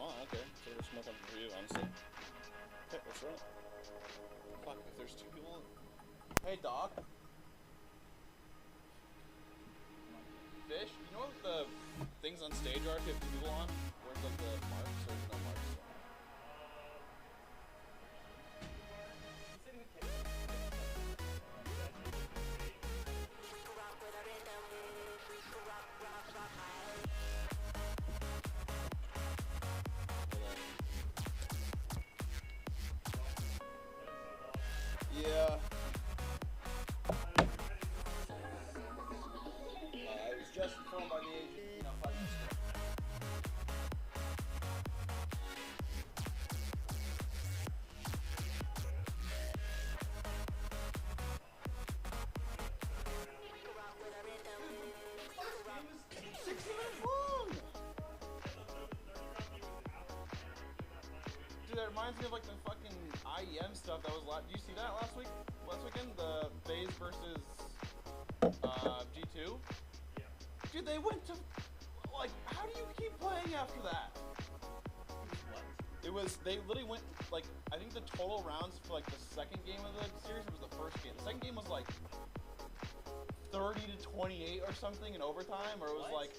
want, I don't care. So it's more comfortable for you, honestly. Okay, let's run it. Fuck, if there's two people... Hey, dog. Fish, you know what the things on stage are if you have people on? Where's like the marks or no marks? Yeah. I was just informed by the agent, 5 minutes ago. This game is 60 minutes long! Dude, that reminds me of like the fucking IEM stuff that was last. Did you see that last weekend? The FaZe versus G2? Yeah. Dude, they went to like, how do you keep playing after that? What? It was, they literally went like, I think the total rounds for like the second game of the series was the first game. The second game was like 30 to 28 or something in overtime, or it was like,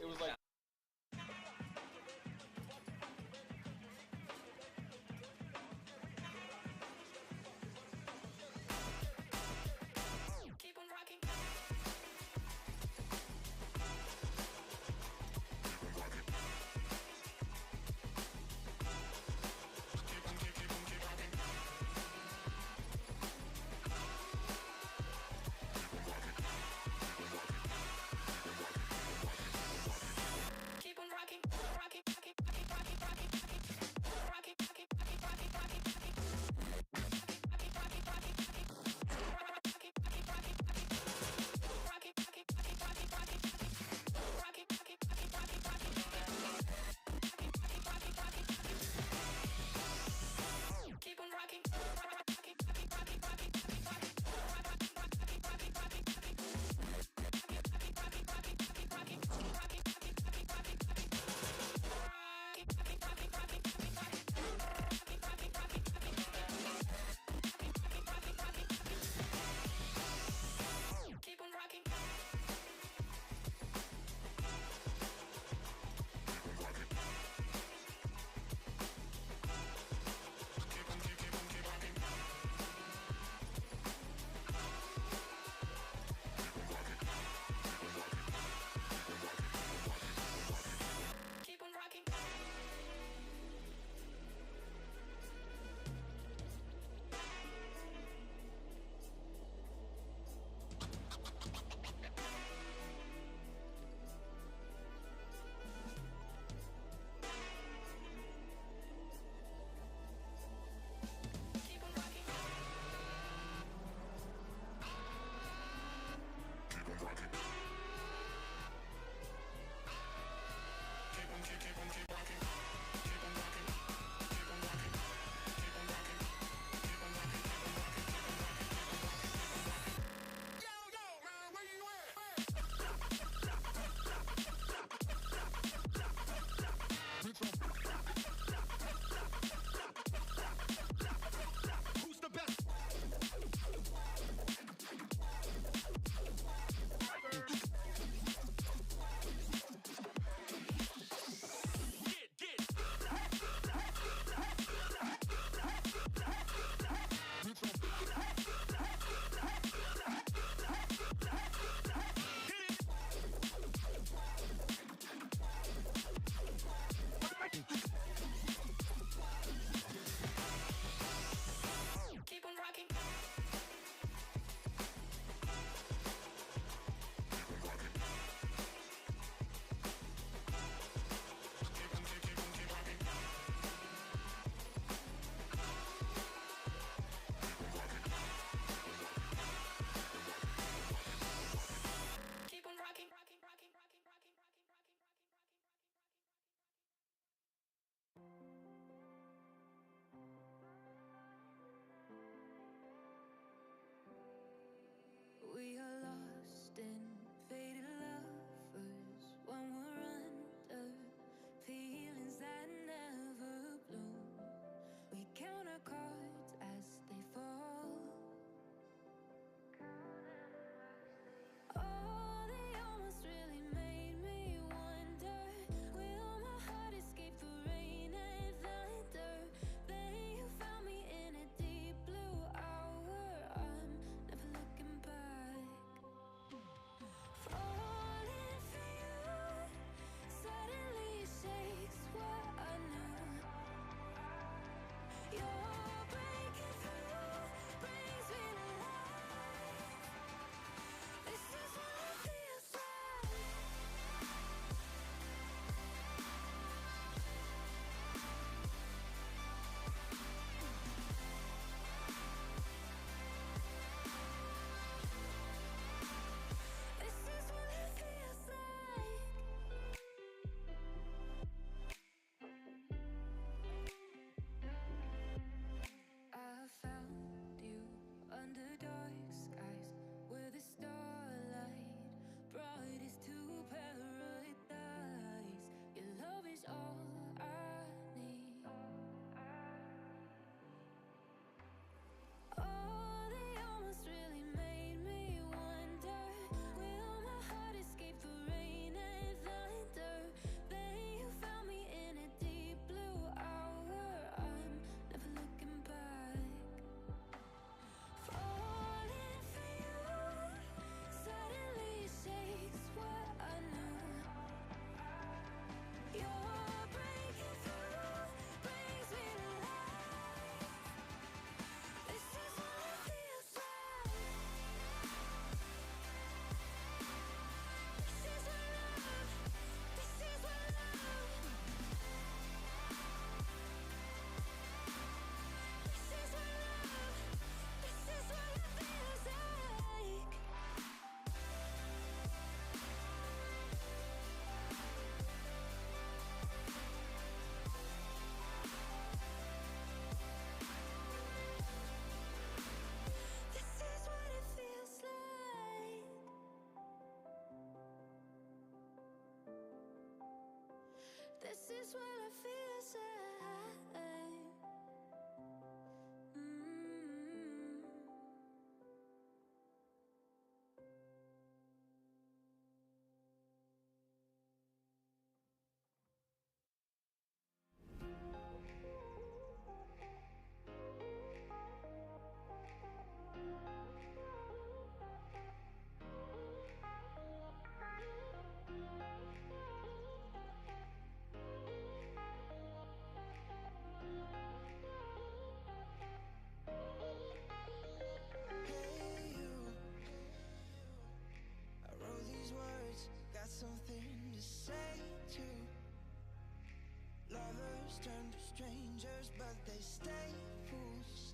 they stay fools.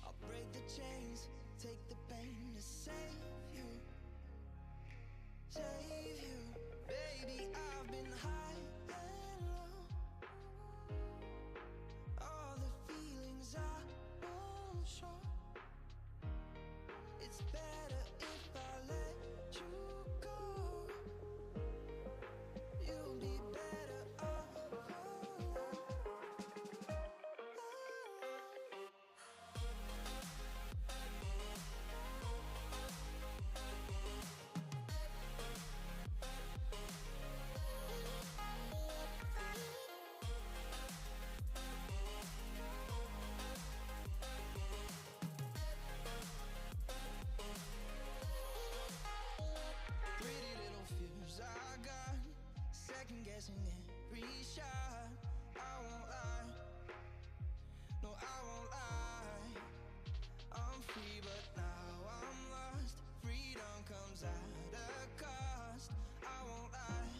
I'll break the chains, take the pain to save you. Save you. Baby, I've been high and low. All the feelings I won't show. It's better if I let you go. You'll be better off alone. Pretty little fears I got, second guessing every shot. I won't lie, no I won't lie. I'm free but now I'm lost. Freedom comes at a cost. I won't lie,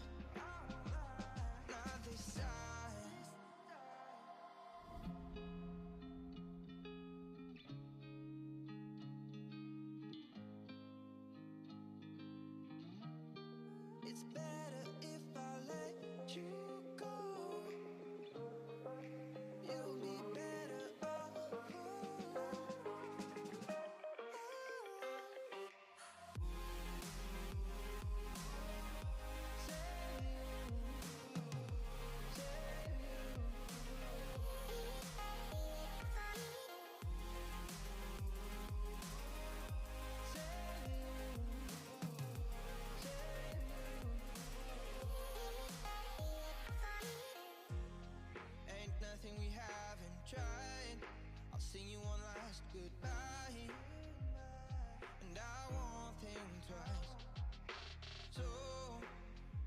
not this time. It's better if I let you go. You'll be better off alone. Ain't nothing we haven't tried. I'll sing you one last goodbye, and I won't think twice. So,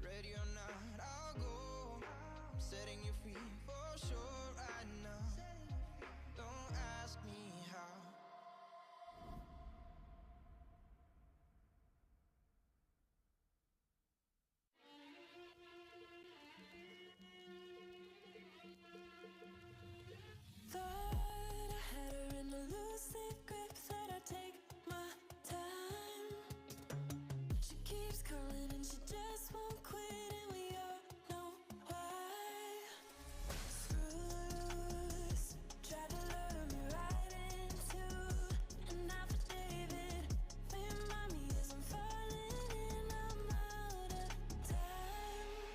ready or not, I'll go. I'm setting you free for sure right now. Don't ask me how. Thought I had her in a lucid grip, said I'd take my time. She keeps calling and she just won't quit, and we all know why. Screws tried to lure me right into an affidavit. Remind me as I'm falling and I'm out of time.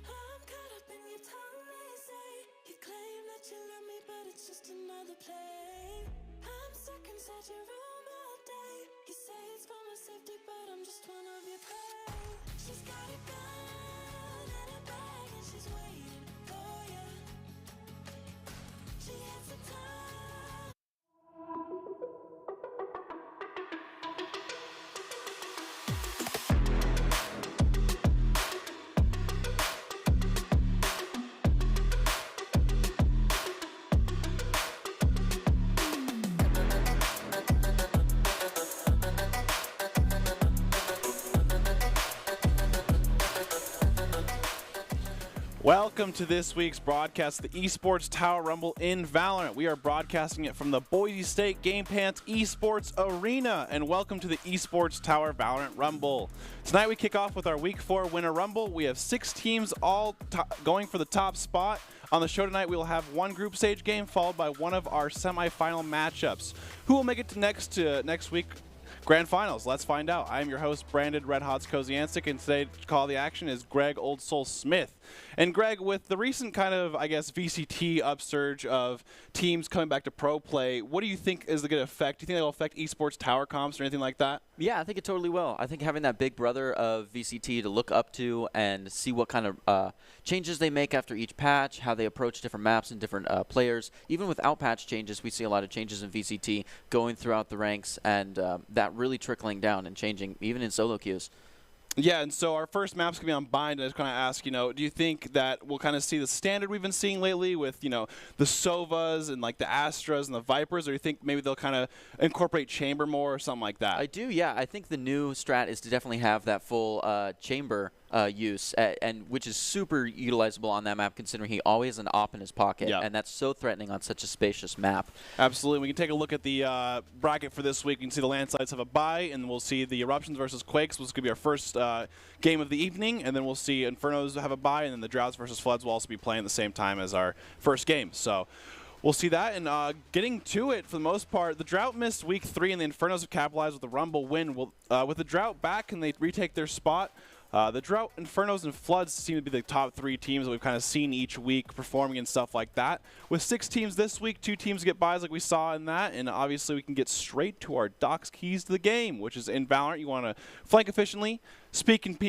I'm caught up in your tongue, they say. You claim that you love me, but it's just another play. I'm stuck inside your room all day. You say it's for my safety, but I'm just one of your prey. She's got a gun and a bag and she's waiting for you. She has the time. Welcome to this week's broadcast, the Esports Tower Rumble in Valorant. We are broadcasting it from the Boise State Game Pants Esports Arena, and welcome to the Esports Tower Valorant Rumble. Tonight we kick off with our Week 4 Winter Rumble. We have 6 teams all going for the top spot. On the show tonight, we will have one group stage game followed by one of our semifinal matchups. Who will make it to next week? Grand Finals. Let's find out. I am your host, Brandon Red Hots Koziancic, and today to call the action is Greg Old Soul Smith. And Greg, with the recent kind of, I guess, VCT upsurge of teams coming back to pro play, what do you think is the good effect? Do you think that'll affect esports tower comps or anything like that? Yeah, I think it totally will. I think having that big brother of VCT to look up to and see what kind of changes they make after each patch, how they approach different maps and different players. Even without patch changes, we see a lot of changes in VCT going throughout the ranks, and that really trickling down and changing even in solo queues. Yeah, and so our first map's going to be on Bind. I just kind of ask, do you think that we'll kind of see the standard we've been seeing lately with, the Sovas and like the Astras and the Vipers, or do you think maybe they'll kind of incorporate Chamber more or something like that? I do, yeah. I think the new strat is to definitely have that full Chamber use, and which is super utilizable on that map, considering he always has an op in his pocket, and that's so threatening on such a spacious map. Absolutely. We can take a look at the bracket for this week. We can see the landslides have a bye, and we'll see the eruptions versus quakes, which is going to be our first game of the evening, and then we'll see infernos have a bye, and then the droughts versus floods will also be playing at the same time as our first game. So we'll see that, and getting to it for the most part, the drought missed week 3, and the infernos have capitalized with the rumble win. With the drought back, and they retake their spot. The Drought, Infernos, and Floods seem to be the top 3 teams that we've kind of seen each week performing and stuff like that. With 6 teams this week, 2 teams get buys like we saw in that, and obviously we can get straight to our Doc's keys to the game, which is in Valorant. You want to flank efficiently, spend and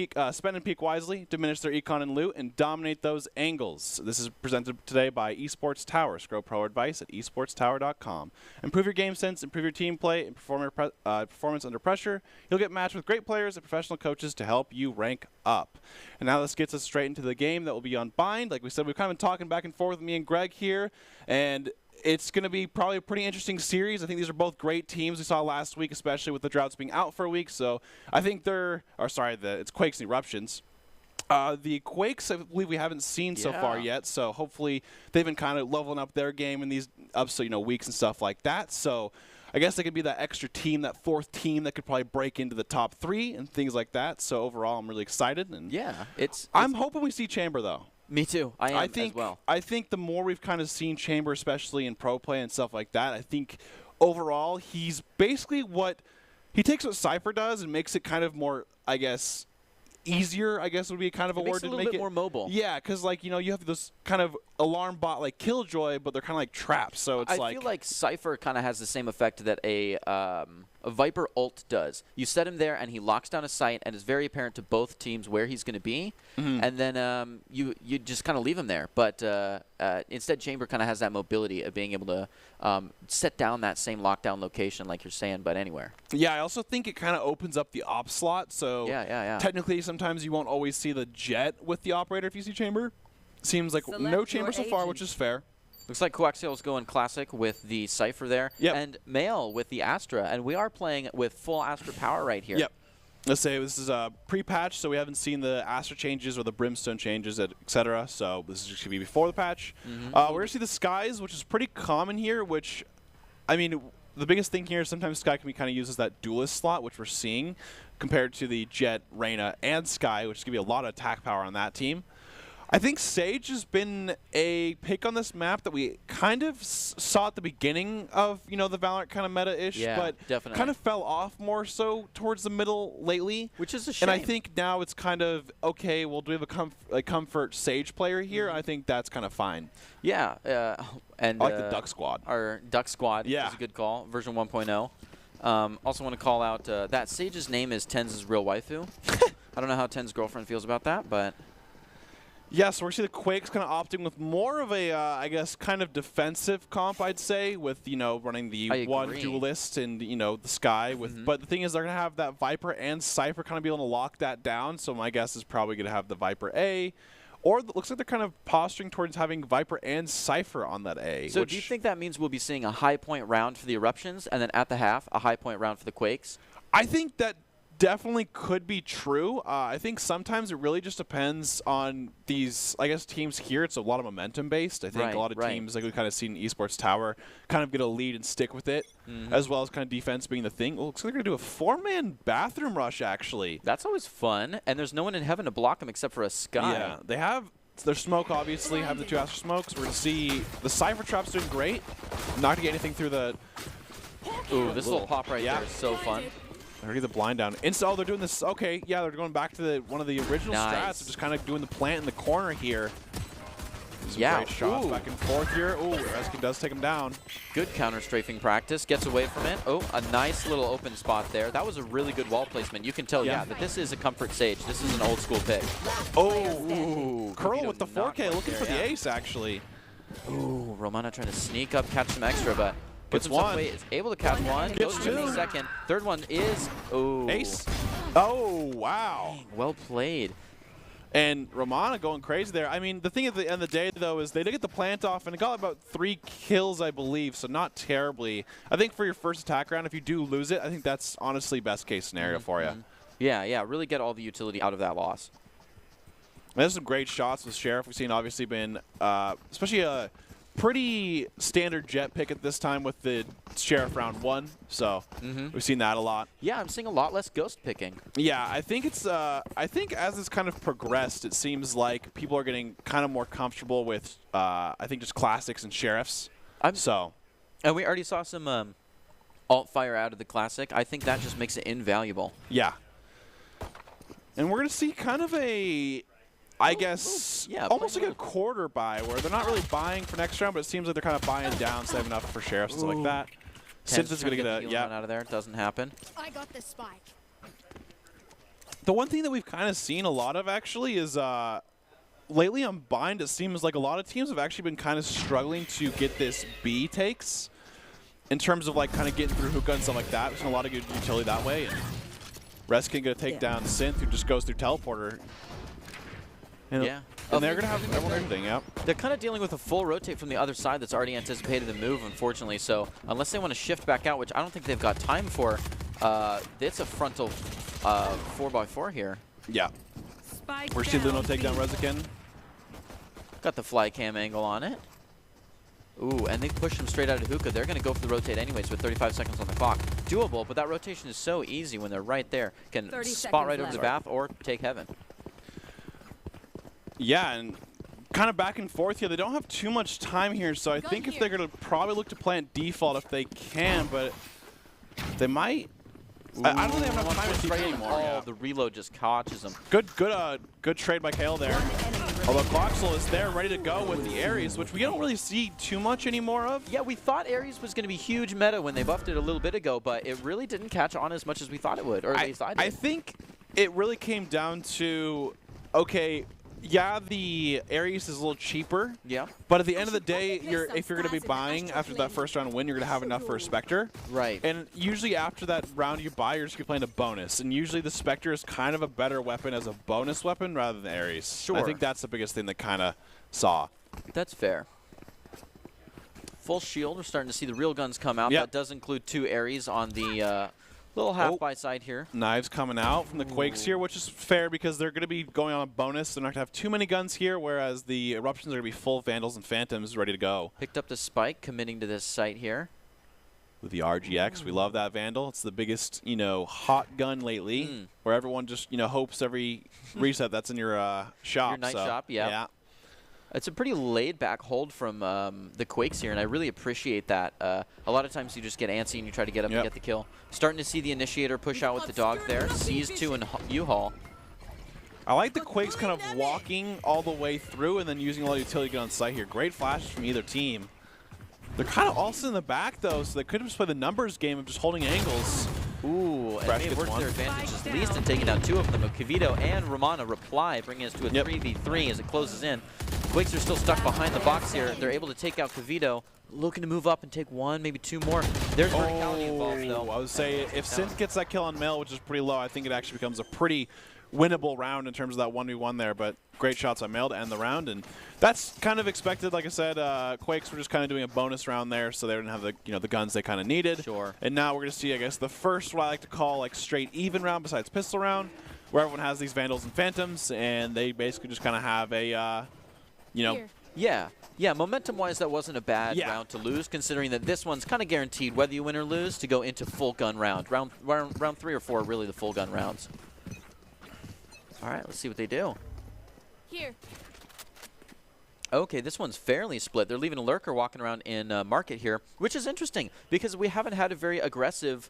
peek wisely, diminish their econ and loot, and dominate those angles. This is presented today by Esports Tower. Scroll pro advice at esportstower.com. Improve your game sense, improve your team play, and performance under pressure. You'll get matched with great players and professional coaches to help you rank up. And now this gets us straight into the game that will be on Bind. Like we said, we've kind of been talking back and forth with me and Greg here, and it's going to be probably a pretty interesting series. I think these are both great teams we saw last week, especially with the Droughts being out for a week. So I think it's Quakes and Eruptions. The Quakes, I believe we haven't seen so far yet, so hopefully they've been kind of leveling up their game in these weeks and stuff like that. So I guess they could be that extra team, that 4th team that could probably break into the top 3 and things like that. So overall, I'm really excited. And I'm hoping we see Chamber, though. Me too. I think as well. I think the more we've kind of seen Chamber, especially in pro play and stuff like that, I think overall he's basically he takes what Cypher does and makes it kind of more, I guess, easier, I guess would be kind of a word to make it. Makes it a little bit more mobile. Yeah, because you have this kind of alarm bot like Killjoy, but they're kind of like traps. So it's I feel like Cypher kind of has the same effect that a Viper ult does. You set him there, and he locks down a site, and it's very apparent to both teams where he's going to be. And then you just kind of leave him there. But instead, Chamber kind of has that mobility of being able to set down that same lockdown location, like you're saying, but anywhere. Yeah, I also think it kind of opens up the op slot. So technically, sometimes you won't always see the Jet with the operator if you see Chamber. Seems like no Chamber so far, which is fair. Looks like Coaxial's going classic with the Cypher there. And Mail with the Astra. And we are playing with full Astra power right here. Let's say this is a pre-patch, so we haven't seen the Astra changes or the Brimstone changes, etc. So this is just going to be before the patch. We're going to see the Skies, which is pretty common here, which, I mean, the biggest thing here is sometimes Sky can be kind of used as that duelist slot, which we're seeing, compared to the Jet, Reyna, and Sky, which is going to be a lot of attack power on that team. I think Sage has been a pick on this map that we kind of saw at the beginning of, the Valorant kind of meta-ish, but kind of fell off more so towards the middle lately. Which is a shame. And I think now it's kind of, okay, well, do we have a comfort Sage player here? I think that's kind of fine. Yeah. And I like the Duck Squad. Our Duck Squad is a good call, version 1.0. Also want to call out that Sage's name is Tenz's real waifu. I don't know how Tenz's girlfriend feels about that, but... Yeah, so we're seeing the Quakes kind of opting with more of a, I guess, kind of defensive comp, I'd say, with, running the one duelist and, the Sky. But the thing is, they're going to have that Viper and Cypher kind of be able to lock that down. So my guess is probably going to have the Viper A. Or it looks like they're kind of posturing towards having Viper and Cypher on that A. So do you think that means we'll be seeing a high point round for the Eruptions, and then at the half, a high point round for the Quakes? I think that definitely could be true. I think sometimes it really just depends on these, I guess, teams here. It's a lot of momentum based. I think a lot of teams, like we kind of seen in Esports Tower, kind of get a lead and stick with it, as well as kind of defense being the thing. Well, looks like they're going to do a 4-man bathroom rush, actually. That's always fun, and there's no one in heaven to block them except for a Sky. Yeah, they have their smoke, obviously, have the 2 Astra smokes. We're going to see the Cypher Trap's doing great. Not going to get anything through the... Ooh, this little pop right there is so fun. They're getting the blind down. Oh, they're doing this. Okay, yeah, they're going back to one of the original strats. Just kind of doing the plant in the corner here. Great shots back and forth here. Ooh, Rescue does take him down. Good counter-strafing practice. Gets away from it. Oh, a nice little open spot there. That was a really good wall placement. You can tell, that this is a comfort Sage. This is an old school pick. Oh, Curl with the 4K looking for the ace, actually. Ooh, Romana trying to sneak up, catch some extra, but... Gets one. Is able to catch one. Gets goes 2. To the second. Third one is ace. Oh, wow. Dang, well played. And Romana going crazy there. I mean, the thing at the end of the day, though, is they did get the plant off, and it got about 3 kills, I believe, so not terribly. I think for your first attack round, if you do lose it, I think that's honestly best case scenario for you. Yeah, really get all the utility out of that loss. There's some great shots with Sheriff. We've seen obviously been, especially a pretty standard jet pick at this time with the Sheriff round 1. So we've seen that a lot. Yeah, I'm seeing a lot less ghost picking. Yeah, I think it's. I think as it's kind of progressed, it seems like people are getting kind of more comfortable with. I think just classics and Sheriffs. And we already saw some alt fire out of the classic. I think that just makes it invaluable. Yeah. And we're gonna see kind of a. I guess almost like a quarter buy where they're not really buying for next round, but it seems like they're kind of buying down, saving enough for Sheriffs and stuff like that. Since it's going to get a out of there, it doesn't happen. I got the spike. The one thing that we've kind of seen a lot of actually is lately on Bind, it seems like a lot of teams have actually been kind of struggling to get this B takes in terms of like kind of getting through hook gun and stuff like that. We've seen a lot of good utility that way. And Reskin going to take down Synth, who just goes through teleporter. And yeah. And they're going to have everyone everything, yeah. They're kind of dealing with a full rotate from the other side that's already anticipated the move, unfortunately. So unless they want to shift back out, which I don't think they've got time for, it's a frontal 4x4 here. Yeah. We're seeing Luno take down Rezikin. Got the fly cam angle on it. Ooh, and they push him straight out of hookah. They're going to go for the rotate anyways with 35 seconds on the clock. Doable, but that rotation is so easy when they're right there. Can spot right over the bath or take heaven. Yeah, and kind of back and forth here. They don't have too much time here, so I think if they're going to probably look to plant default if they can, but they might. I don't think they have enough time to trade anymore. Oh, the reload just catches them. Good trade by Kale there. Although Cloxel is there ready to go with the Ares, which we don't really see too much anymore of. Yeah, we thought Ares was going to be huge meta when they buffed it a little bit ago, but it really didn't catch on as much as we thought it would, or at least I did. I think it really came down to, okay, yeah, the Ares is a little cheaper. Yeah. But at the end of the day, if you're going to be buying after that first round win, you're going to have enough for a Spectre. Right. And usually after that round you buy, you're just going to be playing a bonus. And usually the Spectre is kind of a better weapon as a bonus weapon rather than Ares. Sure. I think that's the biggest thing that kind of saw. That's fair. Full shield. We're starting to see the real guns come out. Yep. That does include 2 Ares on the little half by side here. Knives coming out from the Quakes here, which is fair because they're going to be going on a bonus. They're not going to have too many guns here, whereas the Eruptions are going to be full Vandals and Phantoms ready to go. Picked up the spike, committing to this site here. With the RGX, we love that Vandal. It's the biggest, hot gun lately, where everyone just, hopes every reset that's in your shop. Your night shop, yeah. It's a pretty laid-back hold from the Quakes here, and I really appreciate that. A lot of times you just get antsy and you try to get up and get the kill. Starting to see the Initiator push out with the dog there. Sees 2 in U-Haul. I like the Quakes kind of walking all the way through and then using a lot of utility to get on site here. Great flashes from either team. They're kind of also in the back, though, so they could just play the numbers game of just holding angles. Ooh, and they worked their advantage at least in taking down 2 of them. Kavito and Romana reply, bringing us to a 3v3 as it closes in. Quakes are still stuck behind the box here. They're able to take out Kavito, looking to move up and take 1, maybe 2 more. There's verticality involved, though. I would say if Synth gets that kill on Mel, which is pretty low, I think it actually becomes a pretty winnable round in terms of that 1v1 there, but great shots on Mel to end the round, and that's kind of expected. Like I said, Quakes were just kind of doing a bonus round there, so they didn't have the the guns they kind of needed. Sure. And now we're going to see, I guess, the first what I like to call like straight even round besides pistol round, where everyone has these Vandals and Phantoms, and they basically just kind of have a, Yeah, momentum-wise, that wasn't a bad round to lose, considering that this one's kind of guaranteed, whether you win or lose, to go into full gun round. Round 3 or 4 are really the full gun rounds. All right, let's see what they do. Here. Okay, this one's fairly split. They're leaving a lurker walking around in market here, which is interesting because we haven't had a very aggressive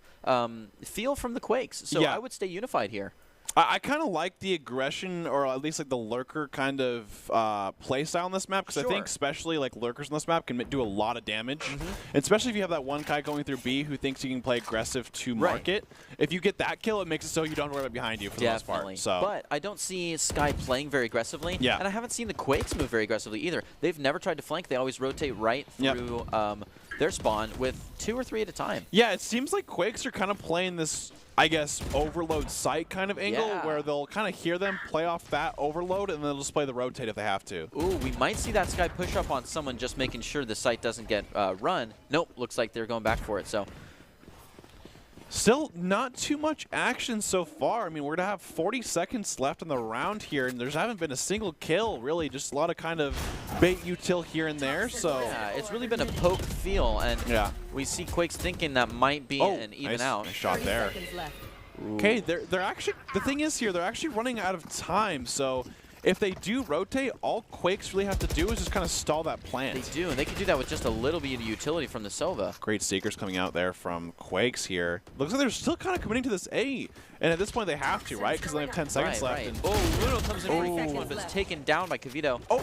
feel from the Quakes. So I would stay unified here. I kind of like the aggression, or at least like the lurker kind of play style on this map, because I think especially like lurkers on this map can do a lot of damage, especially if you have that one guy going through B who thinks he can play aggressive to market. If you get that kill, it makes it so you don't have to worry about behind you for the most part. So. But I don't see Sky playing very aggressively, and I haven't seen the Quakes move very aggressively either. They've never tried to flank. They always rotate right through their spawn with 2 or 3 at a time. Yeah, it seems like Quakes are kind of playing this, I guess, overload site kind of angle where they'll kind of hear them play off that overload and then they'll just play the rotate if they have to. Ooh, we might see that Sky push up on someone just making sure the site doesn't get run. Nope, looks like they're going back for it. So Still not too much action so far. I mean, we're going to have 40 seconds left in the round here, and there's haven't been a single kill, really. Just a lot of kind of bait util here and there. So Yeah, it's really been a poke feel, and we see Quakes thinking that might be an even out. Nice shot there. Okay, they're actually, the thing is here, they're actually running out of time. So if they do rotate, all Quakes really have to do is just kind of stall that plant. They do, and they can do that with just a little bit of utility from the Sova. Great Seekers coming out there from Quakes here. Looks like they're still kind of committing to this A. And at this point, they have to, right? Because they have 10 seconds left. And Luno comes in pretty quick one, but it's taken down by Kavito. Oh,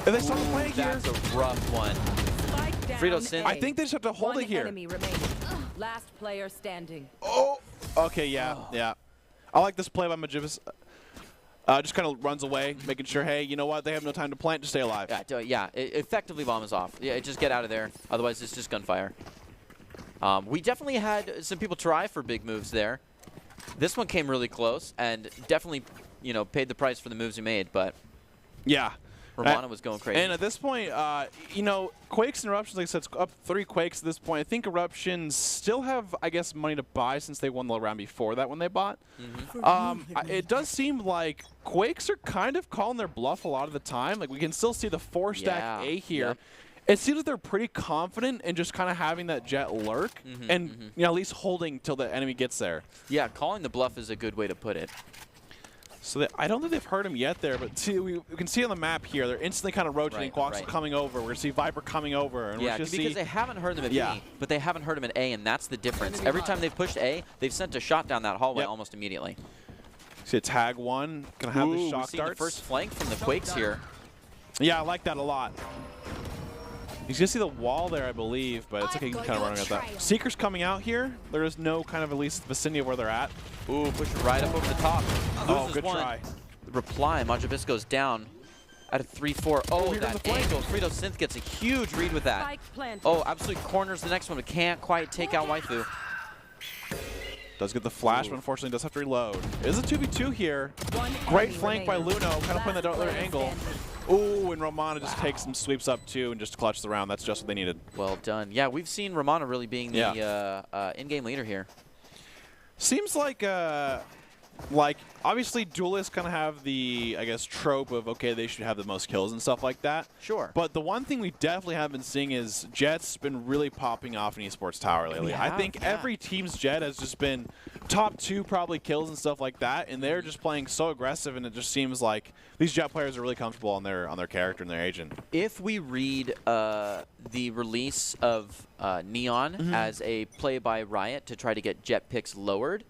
and they start playing here. That's a rough one. Frito Sin. I think they just have to hold it here. Enemy remaining. Last player standing. Oh, okay, yeah. I like this play by Majibis. Just kind of runs away, making sure, hey, you know what? They have no time to plant to stay alive. Yeah, effectively bomb is off. Yeah, just get out of there. Otherwise, it's just gunfire. We definitely had some people try for big moves there. This one came really close and definitely, you know, paid the price for the moves he made. But yeah, Romana was going crazy. And at this point, you know, Quakes and Eruptions, like I said, it's up 3 Quakes at this point. I think Eruptions still have, I guess, money to buy since they won the round before that when they bought. It does seem like Quakes are kind of calling their bluff a lot of the time. Like, we can still see the 4-stack A here. Yep. It seems like they're pretty confident in just kind of having that Jet lurk and, you know, at least holding till the enemy gets there. Yeah, calling the bluff is a good way to put it. So I don't think they've heard him yet there, but see, we can see on the map here, they're instantly kind of rotating. Quaxel coming over. We're going to see Viper coming over. And yeah, because they haven't heard him at B, but they haven't heard him at A, and that's the difference. Every time they've pushed A, they've sent a shot down that hallway almost immediately. See a tag one. Going to have the shock we see darts. the first flank from the Quakes here. Yeah, I like that a lot. He's going to see the wall there, I believe, but it's okay. He can kind of run around that. Seeker's coming out here. There is no kind of at least vicinity of where they're at. Ooh, push it right up over the top. Oh, good try. The reply, Majabis goes down at a 3-4. Oh, that angle. Frito Synth gets a huge read with that. Oh, absolutely corners the next one, but can't quite take out Waifu. Does get the flash, but unfortunately does have to reload. It is a 2v2 here. Great flank by Luno, kind of playing that other angle. Ooh, and Romana just takes some sweeps up too and just clutches the round. That's just what they needed. Well done. Yeah, we've seen Romana really being the in-game leader here. Seems like obviously duelists kind of have the, I guess, trope of, okay, they should have the most kills and stuff like that. Sure. But the one thing we definitely have been seeing is Jet's been really popping off in Esports Tower lately. I think every team's Jet has just been top 2 probably kills and stuff like that, and they're just playing so aggressive, and it just seems like these Jet players are really comfortable on their character and their agent. If we read the release of Neon as a play by Riot to try to get Jet picks lowered,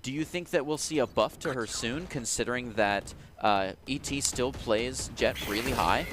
do you think that we'll see a buff to her soon, considering that ET still plays Jet really high?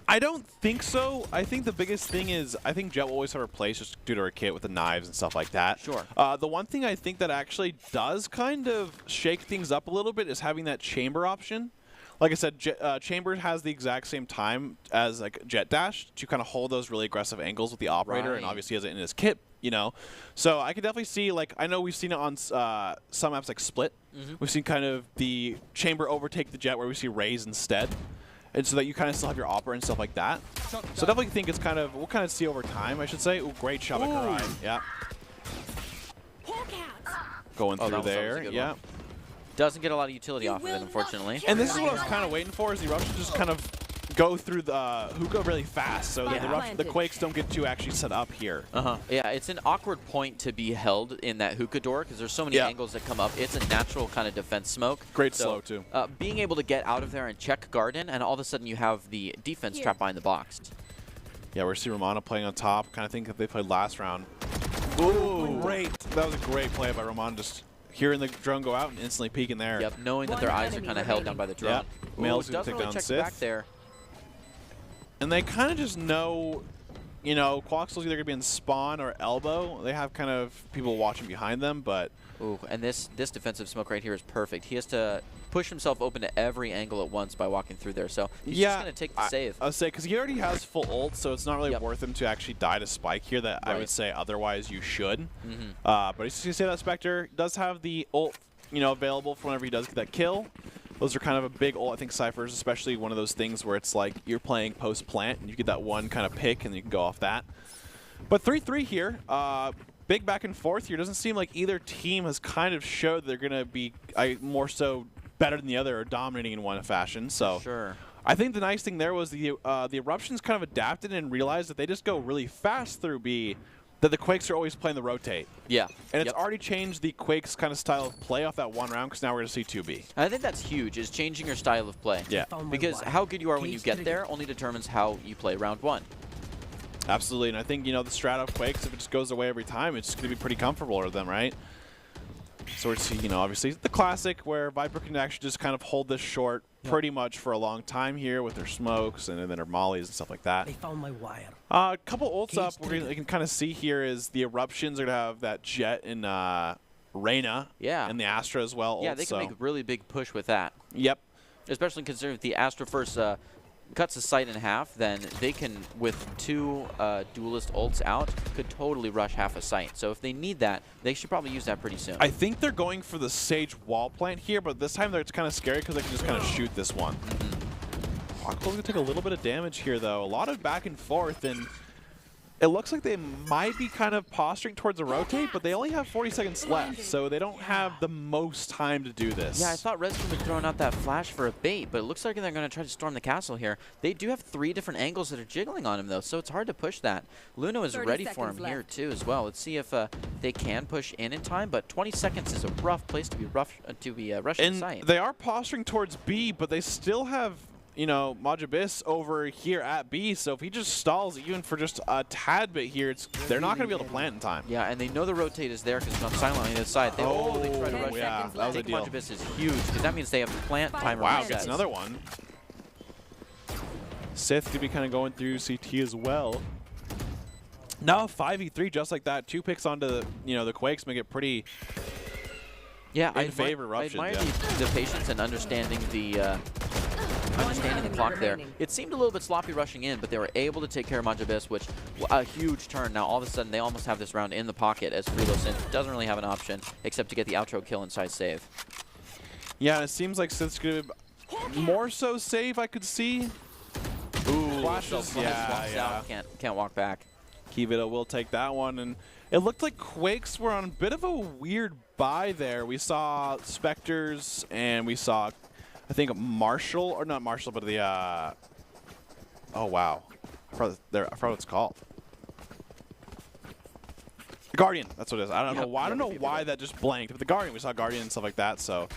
I don't think so. I think the biggest thing is I think Jet will always have her place just due to her kit with the knives and stuff like that. Sure. The one thing I think that actually does kind of shake things up a little bit is having that chamber option. Like I said, Chamber has the exact same time as like Jet Dash to kind of hold those really aggressive angles with the operator, and obviously he has it in his kit, you know. So I could definitely see, like, I know we've seen it on some maps like Split. We've seen kind of the Chamber overtake the Jet where we see Raze instead. And so that you kind of still have your opera and stuff like that. So I definitely think it's kind of, we'll kind of see over time, I should say. Ooh, great shot by Karai. Yeah. Going through there. Yeah. One. Doesn't get a lot of utility off of it, unfortunately. And this is what I was kind of waiting for, is the Eruptions just kind of go through the hookah really fast, so that the Quakes don't get too actually set up here. Yeah, it's an awkward point to be held in that hookah door because there's so many angles that come up. It's a natural kind of defense smoke. Great slow, too. Being able to get out of there and check Garden, and all of a sudden you have the defense trapped behind the box. Yeah, we're seeing Romana playing on top, kind of think that they played last round. Ooh, great. That was a great play by Romana, just hearing the drone go out and instantly peeking there. Yep, knowing that their eyes are kind of held down by the drone. Yep. Male's going to take down Sith. Back there. And they kind of just know, you know, Quaxel's either going to be in spawn or elbow. They have kind of people watching behind them, but... Ooh, and this defensive smoke right here is perfect. He has to push himself open to every angle at once by walking through there. So he's just going to take the save. I would say, because he already has full ult, so it's not really worth him to actually die to Spike here that I would say otherwise you should. But he's going to say that Spectre does have the ult, you know, available for whenever he does get that kill. Those are kind of a big ult. I think Cypher's especially one of those things where it's like you're playing post-plant and you get that one kind of pick and you can go off that. But 3-3 here. big back and forth here. Doesn't seem like either team has kind of showed they're going to be more so better than the other or dominating in one fashion. So Sure. I think the nice thing there was the Eruptions kind of adapted and realized that they just go really fast through B, that the Quakes are always playing the rotate. Yeah. And it's already changed the Quakes kind of style of play off that one round because now we're going to see 2B. I think that's huge, is changing your style of play. Yeah. Because how good you are when you get there only determines how you play round 1. Absolutely, and I think, the strat of Quakes, if it just goes away every time, it's going to be pretty comfortable for them, right? So we're seeing, obviously the classic where Viper can actually just kind of hold this short pretty much for a long time here with their smokes and then their mollies and stuff like that. They found my wire. A couple ults up we can kind of see here is the Eruptions are going to have that Jet and Reyna and the Astra as well. Yeah, they can make a really big push with that. Yep. Especially considering if the Astra first cuts the sight in half, then they can, with 2 duelist ults out, could totally rush half a sight. So if they need that, they should probably use that pretty soon. I think they're going for the Sage wall plant here, but this time it's kind of scary because they can just kind of shoot this one. Aqua's going to take a little bit of damage here, though. A lot of back and forth, and it looks like they might be kind of posturing towards a rotate, but they only have 40 seconds left, so they don't have the most time to do this. Yeah, I thought Redskin was throwing out that flash for a bait, but it looks like they're going to try to storm the castle here. They do have 3 different angles that are jiggling on him, though, so it's hard to push that. Luno is ready for him here, too, as well. Let's see if they can push in time, but 20 seconds is a rough place to be rushing sight. And they are posturing towards B, but they still have Majabis over here at B, so if he just stalls even for just a tad bit here, they're not going to be able to plant in time. Yeah, and they know the rotate is there because it's on silent on the other side. They try to rush. Yeah, that was a deal. Majabis is huge because that means they have plant timer. Wow, gets another one. Sith could be kind of going through CT as well. Now 5v3 just like that. 2 picks onto the Quakes make it pretty in favor of Eruptions. I admire the patience and understanding the clock there. It seemed a little bit sloppy rushing in, but they were able to take care of Majabis, which a huge turn. Now all of a sudden they almost have this round in the pocket as Synth doesn't really have an option except to get the outro kill inside save. Yeah, it seems like Synth's going to more so save, I could see. Ooh, flashes. Yeah. Can't walk back. Kivita will take that one, and it looked like Quakes were on a bit of a weird buy there. We saw Spectres, and we saw, I think, Marshall, or not Marshall, but the, oh wow, I forgot what it's called. The Guardian, that's what it is. I don't know why. I don't know why that just blanked. But the Guardian, we saw Guardian and stuff like that. So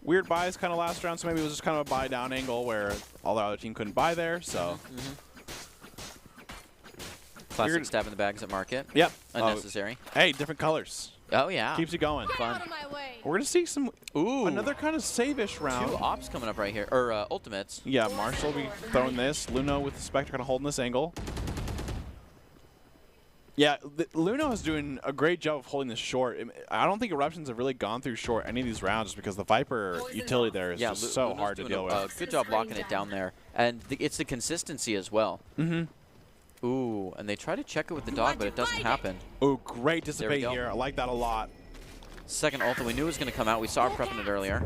weird buys kind of last round. So maybe it was just kind of a buy down angle where all the other team couldn't buy there. So. Classic stab in the bags at market. Yep. Unnecessary. Hey, different colors. Oh yeah. Keeps you going. Fun. We're gonna see some another kind of save-ish round. 2 ops coming up right here, or ultimates. Yeah, Marshall will be throwing this. Luno with the Spectre kind of holding this angle. Yeah, Luno is doing a great job of holding this short. I don't think Eruptions have really gone through short any of these rounds just because the Viper utility there is just so hard to deal with. Good job locking it down there. And it's the consistency as well. Ooh, and they try to check it with the dog, but it doesn't happen. Ooh, great dissipate here. I like that a lot. Second ult that we knew was going to come out. We saw her prepping it earlier.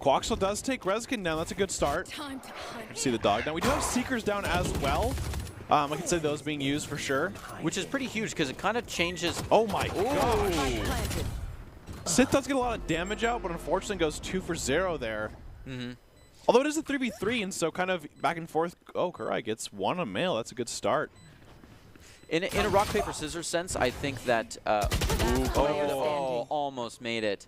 Quaxel does take Reskin down. That's a good start. See the dog down. We do have Seekers down as well. I can say those being used for sure. Which is pretty huge because it kind of changes. Oh my gosh. Sith does get a lot of damage out, but unfortunately goes 2 for 0 there. Although it is a 3v3, and so kind of back and forth. Oh, Kurai gets 1 on male. That's a good start. In a rock, paper, scissors sense, I think that almost made it.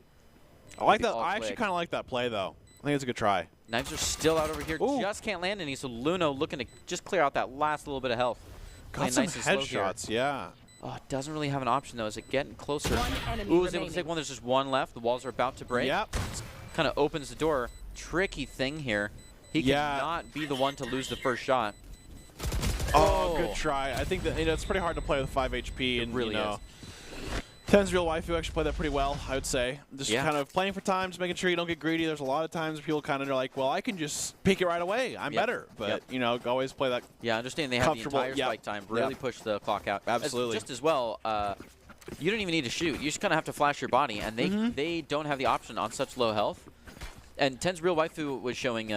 I like that. I actually kind of like that play, though. I think it's a good try. Knives are still out over here. Just can't land any, so Luno looking to just clear out that last little bit of health. Got some headshots, yeah. Oh, it doesn't really have an option, though. Is it getting closer? Ooh, is able to take one. There's just 1 left. The walls are about to break. Yep. Kind of opens the door. Tricky thing here. He cannot be the one to lose the first shot. Oh, good try. I think that it's pretty hard to play with 5 HP. And really is. Ten's Real Waifu actually played that pretty well, I would say. Just kind of playing for time, just making sure you don't get greedy. There's a lot of times where people kind of are like, well, I can just pick it right away. I'm better. But, always play that. Yeah, I understand they have the entire spike time. Really push the clock out. Absolutely. Just as well, you don't even need to shoot. You just kind of have to flash your body, and they don't have the option on such low health. And Ten's Real Waifu was showing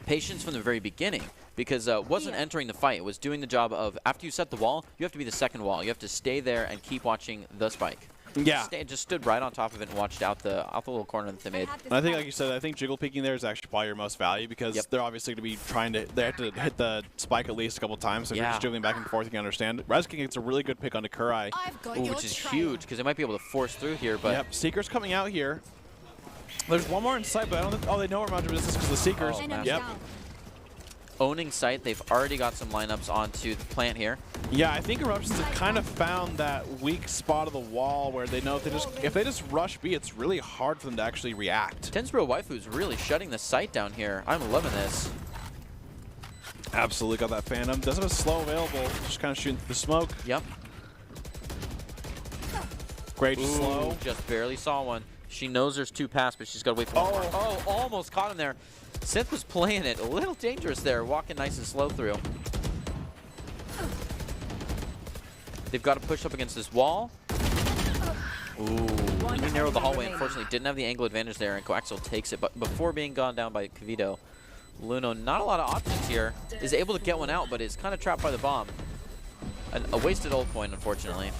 patience from the very beginning, because it wasn't entering the fight. It was doing the job of, after you set the wall, you have to be the second wall. You have to stay there and keep watching the spike. Yeah. Just stood right on top of it and watched out the little corner that they made. And I think, like you said, I think jiggle peeking there is actually probably your most value because they're obviously going to be trying to, they have to hit the spike at least a couple times. So if you're just jiggling back and forth, you can understand. Resking gets a really good pick onto Kurai. Which is huge because they might be able to force through here. But yep, Seeker's coming out here. There's one more in sight, but I don't think, they know where Mountain is because of the Seekers. Yep. Owning site, they've already got some lineups onto the plant here. Yeah, I think Eruptions have kind of found that weak spot of the wall where they know if they just rush B, it's really hard for them to actually react. Tensbro Waifu's really shutting the site down here. I'm loving this. Absolutely got that Phantom. Does have a slow available, just kind of shooting through the smoke. Yep. Great slow. Just barely saw one. She knows there's 2 pass, but she's got to wait for one more. Oh, almost caught him there. Synth was playing it a little dangerous there, walking nice and slow through. They've got to push up against this wall. Ooh, he narrowed the hallway. Unfortunately, didn't have the angle advantage there, and Coaxial takes it. But before being gone down by Kavito, Luno, not a lot of options here, is able to get one out, but is kind of trapped by the bomb. A wasted ult point, unfortunately.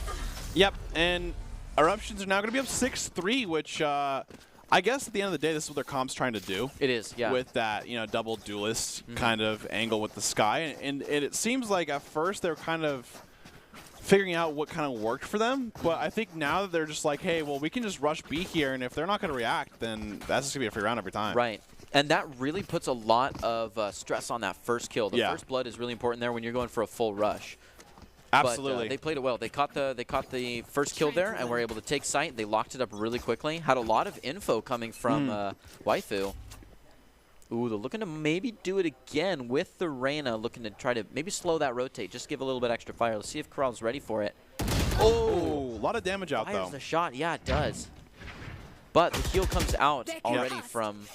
Yep, and Eruptions are now going to be up 6-3, which I guess at the end of the day, this is what their comp's trying to do. It is, yeah. With that, double duelist kind of angle with the Sky. And it seems like at first they're kind of figuring out what kind of worked for them. But I think now that they're just like, hey, well, we can just rush B here. And if they're not going to react, then that's just going to be a free round every time. Right. And that really puts a lot of stress on that first kill. The first blood is really important there when you're going for a full rush. Absolutely. But, they played it well. They caught the first kill there and were able to take site. They locked it up really quickly. Had a lot of info coming from Waifu. Ooh, they're looking to maybe do it again with the Reyna, looking to try to maybe slow that rotate, just give a little bit extra fire. Let's see if Corral's ready for it. Oh, a lot of damage out, though. Fires the shot. Yeah, it does. But the heal comes out already from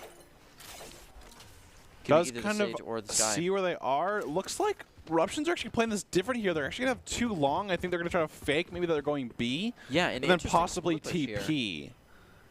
does either kind the Sage of or the Sky. See where they are. Looks like Eruptions are actually playing this different here. They're actually going to have 2 long. I think they're going to try to fake maybe that they're going B. Yeah, and then possibly TP.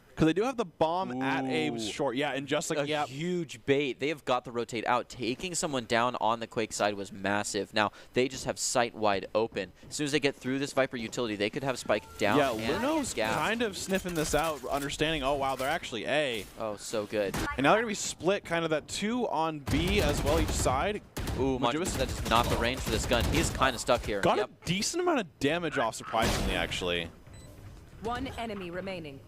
Because they do have the bomb at A short. Yeah, and just like, a huge bait. They have got the rotate out. Taking someone down on the Quake side was massive. Now, they just have sight wide open. As soon as they get through this Viper utility, they could have Spike down. Yeah, Luno's kind of sniffing this out, understanding, oh, wow, they're actually A. Oh, so good. And now they're going to be split kind of that 2 on B as well each side. Ooh, Majubis, that is not the range for this gun. He's kind of stuck here. Got a decent amount of damage off, surprisingly, actually. 1 enemy remaining.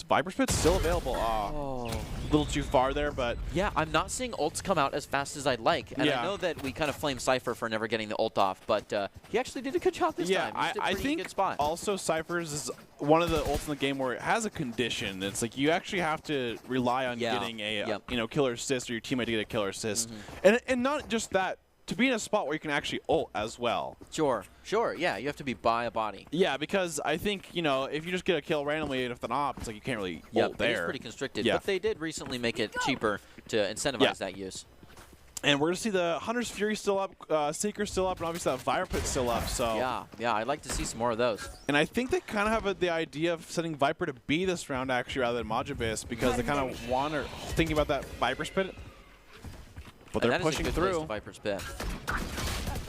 Viper Spit's still available. A little too far there, but... Yeah, I'm not seeing ults come out as fast as I'd like. And I know that we kind of flame Cypher for never getting the ult off, but he actually did a good job this time. I think good spot. Also Cypher's is one of the ults in the game where it has a condition. It's like you actually have to rely on getting a killer assist or your teammate to get a killer assist. And not just that, to be in a spot where you can actually ult as well. Sure. Yeah, you have to be by a body. Yeah, because I think, if you just get a kill randomly with an op, it's like you can't really ult there. It is pretty constricted. But they did recently make it cheaper to incentivize that use. And we're going to see the Hunter's Fury still up, Seeker still up, and obviously that Viper Pit still up. So yeah, I'd like to see some more of those. And I think they kind of have the idea of setting Viper to B this round, actually, rather than Majubis, because they kind of want or thinking about that Viper Spit. But they're pushing through. Viper's Pit.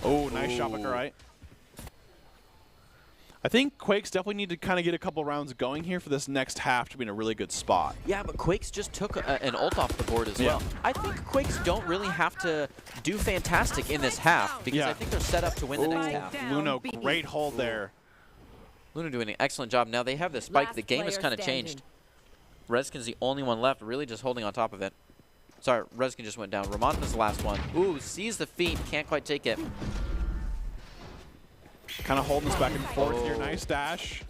Oh, nice shot by Kurai. I think Quakes definitely need to kind of get a couple rounds going here for this next half to be in a really good spot. Yeah, but Quakes just took an ult off the board as well. I think Quakes don't really have to do fantastic in this half because I think they're set up to win the next half. Luno, great hold there. Luno doing an excellent job. Now they have the spike. The game has kind of changed. Reskin's the only one left, really just holding on top of it. Sorry, Reskin just went down. Ramonda's the last one. Ooh, sees the feet, can't quite take it. Kind of holding this back and forth here. Nice dash.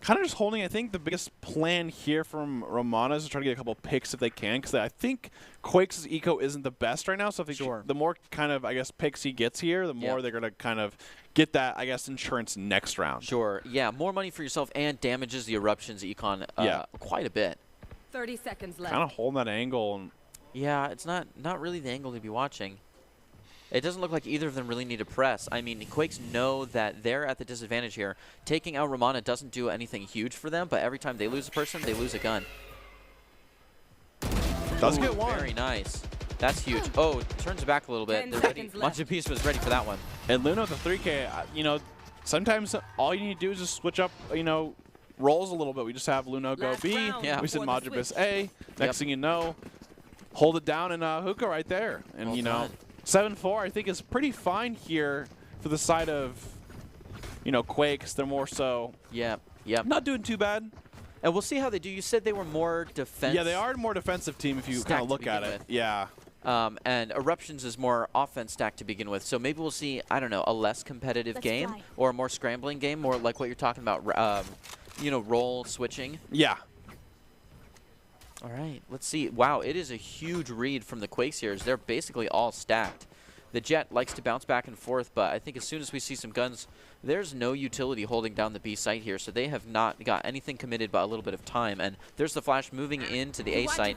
Kind of just holding, I think, the biggest plan here from Ramonda is to try to get a couple picks if they can, because I think Quakes' eco isn't the best right now, so if the more kind of, I guess, picks he gets here, the more they're going to kind of get that, I guess, insurance next round. Sure, yeah, more money for yourself and damages the Eruptions econ quite a bit. 30 seconds left. Kind of holding that angle. And yeah, it's not really the angle to be watching. It doesn't look like either of them really need to press. I mean, Quakes know that they're at the disadvantage here. Taking out Ramonda doesn't do anything huge for them, but every time they lose a person, they lose a gun. Does get one. Very nice. That's huge. Oh, turns it back a little bit. 10 They're ready. seconds left. Mancha Beast was ready for that one. And Luna with the 3K, you know, sometimes all you need to do is just switch up, you know, roles a little bit. We just have Luna go Last B. round Yeah. We send before the Majabis switch. A. Next thing you know, hold it down and hookah right there. And, Well you know, done. 7-4 I think is pretty fine here for the side of, you know, Quakes. They're more so Yep. Yep. not doing too bad. And we'll see how they do. You said they were more defense. Yeah, they are a more defensive team if you Stacked kind to of look at begin it. with. Yeah. And Eruptions is more offense stack to begin with. So maybe we'll see, I don't know, a less competitive Let's game fly. or a more scrambling game, more like what you're talking about, you know, role switching. Yeah. All right, let's see. Wow, it is a huge read from the Quakes here as they're basically all stacked. The Jet likes to bounce back and forth, but I think as soon as we see some guns, there's no utility holding down the B site here, so they have not got anything committed but a little bit of time. And there's the Flash moving into the A site.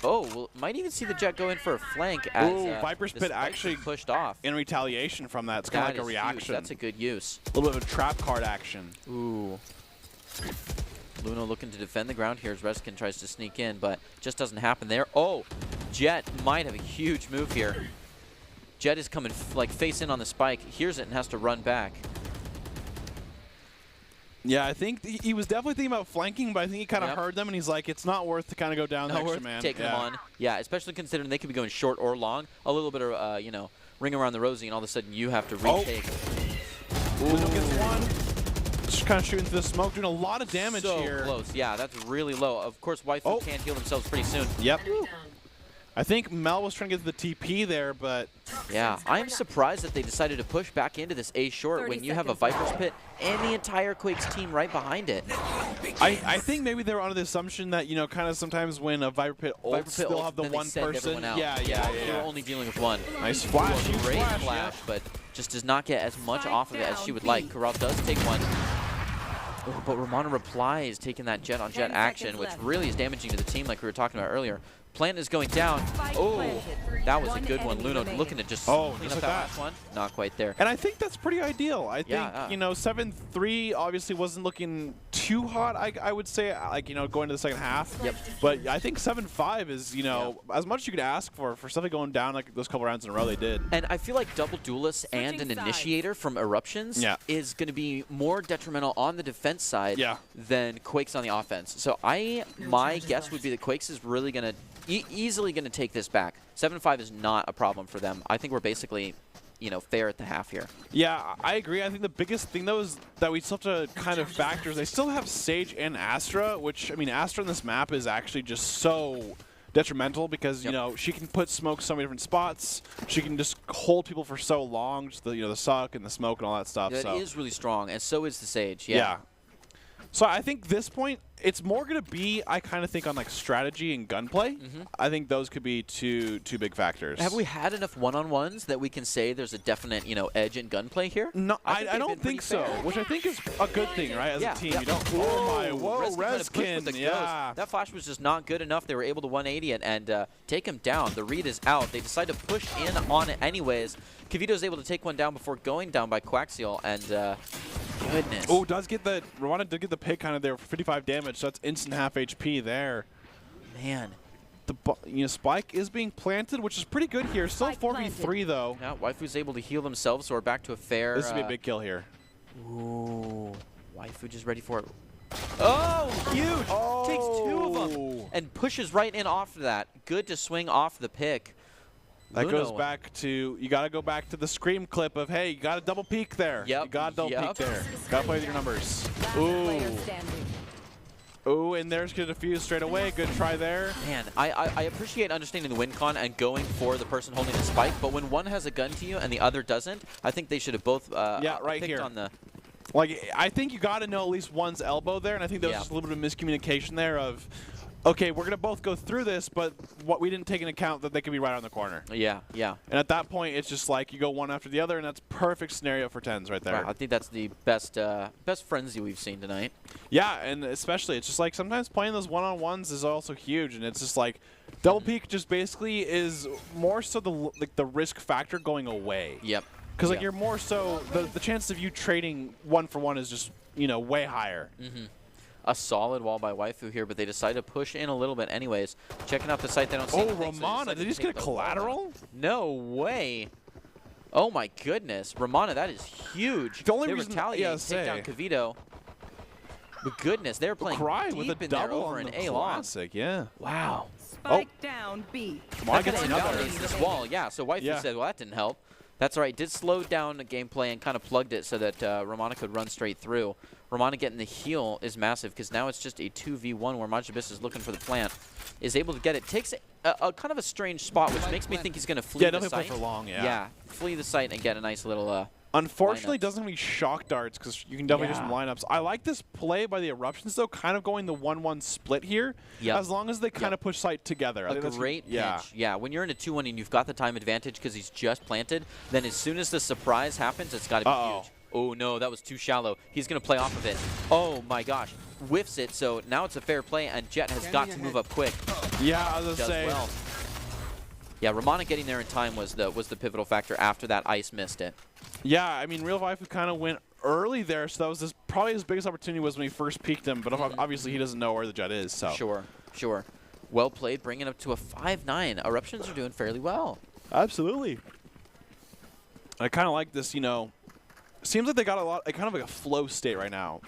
We'll might even see the Jet go in for a flank as Ooh, Viper's the Pit spike actually is pushed off. In retaliation from that, it's kind of That like a is huge. reaction. That's a good use. A little bit of a trap card action. Ooh. Luna looking to defend the ground here as Reskin tries to sneak in, but just doesn't happen there. Oh, Jet might have a huge move here. Jet is coming like face in on the spike, hears it and has to run back. Yeah, I think he was definitely thinking about flanking, but I think he kind of Yep. heard them and he's like, it's not worth to kind of go down the Not extra worth man. taking yeah. them on. Yeah, especially considering they could be going short or long. A little bit of, you know, ring around the rosy and all of a sudden you have to retake. Luna gets one. Just kind of shooting through the smoke, doing a lot of damage So here. close. Yeah, that's really low. Of course, Waifu Oh. can heal themselves pretty soon. Yep. I think Mel was trying to get to the TP there, but Yeah, I'm surprised that they decided to push back into this A short 30 when you have a seconds Viper's Pit and the entire Quakes team right behind it. I think maybe they were under the assumption that, you know, kind of sometimes when a Viper Pit ults, Viper Pit they'll ults, have the then they one send person. everyone out. Yeah. They're only dealing with one. Nice flash. Ooh, a Huge great flash, flash, yeah. but just does not get as much Spike off of it as down she would B. like. Corral does take one. Oh, but Ramona replies, taking that jet on jet 10 action, seconds which left. really is damaging to the team like we were talking about earlier. Plant is going down. Spike Oh, planted. that was a One good one. enemy Luna remaining. looking to just Oh, clean just up like that that. last one. Not quite there. And I think that's pretty ideal. I think, Yeah, you know, 7-3 obviously wasn't looking too hot, I would say, like, you know, going to the second half. Yep. But I think 7-5 is, you know, as much as you could ask for something going down like those couple rounds in a row they did. And I feel like double duelist and an Switching sides. initiator from Eruptions Yeah. is going to be more detrimental on the defense side Yeah. than Quakes on the offense. So my guess would be that Quakes is really going to easily going to take this back. 7-5 is not a problem for them. I think we're basically, you know, fair at the half here. Yeah, I agree. I think the biggest thing, though, is that we still have to kind of factor is they still have Sage and Astra, which, I mean, Astra on this map is actually just so detrimental because, you Yep. know, she can put smoke so many different spots. She can just hold people for so long, just the, you know, the suck and the smoke and all that stuff. That so. is really strong, and so is the Sage. Yeah. So I think this point, it's more going to be, I kind of think, on like strategy and gunplay. I think those could be two big factors. Have we had enough one-on-ones that we can say there's a definite, you know, edge in gunplay here? No, I think I they've don't been pretty think so, fair. which I think is a good thing, right? As Yeah, a team, yeah. you don't. Oh my! Whoa, Reskin kinda pushed with Reskin! the Yeah. ghost. That flash was just not good enough. They were able to 180 it and take him down. The read is out. They decide to push in on it anyways. Kavito is able to take one down before going down by Quaxial, and goodness. Oh, does get the Rwanda did get the pick kind of there for 55 damage, so that's instant half HP there. Man. The Spike is being planted, which is pretty good here. Still Spike 4v3 though. Now Waifu's able to heal themselves, so we're back to a fair. This would be a big kill here. Ooh. Waifu just ready for it. Oh, huge! Oh. Takes two of them and pushes right in off of that. Good to swing off the pick. That Luno. goes back to, you got to go back to the Scream clip of, hey, you got to double peek there. Yep, You got to double yep. peek there. Got to play with your numbers. Last Ooh. player standing. Ooh, and there's going to defuse straight away. Good try there. Man, I appreciate understanding the win con and going for the person holding the spike, but when one has a gun to you and the other doesn't, I think they should have both Yeah, right picked here. on the. Like, I think you got to know at least one's elbow there, and I think there was Yeah. just a little bit of miscommunication there of, okay, we're going to both go through this, but what we didn't take into account that they could be right on the corner. Yeah, yeah. And at that point, it's just like you go one after the other, and that's perfect scenario for tens right there. Wow, I think that's the best best frenzy we've seen tonight. Yeah, and especially, it's just like sometimes playing those one-on-ones is also huge, and it's just like double peek just basically is more so the risk factor going away. Yep. Because like Yep. you're more so the chance of you trading one for one is just, you know, way higher. a solid wall by Waifu here, but they decide to push in a little bit anyways. Checking out the site, they don't see anything, so Romana, did he just get a collateral? No way. Oh my goodness. Romana, that is huge. The only they reason, retaliate, take down Kavito. But goodness, they're playing Cry deep with a in there double over on an the A-long. classic, yeah. Wow. Spike down B. Romana That's gets gonna another. invalidate this wall. Yeah, so Waifu said, well, that didn't help. That's all right. Did slow down the gameplay and kind of plugged it so that Romana could run straight through. Romana getting the heal is massive because now it's just a 2v1 where Majabis is looking for the plant. Is able to get it. Takes a kind of a strange spot, which makes me think he's going to flee the definitely site. play for long, Yeah, flee the site and get a nice little Unfortunately, lineups. doesn't have any shock darts because you can definitely do some lineups. I like this play by the Eruptions, though, kind of going the 1-1 split here. Yep. As long as they kind of push site together. I A think that's great pinch. Yeah, when you're in a 2-1 and you've got the time advantage because he's just planted, then as soon as the surprise happens, it's got to be huge. Oh, no, that was too shallow. He's going to play off of it. Oh, my gosh. Whiffs it, so now it's a fair play, and Jet has got to move up quick. Yeah, I was going to say. Well. Yeah, Romana getting there in time was the pivotal factor after that ice missed it. Yeah, I mean, Real Waifu kind of went early there, so that was probably his biggest opportunity was when he first peeked him, but obviously he doesn't know where the Jet is. So Sure. Well played, bringing up to a 5-9. Eruptions are doing fairly well. Absolutely. I kind of like this, seems like they got kind of like a flow state right now.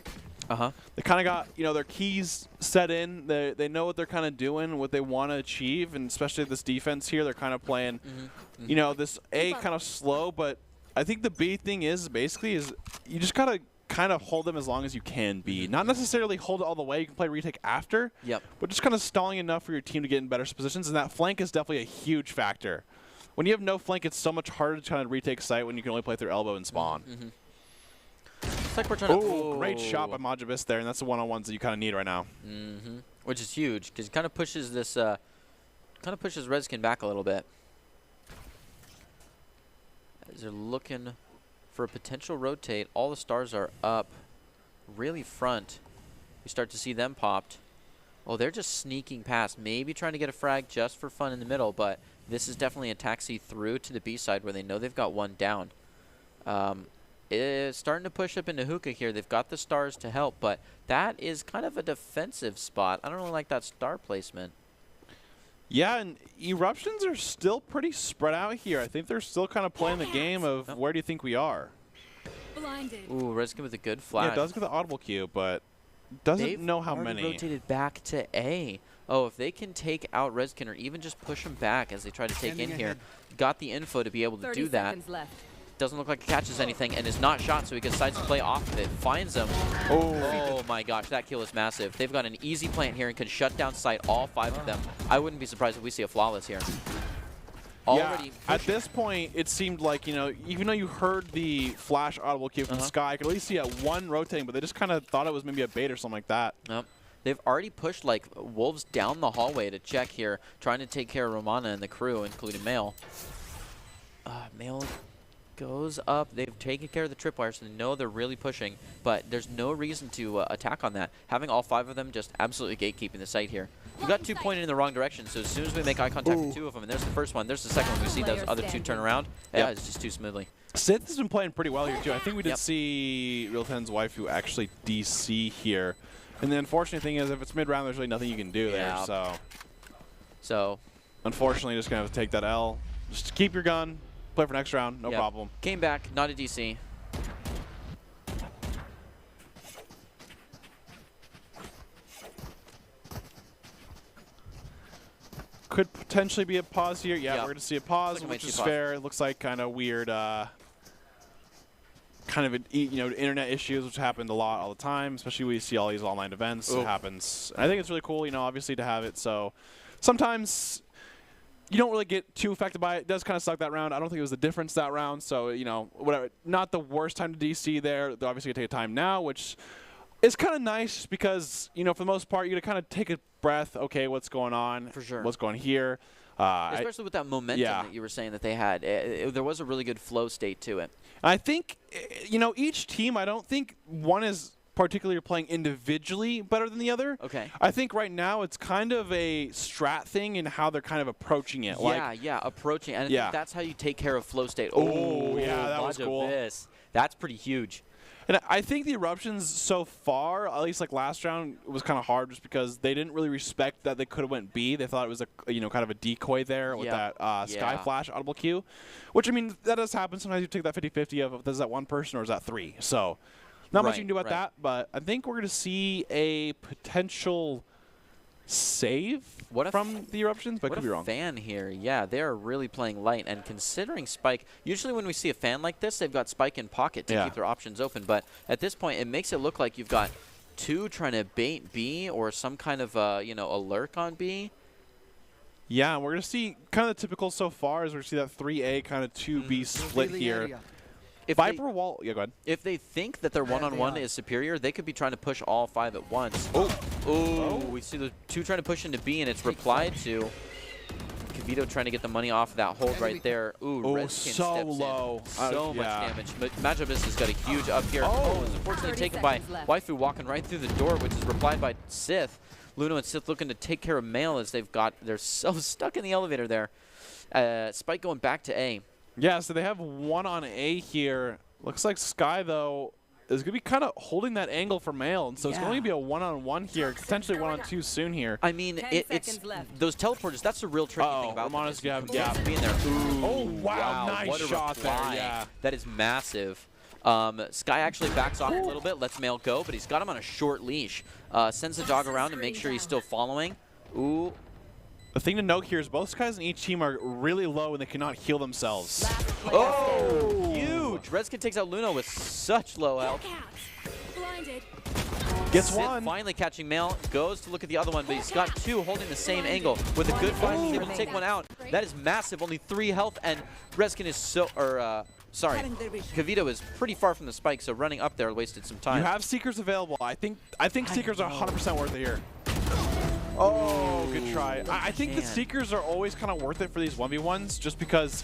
They kind of got, their keys set in. They know what they're kind of doing, what they want to achieve, and especially this defense here, they're kind of playing, this A kind of slow, but I think the B thing is you just got to kind of hold them as long as you can be. Not necessarily hold it all the way. You can play retake after, but just kind of stalling enough for your team to get in better positions, and that flank is definitely a huge factor. When you have no flank, it's so much harder to kind of retake site when you can only play through elbow and spawn. It's like we're trying to. Great shot by Majabis there, and that's the one-on-ones that you kind of need right now. Which is huge because it kind of pushes this, Rezkin back a little bit. As they're looking for a potential rotate, all the stars are up, really front. We start to see them popped. Oh, they're just sneaking past, maybe trying to get a frag just for fun in the middle, but this is definitely a taxi through to the B side where they know they've got one down. It's starting to push up into hookah here. They've got the stars to help, but that is kind of a defensive spot. I don't really like that star placement. Yeah, and Eruptions are still pretty spread out here. I think they're still kind of playing the game of where do you think we are. Blinded. Ooh, Rezkin with a good flash. Yeah, it does get the audible cue, but doesn't know how already many. Rotated back to A. Oh, if they can take out Rezkin or even just push him back as they try to take in here, got the info to be able to 30 do that. seconds left. Doesn't look like he catches anything and is not shot, so he decides to play off of it. Finds him. Oh my gosh, that kill is massive. They've got an easy plant here and can shut down sight, all 5 of them. I wouldn't be surprised if we see a flawless here. Already at this point, it seemed like, even though you heard the flash audible cue from Sky, I could at least see one rotating, but they just kind of thought it was maybe a bait or something like that. Nope. They've already pushed like wolves down the hallway to check here, trying to take care of Romana and the crew, including Mail. Mail goes up. They've taken care of the tripwire, so they know they're really pushing, but there's no reason to attack on that. Having all 5 of them just absolutely gatekeeping the site here. We got 2 pointed in the wrong direction, so as soon as we make eye contact with 2 of them, and there's the first one, there's the second one, we see those other 2 turn around. Yeah, it's just too smoothly. Sith has been playing pretty well here, too. I think we did see Real Ten's Waifu actually DC here. And the unfortunate thing is, if it's mid-round, there's really nothing you can do there, So, unfortunately, just going to have to take that L. Just keep your gun. Play for next round, no problem. Came back, not a DC. Could potentially be a pause here. Yeah, we're going to see a pause, Like which is fair. It looks like kind of weird, kind of internet issues, which happened a lot all the time, especially when you see all these online events. It happens. I think it's really cool, obviously to have it. So sometimes you don't really get too affected by it. It does kind of suck that round. I don't think it was the difference that round. So, whatever. Not the worst time to DC there. They're obviously going to take a time now, which is kind of nice because, for the most part, you're going to kind of take a breath. Okay, what's going on? For sure. What's going here? Especially with that momentum that you were saying that they had. There was a really good flow state to it. I think, each team, I don't think one is particularly playing individually better than the other. Okay. I think right now it's kind of a strat thing in how they're kind of approaching it. Approaching. And I think that's how you take care of flow state. Oh, yeah, that was cool. That's pretty huge. And I think the eruptions so far, at least like last round, was kind of hard just because they didn't really respect that they could have went B. They thought it was a kind of a decoy there with that Sky Flash audible Q, which I mean that does happen sometimes. You take that 50-50 of is that one person or is that three. So not much you can do about that. But I think we're going to see a potential save from the eruptions, but could be wrong. Fan here, yeah, they're really playing light, and considering Spike, usually when we see a fan like this, they've got Spike in pocket to keep their options open, but at this point, it makes it look like you've got two trying to bait B or some kind of, a lurk on B. Yeah, we're going to see kind of the typical so far is we're going to see that 3A kind of 2B split here. If Viper wall, yeah, go ahead. If they think that their one-on-one is superior, they could be trying to push all 5 at once. We see the two trying to push into B, and it's replied to. Kavito trying to get the money off that hold right there. So low. So much damage. But Magibus has got a huge up here. It's unfortunately taken by Waifu walking right through the door, which is replied by Sith. Luno and Sith looking to take care of Mail as they're so stuck in the elevator there. Spike going back to A. Yeah, so they have one on A here. Looks like Sky, though, is going to be kind of holding that angle for Mail, and so it's going to be a one-on-one here, potentially one-on-two soon here. I mean, it's those teleporters, that's the real tricky thing about Romano's them. being there. Wow, nice shot there, yeah. That is massive. Sky actually backs off a little bit, lets Mail go, but he's got him on a short leash. Sends the dog around to make sure he's still following. The thing to note here is both Skys in each team are really low and they cannot heal themselves. Huge! Redskin takes out Luno with such low health. Gets Sith one. Finally catching Mail, goes to look at the other one, but he's got two holding the same angle. With a good fight, he's able to take one out. That is massive, only 3 health, and Redskin is Kavito is pretty far from the spike, so running up there wasted some time. You have Seekers available. I think Seekers are 100% worth it here. Good try. I think the Seekers are always kind of worth it for these 1v1s just because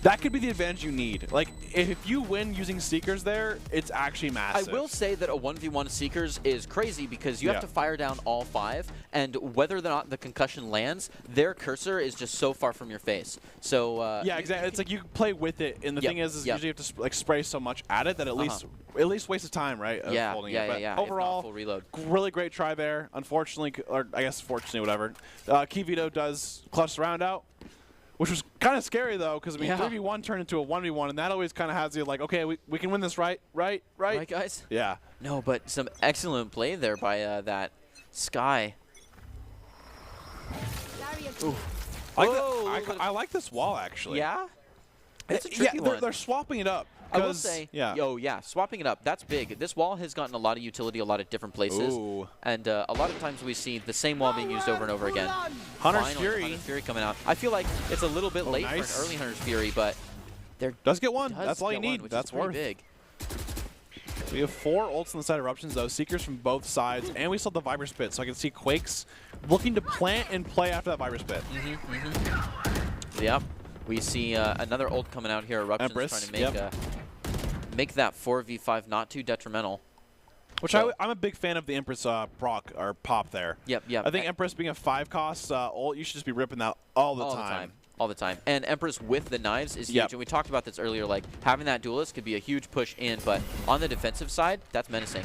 that could be the advantage you need. Like, if you win using Seekers there, it's actually massive. I will say that a 1v1 Seekers is crazy because you have to fire down all 5, and whether or not the concussion lands, their cursor is just so far from your face. So yeah, exactly. It's like you play with it, and the thing is usually you have to like spray so much at it that at least wastes time, right? Of holding it. But overall, full reload. Really great try there. Unfortunately, or I guess fortunately, whatever. Kivito does clutch the round out. Which was kind of scary, though, because, I mean, 3v1 turned into a 1v1, and that always kind of has you like, okay, we can win this, right, guys? Yeah. No, but some excellent play there by that Sky. I like this wall, actually. Yeah? It's a tricky one. They're swapping it up. I will say, swapping it up, that's big. This wall has gotten a lot of utility a lot of different places. And a lot of times we see the same wall being used over and over again. Hunter's Fury. Hunter's Fury coming out. I feel like it's a little bit late for an early Hunter's Fury, but there does get one. That's all you need. That's worth. Big. We have 4 ults on the side of Eruptions, though. Seekers from both sides, and we still have the Viper Spit, so I can see Quakes looking to plant and play after that Viper Spit. Yep. We see another ult coming out here. Eruptions Empress, trying to make that 4v5 not too detrimental. Which I'm a big fan of the Empress proc or pop there. Yep. I think Empress being a 5 cost ult, you should just be ripping that all the time. All the time. And Empress with the knives is huge. And we talked about this earlier, like having that duelist could be a huge push in, but on the defensive side, that's menacing.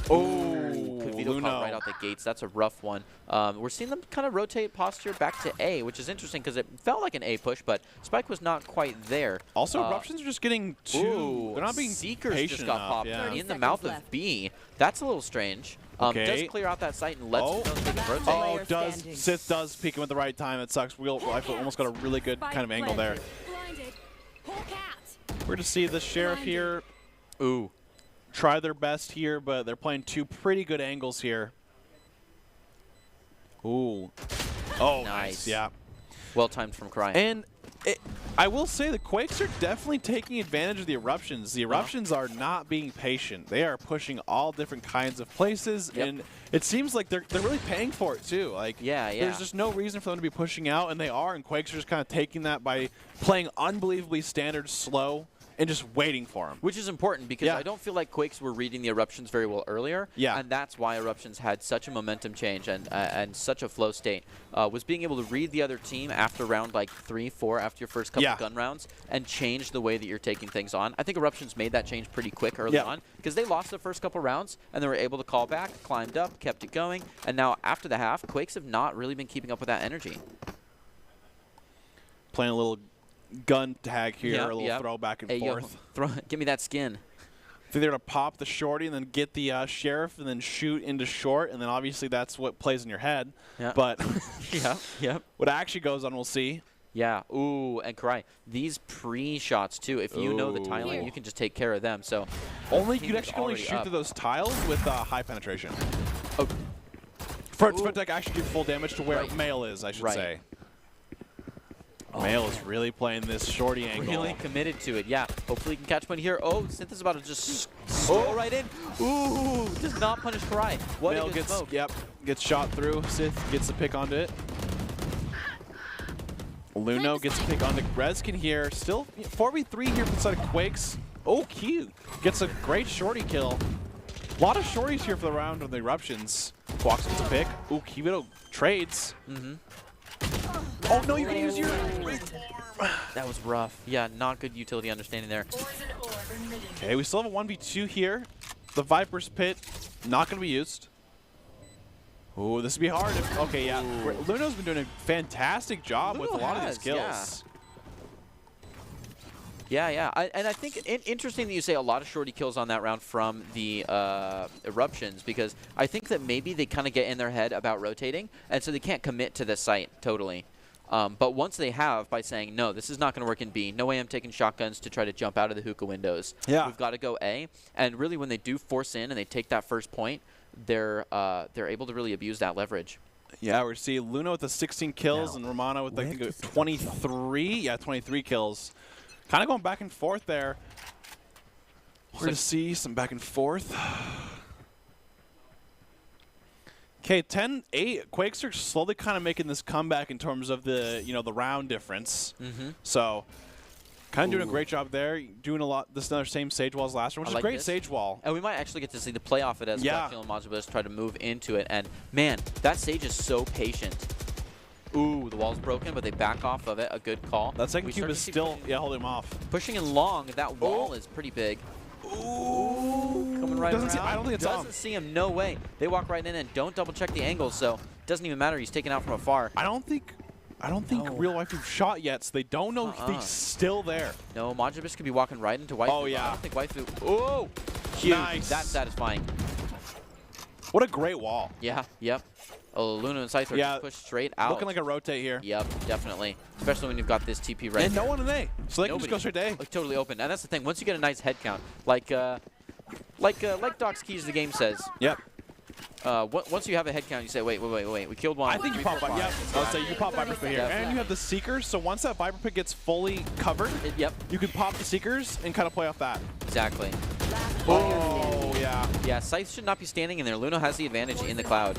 Kavito caught right out the gates. That's a rough one. We're seeing them kind of rotate posture back to A, which is interesting because it felt like an A push, but Spike was not quite there. Also, Eruptions are just getting too... They're not being Seekers patient just got enough. popped in the mouth of B. That's a little strange. Does clear out that site and lets him rotate. Sith does peek him at the right time. It sucks. Rifle almost got a really good kind of angle there. We're going to see the Sheriff here. Try their best here, but they're playing 2 pretty good angles here. Nice. Yeah. Well timed from Cry. And I will say the Quakes are definitely taking advantage of the Eruptions. The Eruptions are not being patient. They are pushing all different kinds of places, and it seems like they're really paying for it too. Like, there's just no reason for them to be pushing out, and they are. And Quakes are just kind of taking that by playing unbelievably standard slow and just waiting for him. Which is important because I don't feel like Quakes were reading the Eruptions very well earlier. Yeah. And that's why Eruptions had such a momentum change and such a flow state. Was being able to read the other team after round like 3, 4, after your first couple gun rounds and change the way that you're taking things on. I think Eruptions made that change pretty quick early on because they lost the first couple rounds and they were able to call back, climbed up, kept it going. And now after the half, Quakes have not really been keeping up with that energy. Playing a little gun tag here, a little throw back and forth. Give me that skin. I think they're going to pop the shorty and then get the sheriff and then shoot into short, and then obviously that's what plays in your head. Yeah. But what actually goes on, we'll see. Yeah. Ooh, and Karai, these pre-shots too. If you know the tiling, you can just take care of them. So you can actually only shoot through those tiles with high penetration. Oh. For it to actually do full damage to where Mail is, I should say. Mail is really playing this shorty angle. Really committed to it, yeah. Hopefully he can catch one here. Oh, Synth is about to just slow right in. Ooh, does not punish Karai. What Mail gets smoke. Gets shot through. Sith gets the pick onto it. Luno gets a pick onto Rezkin here. Still 4v3 here inside of Quakes. Oh, cute. Gets a great shorty kill. A lot of shorties here for the round of the Eruptions. Quax gets a pick. Ooh, Kibito trades. Oh, no, you can use your... That was rough. Yeah, not good utility understanding there. Okay, we still have a 1v2 here. The Viper's Pit, not going to be used. Ooh, this would be hard. Okay, yeah. Luno's been doing a fantastic job with a lot of these kills. Yeah. And I think interesting that you say a lot of shorty kills on that round from the Eruptions, because I think that maybe they kind of get in their head about rotating, and so they can't commit to this site totally. But once they have, by saying, no, this is not going to work in B, no way I'm taking shotguns to try to jump out of the hookah windows. Yeah. We've got to go A. And really when they do force in and they take that first point, they're able to really abuse that leverage. Yeah, we're seeing Luno with the 16 kills and Romano with like 23. Yeah, 23 kills. Kind of going back and forth there. We're going to see some back and forth. Okay, 10-8. Quakes are slowly kind of making this comeback in terms of the the round difference. So, kind of doing a great job there. Doing a lot. This is another same Sage Wall as last one, which is a great Sage Wall. And we might actually get to see the play off it as Blackfield and Modulus try to move into it. And man, that Sage is so patient. Ooh, the wall's broken, but they back off of it. A good call. That second cube is still holding him off. Pushing in long. That wall is pretty big. Ooh, coming right around. I don't think it's on. Doesn't see him. No way. They walk right in and don't double check the angles, so it doesn't even matter. He's taken out from afar. I don't think Real Waifu shot yet, so they don't know if he's still there. No, Majibus could be walking right into Waifu. Oh yeah. I don't think Waifu. Oh, huge. Nice. That's satisfying. What a great wall. Yeah. Yep. Oh, Luna and Scyther just push straight out. Looking like a rotate here. Yep, definitely. Especially when you've got this TP right and here. No one in A. So they can just go straight to A. Like, totally open. And that's the thing. Once you get a nice head count, like Doc's Keys the game says. Yep. Once you have a head count, you say, wait. We killed one. I think you pop. Yeah. I would say you pop Viper Pit here, and you have the Seekers. So once that Viper Pit gets fully covered, you can pop the Seekers and kind of play off that. Exactly. Oh yeah. Yeah. Scythe should not be standing in there. Luno has the advantage in the cloud.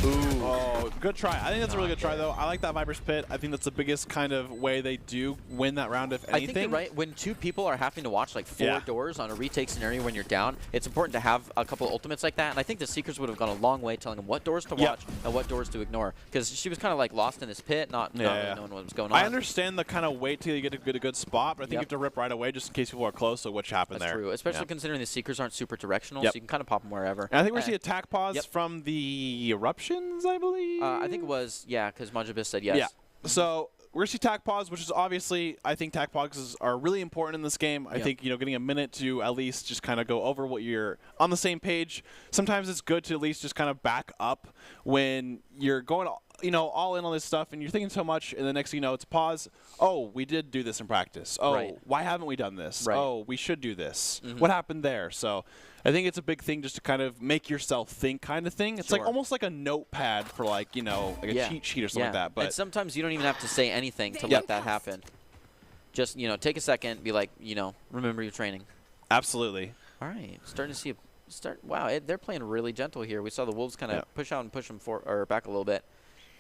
Ooh. Oh, good try. I think that's a really good try, though. I like that Viper's Pit. I think that's the biggest kind of way they do win that round, if anything. I think you're right. When two people are having to watch like 4 doors on a retake scenario when you're down, it's important to have a couple of ultimates like that. And I think the Seekers would have gone a long way telling them what doors to watch and what doors to ignore. Because she was kind of like lost in this pit, not really knowing what was going on. I understand the kind of wait till you get a good spot, but I think you have to rip right away just in case people are close to what happened there. That's true, especially considering the Seekers aren't super directional, so you can kind of pop them wherever. And I think we're going to see attack pause from the Eruptions, I believe. I think it was, because Majibus said yes. Yeah. So we're going to see tac pause, which is obviously, I think tac pauses are really important in this game. I think, getting a minute to at least just kind of go over what you're on the same page. Sometimes it's good to at least just kind of back up when you're going all in on this stuff and you're thinking so much, and the next thing you know, it's pause. Oh, we did do this in practice. Oh, why haven't we done this? Oh, we should do this. What happened there? So I think it's a big thing just to kind of make yourself think kind of thing. It's like almost like a notepad for like a cheat sheet or something like that. But and sometimes you don't even have to say anything to let that happen. Just, take a second, be like, remember your training. Absolutely. All right. Starting to see wow, they're playing really gentle here. We saw the Wolves kind of push out and push them back a little bit.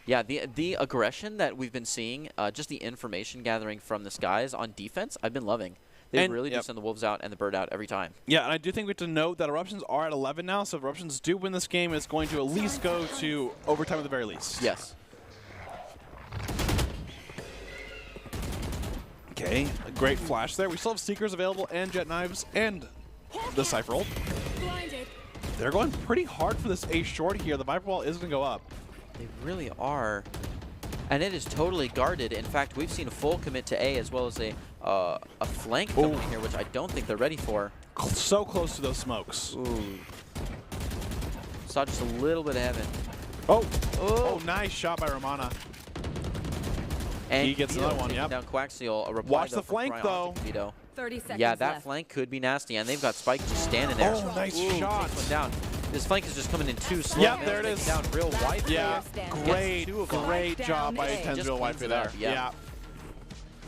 Yeah, the aggression that we've been seeing, just the information gathering from the skies on defense, I've been loving. They really do send the Wolves out and the Bird out every time. Yeah, and I do think we have to note that Eruptions are at 11 now, so if Eruptions do win this game, it's going to at least go to overtime at the very least. Yes. Okay, a great flash there. We still have Seekers available and Jet Knives and the Cypher ult. They're going pretty hard for this A short here. The Viper Wall is going to go up. They really are. And it is totally guarded. In fact, we've seen a full commit to A as well as a flank coming in here, which I don't think they're ready for. So close to those smokes. Ooh. Saw just a little bit of heaven. Oh, nice shot by Romana. And he gets another one, yep. Down Quaxial. A reply Watch the flank, though. 30 seconds Yeah, that left. flank could be nasty, and they've got Spike just standing there. Oh, nice shot. Takes one down. This flank is just coming in too slow. Yep, there it is. Down real wide. Yeah, Great great job by Just Tenzreal Waifu there. Yeah.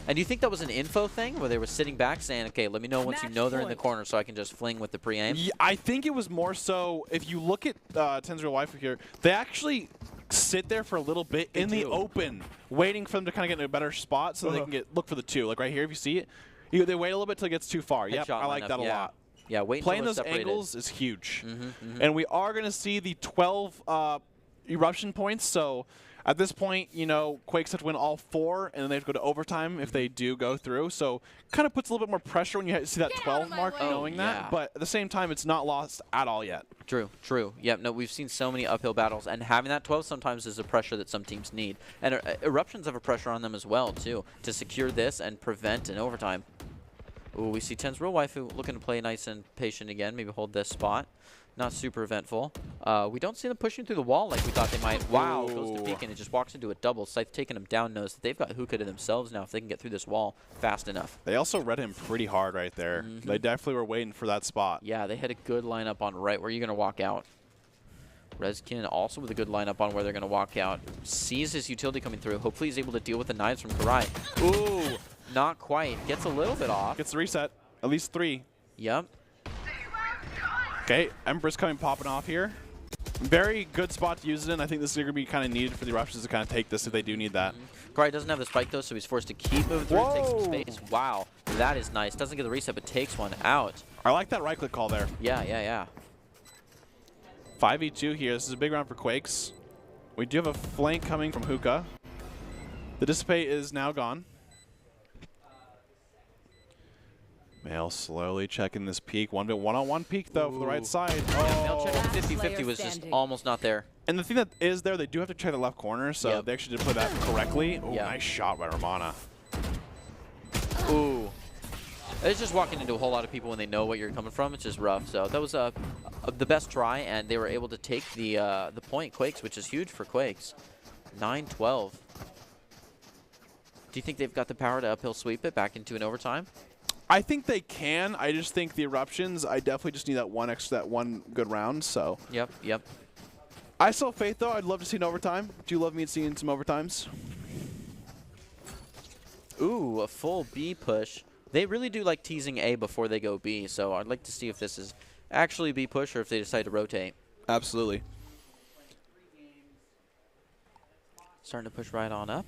And do you think that was an info thing where they were sitting back saying, okay, let me know once you know they're in the corner so I can just fling with the pre-aim? Yeah, I think it was more so, if you look at Tenzreal Waifu here, they actually sit there for a little bit in the open, waiting for them to kind of get in a better spot so they can look for the two. Like right here, if you see it, they wait a little bit till it gets too far. Yep, I like that a lot. Yeah, wait Playing until those separated. angles is huge. And we are going to see the 12 eruption points. So at this point, you know, Quakes have to win all 4, and then they have to go to overtime if they do go through. So kind of puts a little bit more pressure when you see that 12 mark, knowing that. But at the same time, it's not lost at all yet. True, true. Yep, no, we've seen so many uphill battles, and having that 12 sometimes is a pressure that some teams need. And Eruptions have a pressure on them as well, too, to secure this and prevent an overtime. Ooh, we see Tenzreal Waifu looking to play nice and patient again, maybe hold this spot. Not super eventful. We don't see them pushing through the wall like we thought they might. Wow, goes to peek and it just walks into a double. Scythe taking him down, knows that they've got hookah to themselves now if they can get through this wall fast enough. They also read him pretty hard right there. They definitely were waiting for that spot. Yeah, they had a good lineup on right where you're going to walk out. Rezkin also with a good lineup on where they're going to walk out. Sees his utility coming through. Hopefully he's able to deal with the knives from Karai. Ooh, not quite. Gets a little bit off. Gets the reset. At least 3. Yep. Okay, Empress popping off here. Very good spot to use it in. I think this is going to be kind of needed for the Eruptions to kind of take this if they do need that. Karai doesn't have the spike though, so he's forced to keep moving through and take some space. Wow, that is nice. Doesn't get the reset, but takes one out. I like that right-click call there. Yeah, yeah, yeah. 5v2 here. This is a big round for Quakes. We do have a flank coming from Hookah. The Dissipate is now gone. Male slowly checking this peak. One-on-one peak, though, for the right side. Yeah, Male checking 50-50 was just almost not there. And the thing that is there, they do have to check the left corner, so they actually did play that correctly. Oh, nice shot by Romana. Ooh. It's just walking into a whole lot of people when they know what you're coming from. It's just rough. So that was the best try, and they were able to take the point, Quakes, which is huge for Quakes. 9-12. Do you think they've got the power to uphill sweep it back into an overtime? I think they can. I just think the Eruptions, I definitely just need that one good round, so. Yep, yep. I still have faith, though. I'd love to see an overtime. Do you love me seeing some overtimes? Ooh, a full B push. They really do like teasing A before they go B, so I'd like to see if this is actually B push or if they decide to rotate. Absolutely. Starting to push right on up.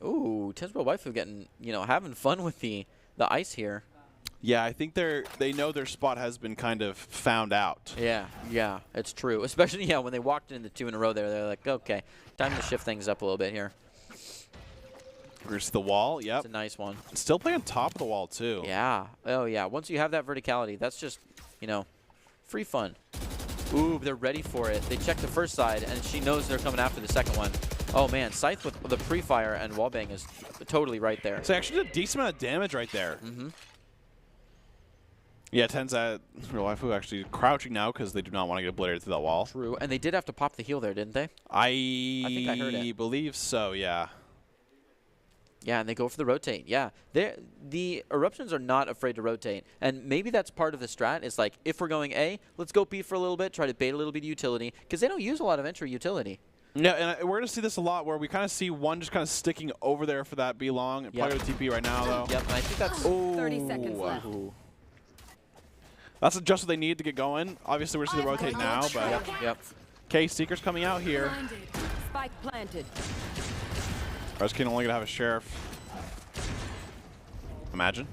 Ooh, Tenzreal Waifu getting, having fun with the ice here. Yeah, I think they know their spot has been kind of found out. Yeah, yeah, it's true. Especially, when they walked in the 2 in a row there, they're like, okay, time to shift things up a little bit here. Here's the wall, yep. It's a nice one. Still playing on top of the wall, too. Yeah, oh yeah. Once you have that verticality, that's just, free fun. Ooh, they're ready for it. They check the first side, and she knows they're coming after the second one. Oh, man, Scythe with the pre-fire and wallbang is totally right there. So actually did a decent amount of damage right there. Yeah, Tenzreal Waifu actually crouching now because they do not want to get obliterated through that wall. True, and they did have to pop the heal there, didn't they? I think I heard it. believe so, yeah. Yeah, and they go for the rotate. Yeah, the Eruptions are not afraid to rotate. And maybe that's part of the strat is like, if we're going A, let's go B for a little bit, try to bait a little bit of utility, because they don't use a lot of entry utility. Yeah, and we're going to see this a lot where we kind of see one just kind of sticking over there for that B long. Probably go to TP right now, though. Yep, and I think that's... 30 seconds left. That's just what they need to get going. Obviously, we're going to see the rotate now, but... Yep. Okay, Seeker's coming out here. Spike planted. Rezkin only going to have a Sheriff. Imagine.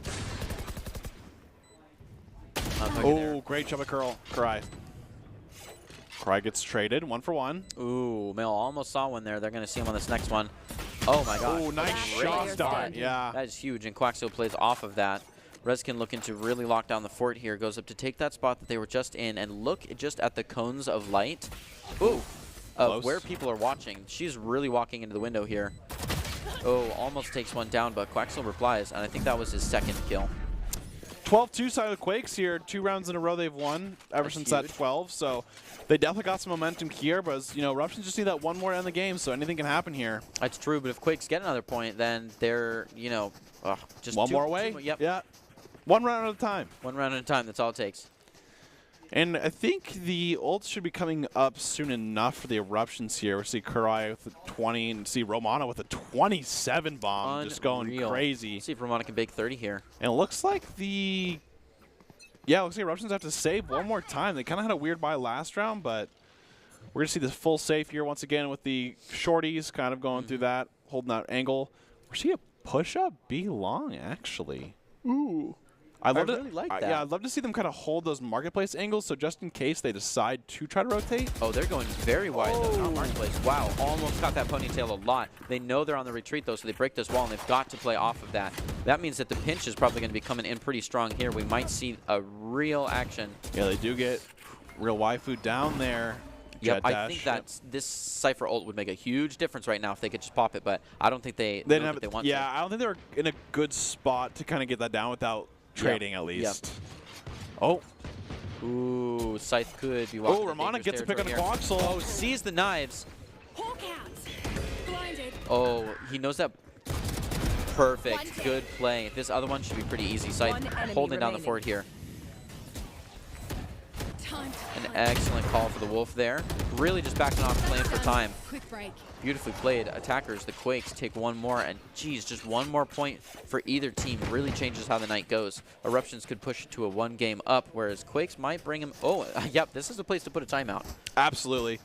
Oh, great jump at Karai. Karai gets traded 1 for 1. Ooh, Mill almost saw one there. They're going to see him on this next one. Oh my gosh. Oh, nice Great shot start. start. Yeah. That is huge, and Quaxo plays off of that. Reskin looking to really lock down the fort here. Goes up to take that spot that they were just in, and look just at the cones of light. Ooh, of where people are watching. She's really walking into the window here. Oh, almost takes one down, but Quaxo replies, and I think that was his second kill. 12-2 side of the Quakes here. 2 rounds in a row they've won ever That's since huge. that 12. So they definitely got some momentum here. But as, you know, Eruptions just need that one more to end the game. So anything can happen here. That's true, but if Quakes get another point, then they're, you know, just One two more away. Yep. Yeah. One round at a time. One round at a time. That's all it takes. And I think the ults should be coming up soon enough for the Eruptions here. We see Kurai with a 20 and see Romana with a 27 bomb. Just going Unreal. crazy. Let's see if Romana can bake 30 here. And it looks like the... Yeah, it looks like Eruptions have to save one more time. They kind of had a weird buy last round, but we're going to see this full save here once again with the shorties kind of going through that, holding that angle. We're seeing a push-up B long, actually. Ooh. I really like that. Yeah, I'd love to see them kind of hold those marketplace angles, so just in case they decide to try to rotate. Oh, they're going very wide, though. Not marketplace. Wow, almost got that ponytail a lot. They know they're on the retreat, though, so they break this wall, and they've got to play off of that. That means that the pinch is probably going to be coming in pretty strong here. We might see a real action. Yeah, they do get real waifu down there. Yep, Jet I dash. think that this Cypher ult would make a huge difference right now if they could just pop it, but I don't think they They know didn't have that they it. want Yeah, to. I don't think they're in a good spot to kind of get that down without trading at least. Oh. Ooh, Scythe could be walking. Oh, in Romana dangerous gets a pick on the territory here. Quaxel. Oh, sees the knives. Hawk out. Blinded. Oh, he knows that. Perfect. One kill. Good play. This other one should be pretty easy. Scythe One enemy holding down the remaining. fort here. Time to An hunt. excellent call for the Wolf there. Really just backing off, playing for time. Quick break. Beautifully played. Attackers, the Quakes, take one more, and geez, just one more point for either team really changes how the night goes. Eruptions could push it to a 1 game up, whereas Quakes might bring him. Oh, yep, this is the place to put a timeout. Absolutely.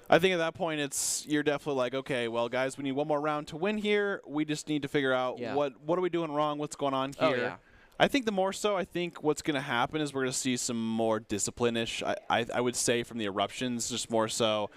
I think at that point, you're definitely like, okay, well, guys, we need one more round to win here. We just need to figure out what are we doing wrong, what's going on here. Oh, yeah. I think the more so, I think what's going to happen is we're going to see some more discipline-ish, I would say, from the Eruptions, just more so.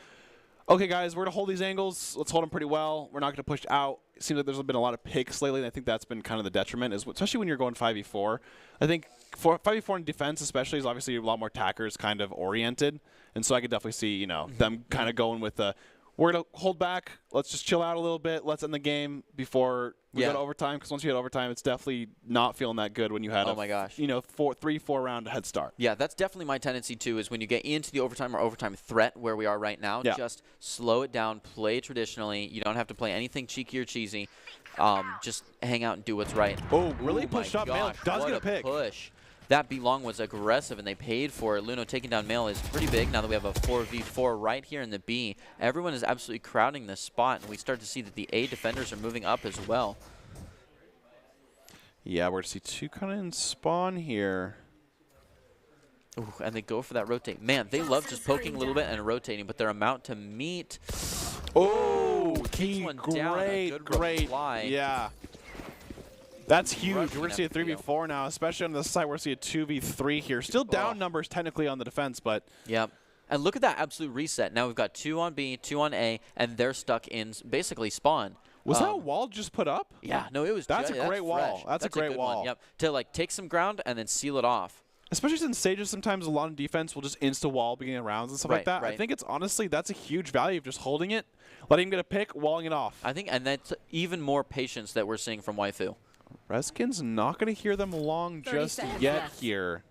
Okay, guys, we're going to hold these angles. Let's hold them pretty well. We're not going to push out. It seems like there's been a lot of picks lately, and I think that's been kind of the detriment, especially when you're going 5v4. I think 5v4 in defense especially is obviously a lot more attackers kind of oriented, and so I could definitely see, them kind of going with the, we're going to hold back. Let's just chill out a little bit. Let's end the game before we go to overtime, because once you hit overtime, it's definitely not feeling that good when you had Oh my gosh. 3-4 round head start. Yeah, that's definitely my tendency too, is when you get into the overtime or overtime threat where we are right now, just slow it down, play traditionally. You don't have to play anything cheeky or cheesy. Just hang out and do what's right. Oh, really my pushed up. Mail gosh, does what get a pick. Push. That B-Long was aggressive, and they paid for it. Luno taking down Mail is pretty big now that we have a 4v4 right here in the B. Everyone is absolutely crowding this spot, and we start to see that the A defenders are moving up as well. Yeah, we're going to see 2 kind of in spawn here. Ooh, and they go for that rotate. Man, they love just poking a little bit and rotating, but their amount to meet. Oh, takes one down. A good great. reply. Yeah. That's huge. Rushing We're going to see a FPO. 3v4 now, especially on the side. We're going to see a 2v3 here. Still down numbers technically on the defense, but. Yep. And look at that absolute reset. Now we've got 2 on B, 2 on A, and they're stuck in basically spawn. Was that a wall just put up? Yeah, no, it was. That's a great wall. Fresh. That's a great good wall. One. Yep. To like take some ground and then seal it off. Especially since Sages sometimes a lot of defense will just insta-wall beginning of rounds and stuff like that. I think it's honestly, that's a huge value of just holding it, letting him get a pick, walling it off. I think, and that's even more patience that we're seeing from Waifu. Reskin's not going to hear them long 30 just seconds yet left. here.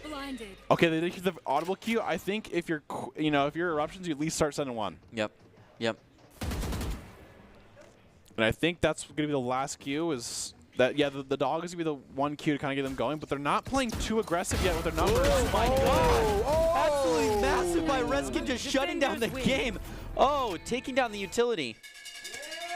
Blinded. Okay, they did hear the audible cue. I think if you're, if you're Eruptions, you at least start sending 1. Yep. Yep. And I think that's going to be the last cue is that, the dog is going to be the one cue to kind of get them going, but they're not playing too aggressive yet with their numbers. Oh my God. Absolutely massive by Reskin, just shutting down the game. Oh, taking down the utility.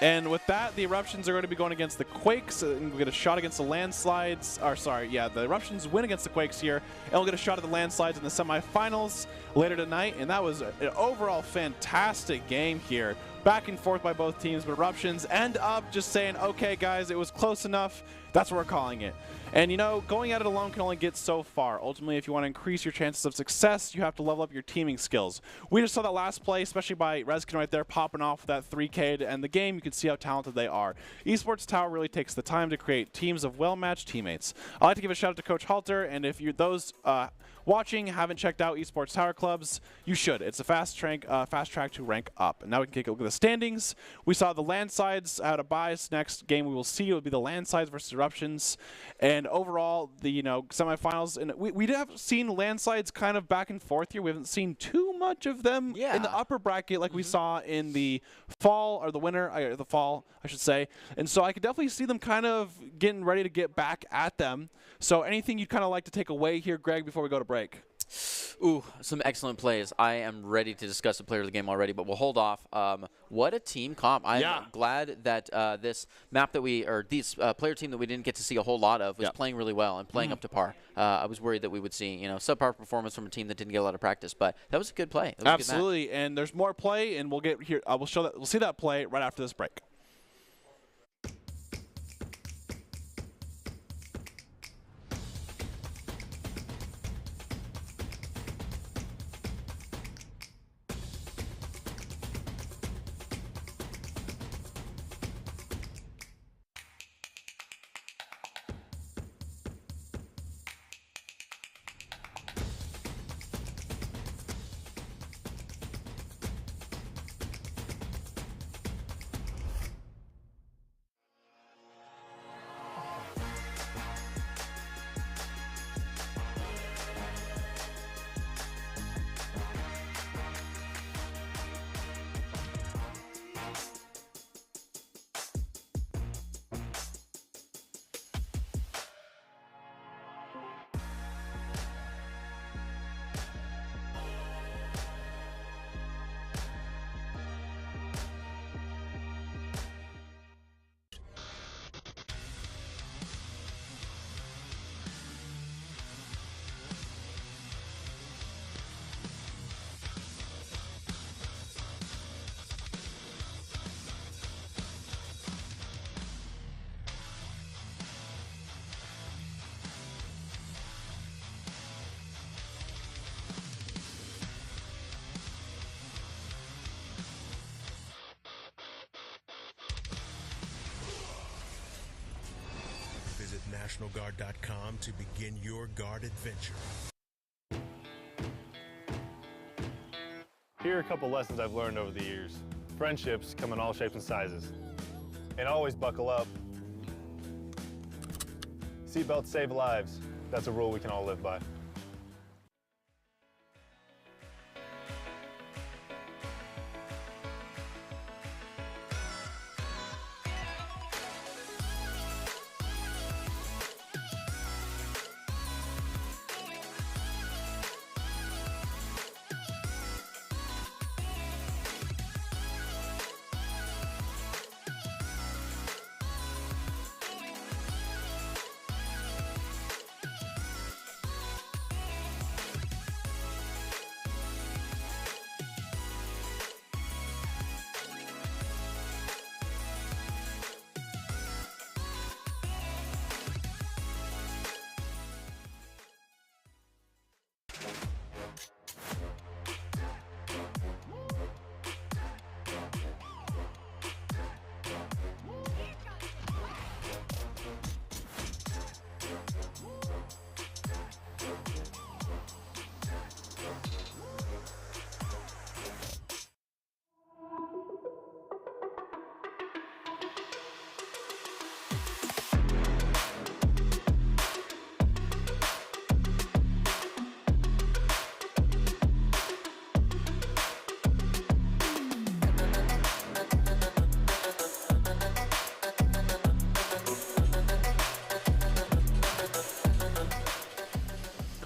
And with that, the Eruptions are going to be going against the Quakes, and we'll get a shot against the Landslides. Or sorry, the Eruptions win against the Quakes here, and we'll get a shot at the Landslides in the semifinals later tonight. And that was an overall fantastic game here. back and forth by both teams, but Eruptions end up just saying, okay, guys, it was close enough. That's what we're calling it. And, you know, going at it alone can only get so far. Ultimately, if you want to increase your chances of success, you have to level up your teaming skills. We just saw that last play, especially by Reskin right there, popping off with that 3K to end the game. You can see how talented they are. Esports Tower really takes the time to create teams of well-matched teammates. I'd like to give a shout out to Coach Halter, and if you're those watching haven't checked out Esports Tower Clubs, you should. It's a fast track to rank up. And now we can take a look at the standings. We saw the landsides out of bias. Next game we will see will be the landsides versus Eruptions. And overall, the semifinals, and we have seen landslides kind of back and forth here. We haven't seen too much of them in the upper bracket like we saw in the fall, or the fall, I should say. And so I could definitely see them kind of getting ready to get back at them. So anything you'd kind of like to take away here, Greg, before we go to break? Ooh, some excellent plays. I am ready to discuss the player of the game already, but we'll hold off. What a team comp. I'm glad that this map that this player team that we didn't get to see a whole lot of was playing really well and playing up to par. I was worried that we would see, subpar performance from a team that didn't get a lot of practice, but that was a good play. Absolutely, and there's more play, and we'll get here. We'll see that play right after this break. Visit NationalGuard.com to begin your guard adventure. Here are a couple lessons I've learned over the years. Friendships come in all shapes and sizes. And always buckle up. Seatbelts save lives. That's a rule we can all live by.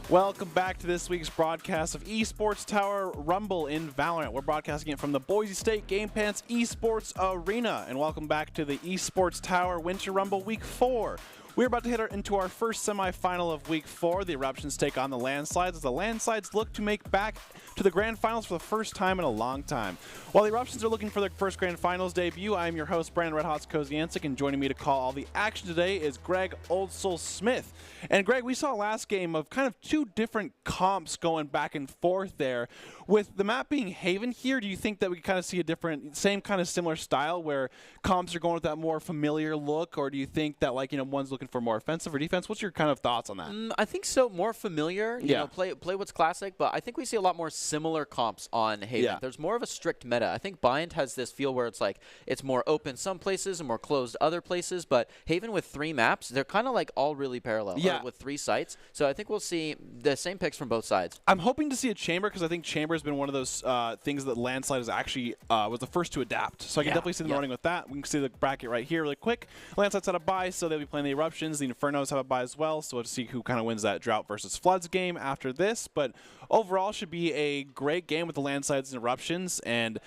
Welcome back to this week's broadcast of Esports Tower Rumble in Valorant. We're broadcasting it from the Boise State Game Pants Esports Arena. And welcome back to the Esports Tower Winter Rumble Week 4. We're about to hit into our first semifinal of Week 4. The Eruptions take on the Landslides as the Landslides look to make back to the Grand Finals for the first time in a long time. While the Eruptions are looking for their first Grand Finals debut, I am your host, Brandon Red Hot's Koziancic, and joining me to call all the action today is Greg Old Soul Smith. And Greg, we saw last game of kind of two different comps going back and forth there. With the map being Haven here, do you think that we kind of see a different, same kind of similar style where comps are going with that more familiar look, or do you think that, like, one's looking for more offensive or defense? What's your kind of thoughts on that? I think so. More familiar. You know, play what's classic, but I think we see a lot more similar comps on Haven. Yeah. There's more of a strict meta. I think Bind has this feel where it's like it's more open some places and more closed other places, but Haven with 3 maps, they're kind of like all really parallel. Yeah. With 3 sites. So I think we'll see the same picks from both sides. I'm hoping to see a Chamber because I think Chamber has been one of those things that Landslide is actually was the first to adapt. So I can definitely see them running with that. We can see the bracket right here really quick. Landslide's had a bye, so they'll be playing the Eruptions. The Infernos have a bye as well, so we'll see who kind of wins that Drought versus Floods game after this. But overall, should be a great game with the Landslides and Eruptions. And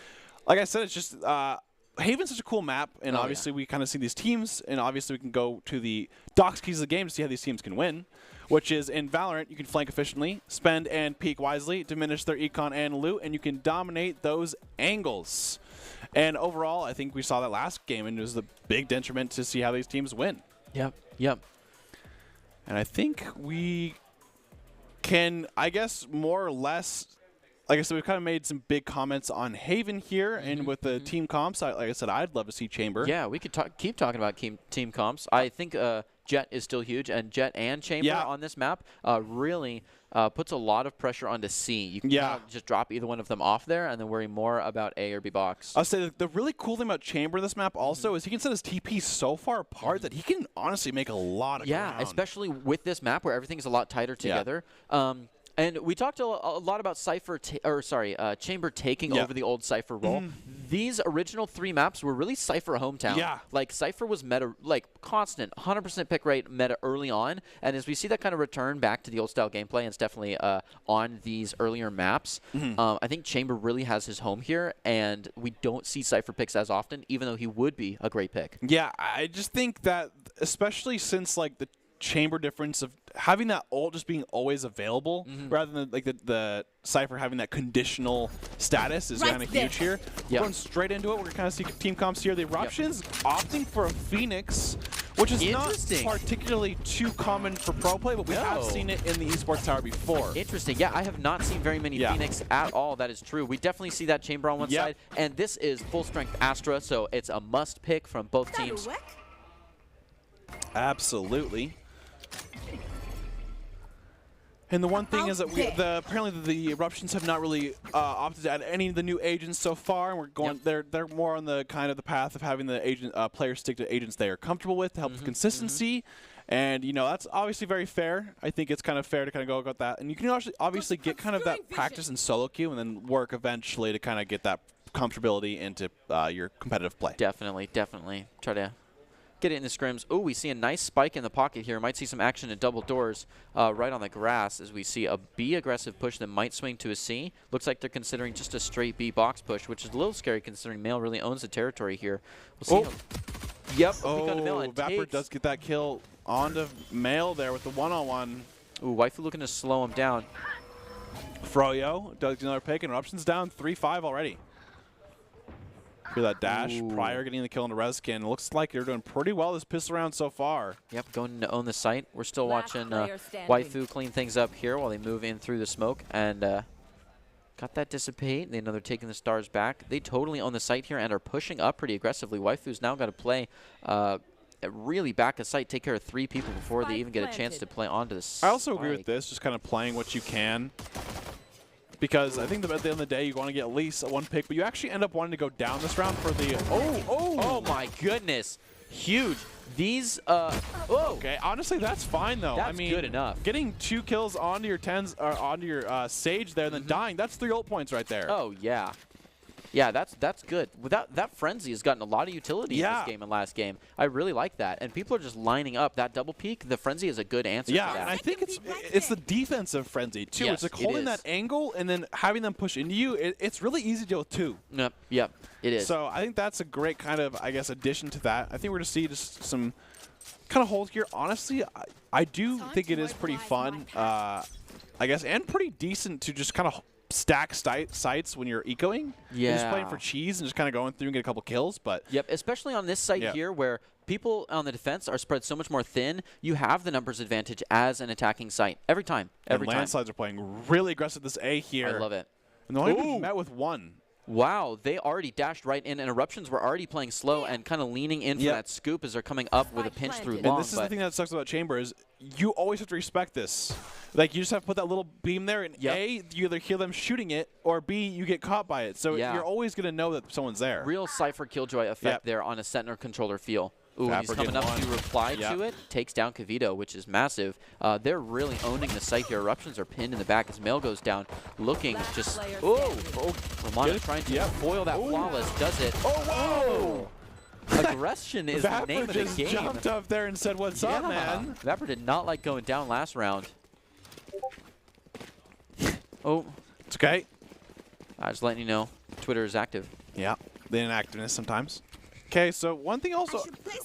like I said, it's just Haven's such a cool map, and obviously we kind of see these teams, and obviously we can go to the docs keys of the game to see how these teams can win, which is in Valorant, you can flank efficiently, spend and peek wisely, diminish their econ and loot, and you can dominate those angles. And overall, I think we saw that last game, and it was the big detriment to see how these teams win. Yep. And I think we can, I guess, more or less, like I said, we've kind of made some big comments on Haven here, and with the team comps, like I said, I'd love to see Chamber. Yeah, we could keep talking about team comps. I think Jet is still huge, and Jet and Chamber on this map really puts a lot of pressure onto C. You can kind of just drop either one of them off there and then worry more about A or B box. I'll say the really cool thing about Chamber in this map also is he can set his TP so far apart that he can honestly make a lot of ground. Especially with this map where everything is a lot tighter together. And we talked a lot about Chamber taking over the old Cypher role. These original 3 maps were really Cypher hometown. Yeah. Like, Cypher was meta, like, constant, 100% pick rate meta early on. And as we see that kind of return back to the old style gameplay, and it's definitely on these earlier maps, I think Chamber really has his home here, and we don't see Cypher picks as often, even though he would be a great pick. Yeah, I just think that, especially since, like, the Chamber difference of having that ult just being always available rather than like the Cypher having that conditional status is kind of huge here. Going straight into it, we're going to kind of see team comps here. The Eruptions opting for a Phoenix, which is not particularly too common for pro play, but we have seen it in the Esports Tower before. Interesting. Yeah, I have not seen very many Phoenix at all. That is true. We definitely see that Chamber on one side, and this is full strength Astra, so it's a must pick from both teams. Absolutely. And the one thing is that apparently the Eruptions have not really opted to add any of the new agents so far, and we're going. They're more on the kind of the path of having the agent players stick to agents they are comfortable with to help with consistency. And that's obviously very fair. I think it's kind of fair to kind of go about that, and you can obviously get kind of that practice in solo queue, and then work eventually to kind of get that comfortability into your competitive play. Definitely try to get it in the scrims. Oh, we see a nice spike in the pocket here. Might see some action at double doors right on the grass as we see a B aggressive push that might swing to a C. Looks like they're considering just a straight B box push, which is a little scary considering Male really owns the territory here. We'll see. Vapor does get that kill onto Male there with the one-on-one. Ooh, Waifu looking to slow him down. Froyo does another pick, and Eruption's down 3-5 already. Hear that dash. Pryor getting the kill into Reskin. Looks like they're doing pretty well this pistol round so far. Yep, going to own the site. We're still watching Waifu clean things up here while they move in through the smoke. And got that dissipate. They know they're taking the stars back. They totally own the site here and are pushing up pretty aggressively. Waifu's now got to play really back a site, take care of 3 people before they even get a chance to play onto the spike. I also agree with this, just kind of playing what you can. Because I think that at the end of the day, you want to get at least 1 pick, but you actually end up wanting to go down this round for the... Oh my goodness. Huge. These, Okay, honestly, that's fine, though. That's good enough. Getting 2 kills onto your onto your Sage there, and then dying, that's 3 ult points right there. Oh, yeah. Yeah, that's good. Without that frenzy has gotten a lot of utility in Yeah. this game and last game. I really like that, and people are just lining up that double peek. The frenzy is a good answer. Yeah, to that. and I think it's the defensive frenzy too. Yes, it's like it holding is. that angle and then having them push into you. It's really easy to deal with too. Yep, it is. So I think that's a great kind of, I guess, addition to that. I think we're going to see just some kind of holds here. Honestly, I do think it is pretty fun, I guess, and pretty decent to just kind of stack sites when you're ecoing. You're just playing for cheese and just kind of going through and get a couple kills. But yep, especially on this site Yeah. here where people on the defense are spread so much more thin, you have the numbers advantage as an attacking site every time. Every time. landslides are playing really aggressive this A here. I love it. And they're only met with one. Wow, they already dashed right in, and Eruptions were already playing slow and kind of leaning in for that scoop as they're coming up with a pinch through long. And this is the thing that sucks about Chamber is you always have to respect this. Like, you just have to put that little beam there, and A, you either hear them shooting it, or B, you get caught by it. So you're always going to know that someone's there. Real Cypher Killjoy effect there on a Sentinel controller feel. Ooh, and he's coming up to reply to it. Takes down Kavito, which is massive. They're really owning the site here. Eruptions are pinned in the back as Mail goes down, looking just... Romana trying to foil that flawless. Does it. Oh, whoa! Aggression is the name of the just game. jumped up there and said, "What's up, man?" Vapor did not like going down last round. Oh. It's okay. Just letting you know, Twitter is active. Yeah, the inactiveness sometimes. Okay, so one thing also,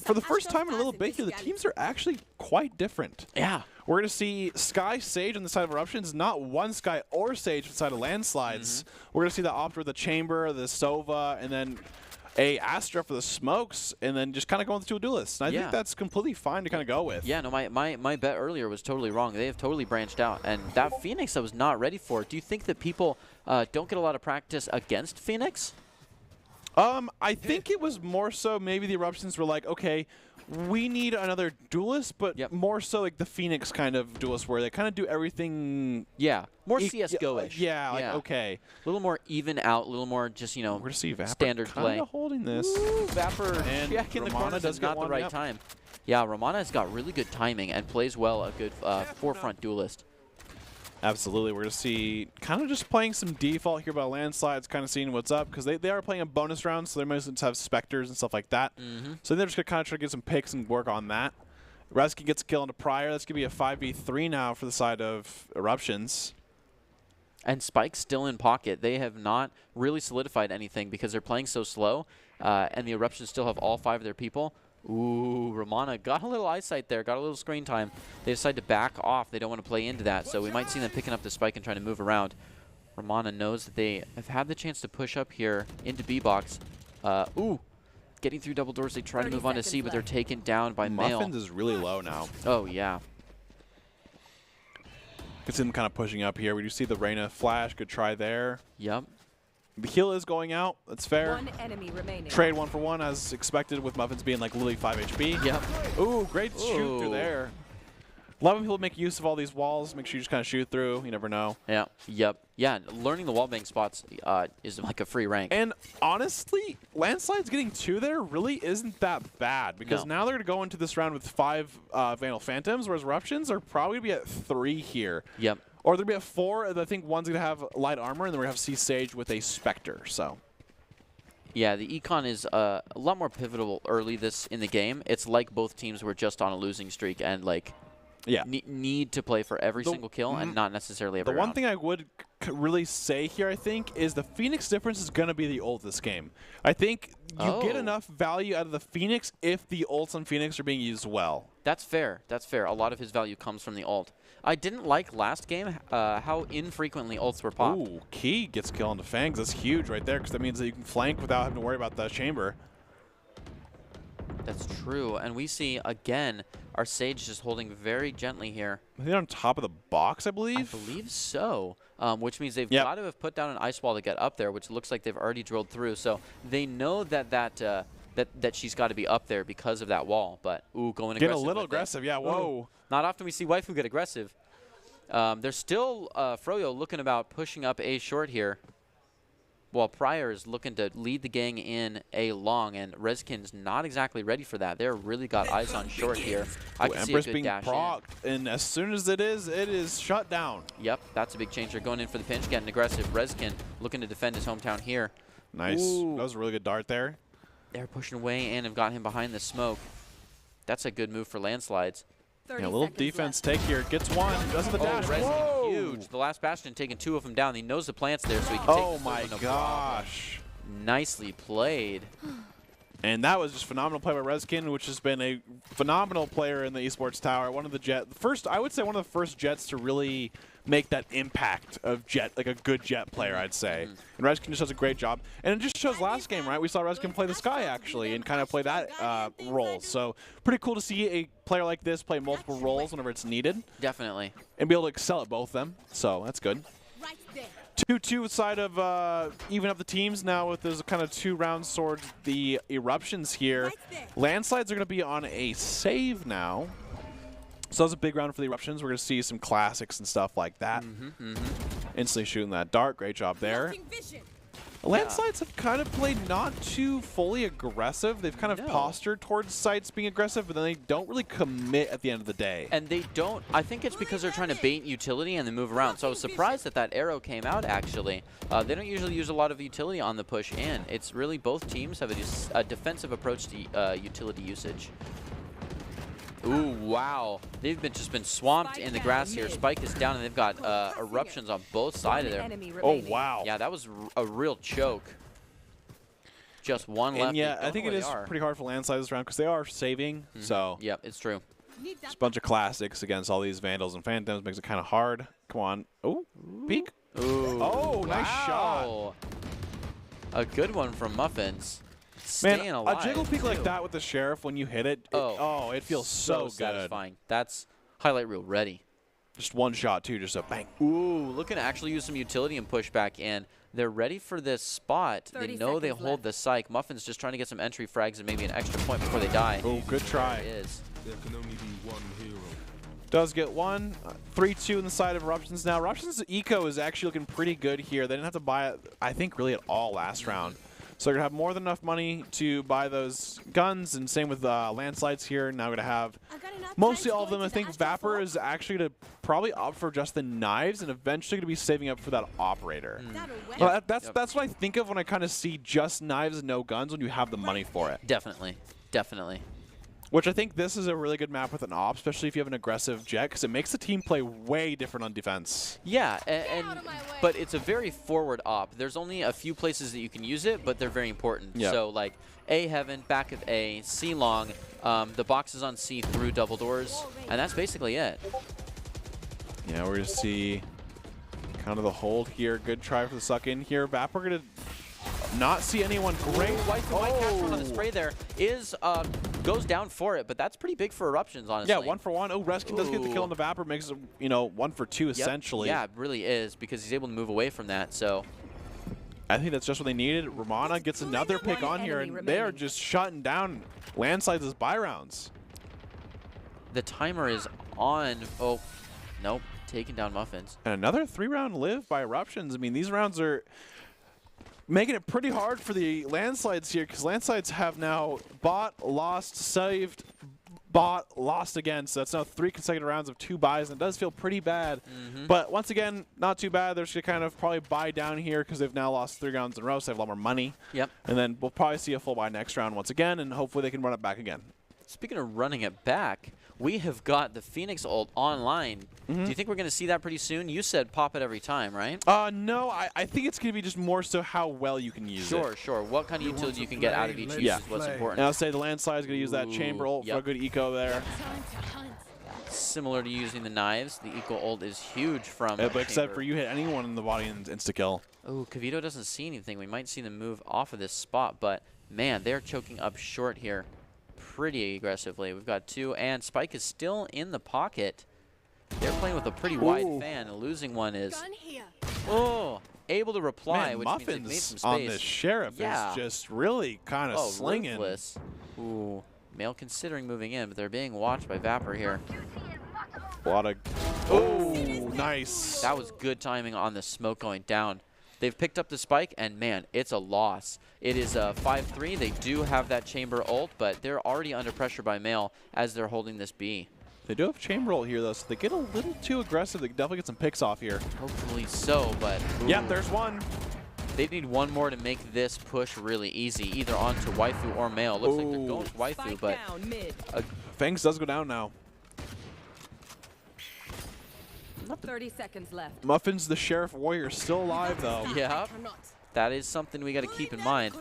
for the first time in a little bit here, the teams are actually quite different. Yeah. We're going to see Sky Sage on the side of Eruptions, not one Sky or Sage on the side of Landslides. We're going to see the Opter with the Chamber, the Sova, and then a Astra for the Smokes, and then just kind of going with the two duelists. And I think that's completely fine to kind of go with. Yeah, no, my bet earlier was totally wrong. They have totally branched out, and that Phoenix I was not ready for. Do you think that people don't get a lot of practice against Phoenix? I think it was more so maybe the Eruptions were like, okay, we need another duelist, but more so like the Phoenix kind of duelist where they kind of do everything. Yeah, more CSGO-ish. Yeah, like, okay. A little more even out, a little more just, you know, we're going to see Vapor standard play. holding this. Ooh, Vapor and in the corner does not the right time. Yeah, Romana has got really good timing and plays well, a good forefront duelist. Absolutely. We're going to see kind of just playing some default here by Landslides, kind of seeing what's up, because they are playing a bonus round, so they're mostly to have Spectres and stuff like that. So they're just going to kind of try to get some picks and work on that. Reskin gets a kill into Prior. That's going to be a 5v3 now for the side of Eruptions. And Spike's still in pocket. They have not really solidified anything because they're playing so slow, and the Eruptions still have all 5 of their people. Ooh, Romana got a little eyesight there, got a little screen time. They decide to back off. They don't want to play into that, so we might see them picking up the spike and trying to move around. Romana knows that they have had the chance to push up here into B-Box. Ooh, getting through double doors. They try to move on to C, but they're taken down by Mail. Muffins is really low now. Oh, yeah. It's him kind of pushing up here. We do see the Reyna flash. Good try there. Yep. The heal is going out. That's fair. One enemy remaining. Trade 1-for-1 as expected with Muffins being like literally 5 HP. Yep. Ooh, great shoot through there. Love when people make use of all these walls. Make sure you just kind of shoot through. You never know. Yeah. Yep. Yeah, learning the wallbang spots is like a free rank. And honestly, Landslides getting 2 there really isn't that bad because now they're going to go into this round with 5 Vandal Phantoms, whereas Eruptions are probably going to be at 3 here. Yep. Or they're going to be at 4, and I think one's going to have light armor, and then we're going to have C Sage with a Spectre. So, yeah, the Econ is a lot more pivotal early in the game. It's like both teams were just on a losing streak and like need to play for every single kill and not necessarily every round. The one thing I would really say here, I think, is the Phoenix difference is going to be the ult this game. I think you get enough value out of the Phoenix if the ults on Phoenix are being used well. That's fair. That's fair. A lot of his value comes from the ult. I didn't like last game how infrequently ults were popped. Ooh, Key gets kill into Fangs. That's huge right there because that means that you can flank without having to worry about the chamber. That's true. And we see, again, our Sage just holding very gently here. They're on top of the box, I believe? I believe so, which means they've got to have put down an ice wall to get up there, which looks like they've already drilled through. So they know that she's got to be up there because of that wall. But, ooh, going aggressive. Get a little aggressive, yeah, whoa. Ooh. Not often we see Waifu get aggressive. There's still Froyo looking about pushing up A short here, while Prior is looking to lead the gang in A long, and Reskin's not exactly ready for that. They're really got eyes on short here. I can see a Empress good being dash procced, and as soon as it is shut down. Yep, that's a big change. They're going in for the pinch, getting aggressive. Reskin looking to defend his hometown here. Nice. Ooh. That was a really good dart there. They're pushing away and have got him behind the smoke. That's a good move for Landslides. 30 Yeah, a little seconds defense left. take here. Gets one. Does the dash. Resin, Whoa! huge. The last Bastion taking 2 of them down. He knows the plant's there, so he can Oh take my no problem. gosh. Nicely played. And that was just phenomenal play by Reskin, which has been a phenomenal player in the Esports Tower. One of the first, I would say one of the first Jets to really make that impact of Jet, like a good Jet player, I'd say. And Reskin just does a great job. And it just shows last game, right? We saw Reskin play the Sky, actually, and kind of play that role. So pretty cool to see a player like this play multiple roles whenever it's needed. Definitely. And be able to excel at both of them. So that's good. 2-2 side of even up the teams now with those kind of 2 rounds towards the eruptions here. Landslides are going to be on a save now. So that's a big round for the eruptions. We're going to see some classics and stuff like that. Instantly shooting that dart. Great job there. Landslides have kind of played not too fully aggressive. They've kind of postured towards sites being aggressive, but then they don't really commit at the end of the day. And they don't, I think it's because they're trying to bait utility and then move around. So I was surprised that arrow came out, actually. They don't usually use a lot of utility on the push in. It's really both teams have a defensive approach to utility usage. Ooh, wow. They've just been swamped in the grass here. Spike is down, and they've got eruptions on both sides of there. Oh, wow. Yeah, that was a real choke. Just one left. And yeah, I think it is pretty hard for Landslides this round because they are saving. So yep, it's true. Just a bunch of classics against all these Vandals and Phantoms makes it kind of hard. Come on. Oh, peek. Ooh, oh, nice shot. A good one from Muffins. Man, Staying alive, a jiggle peek like that with the Sheriff when you hit it, it feels so good. Satisfying. That's highlight reel ready. Just one shot, too, just a bang. Ooh, looking to actually use some utility and push back in. They're ready for this spot. They know they hold the psych. Muffin's just trying to get some entry frags and maybe an extra point before they die. Oh, good try. There it is. There can only be one hero. Does get one. 3-2 in the side of Eruptions now. Eruptions' eco is actually looking pretty good here. They didn't have to buy it, I think, really at all last round. So they're going to have more than enough money to buy those guns, and same with Landslides here. Now going to have mostly all of them. I think Vapor is actually going to probably opt for just the knives and eventually going to be saving up for that operator. Well, that's what I think of when I kind of see just knives and no guns when you have the money for it. Definitely. Definitely. Which I think this is a really good map with an op, especially if you have an aggressive Jet, because it makes the team play way different on defense. Yeah, but it's a very forward op. There's only a few places that you can use it, but they're very important. Yep. So like A heaven, back of A, C long, the boxes on C through double doors, and that's basically it. Yeah, we're going to see kind of the hold here. Good try for the suck in here. Vapor going to not see anyone great. White catch on the spray there goes down for it, but that's pretty big for Eruptions, honestly. Yeah, 1 for 1. Oh, Reskin does get the kill on the Vapor, makes it, 1 for 2 essentially. Yeah, it really is, because he's able to move away from that, so. I think that's just what they needed. Romana gets another pick on here, and they are just shutting down Landslides' buy rounds. The timer is on. Oh, nope, taking down Muffins. And another 3-round live by Eruptions. I mean, these rounds are making it pretty hard for the Landslides here, because Landslides have now bought, lost, saved, bought, lost again. So that's now 3 consecutive rounds of 2 buys, and it does feel pretty bad. But once again, not too bad. They're just going to kind of probably buy down here because they've now lost 3 rounds in a row, so they have a lot more money. Yep. And then we'll probably see a full buy next round once again, and hopefully they can run it back again. Speaking of running it back, we have got the Phoenix ult online. Do you think we're going to see that pretty soon? You said pop it every time, right? No, I think it's going to be just more so how well you can use it. Sure. What kind of utility you can get out of each use is what's important. And I'll say the Landslide is going to use that chamber ult for a good eco there. Similar to using the knives, the eco ult is huge from but except for you hit anyone in the body and insta-kill. Oh, Kavito doesn't see anything. We might see them move off of this spot, but man, they're choking up short here pretty aggressively. We've got 2, and Spike is still in the pocket. They're playing with a pretty wide fan. Losing one is able to reply, Man, which Muffins means they made some space. on the Sheriff is just really kind of slinging. Ruthless. Ooh, Male considering moving in, but they're being watched by Vapor here. A lot of nice. That was good timing on the smoke going down. They've picked up the spike, and man, it's a loss. It is a 5-3. They do have that chamber ult, but they're already under pressure by Male as they're holding this B. They do have chamber ult here, though, so they get a little too aggressive. They can definitely get some picks off here. Hopefully so, but... Yep, there's one. They need one more to make this push really easy, either onto waifu or male. Looks like they're going to waifu, Spike but down mid. Fangs does go down now. 30 seconds left. Muffin's the Sheriff Warrior still alive, though. yeah, that is something we got to keep in mind.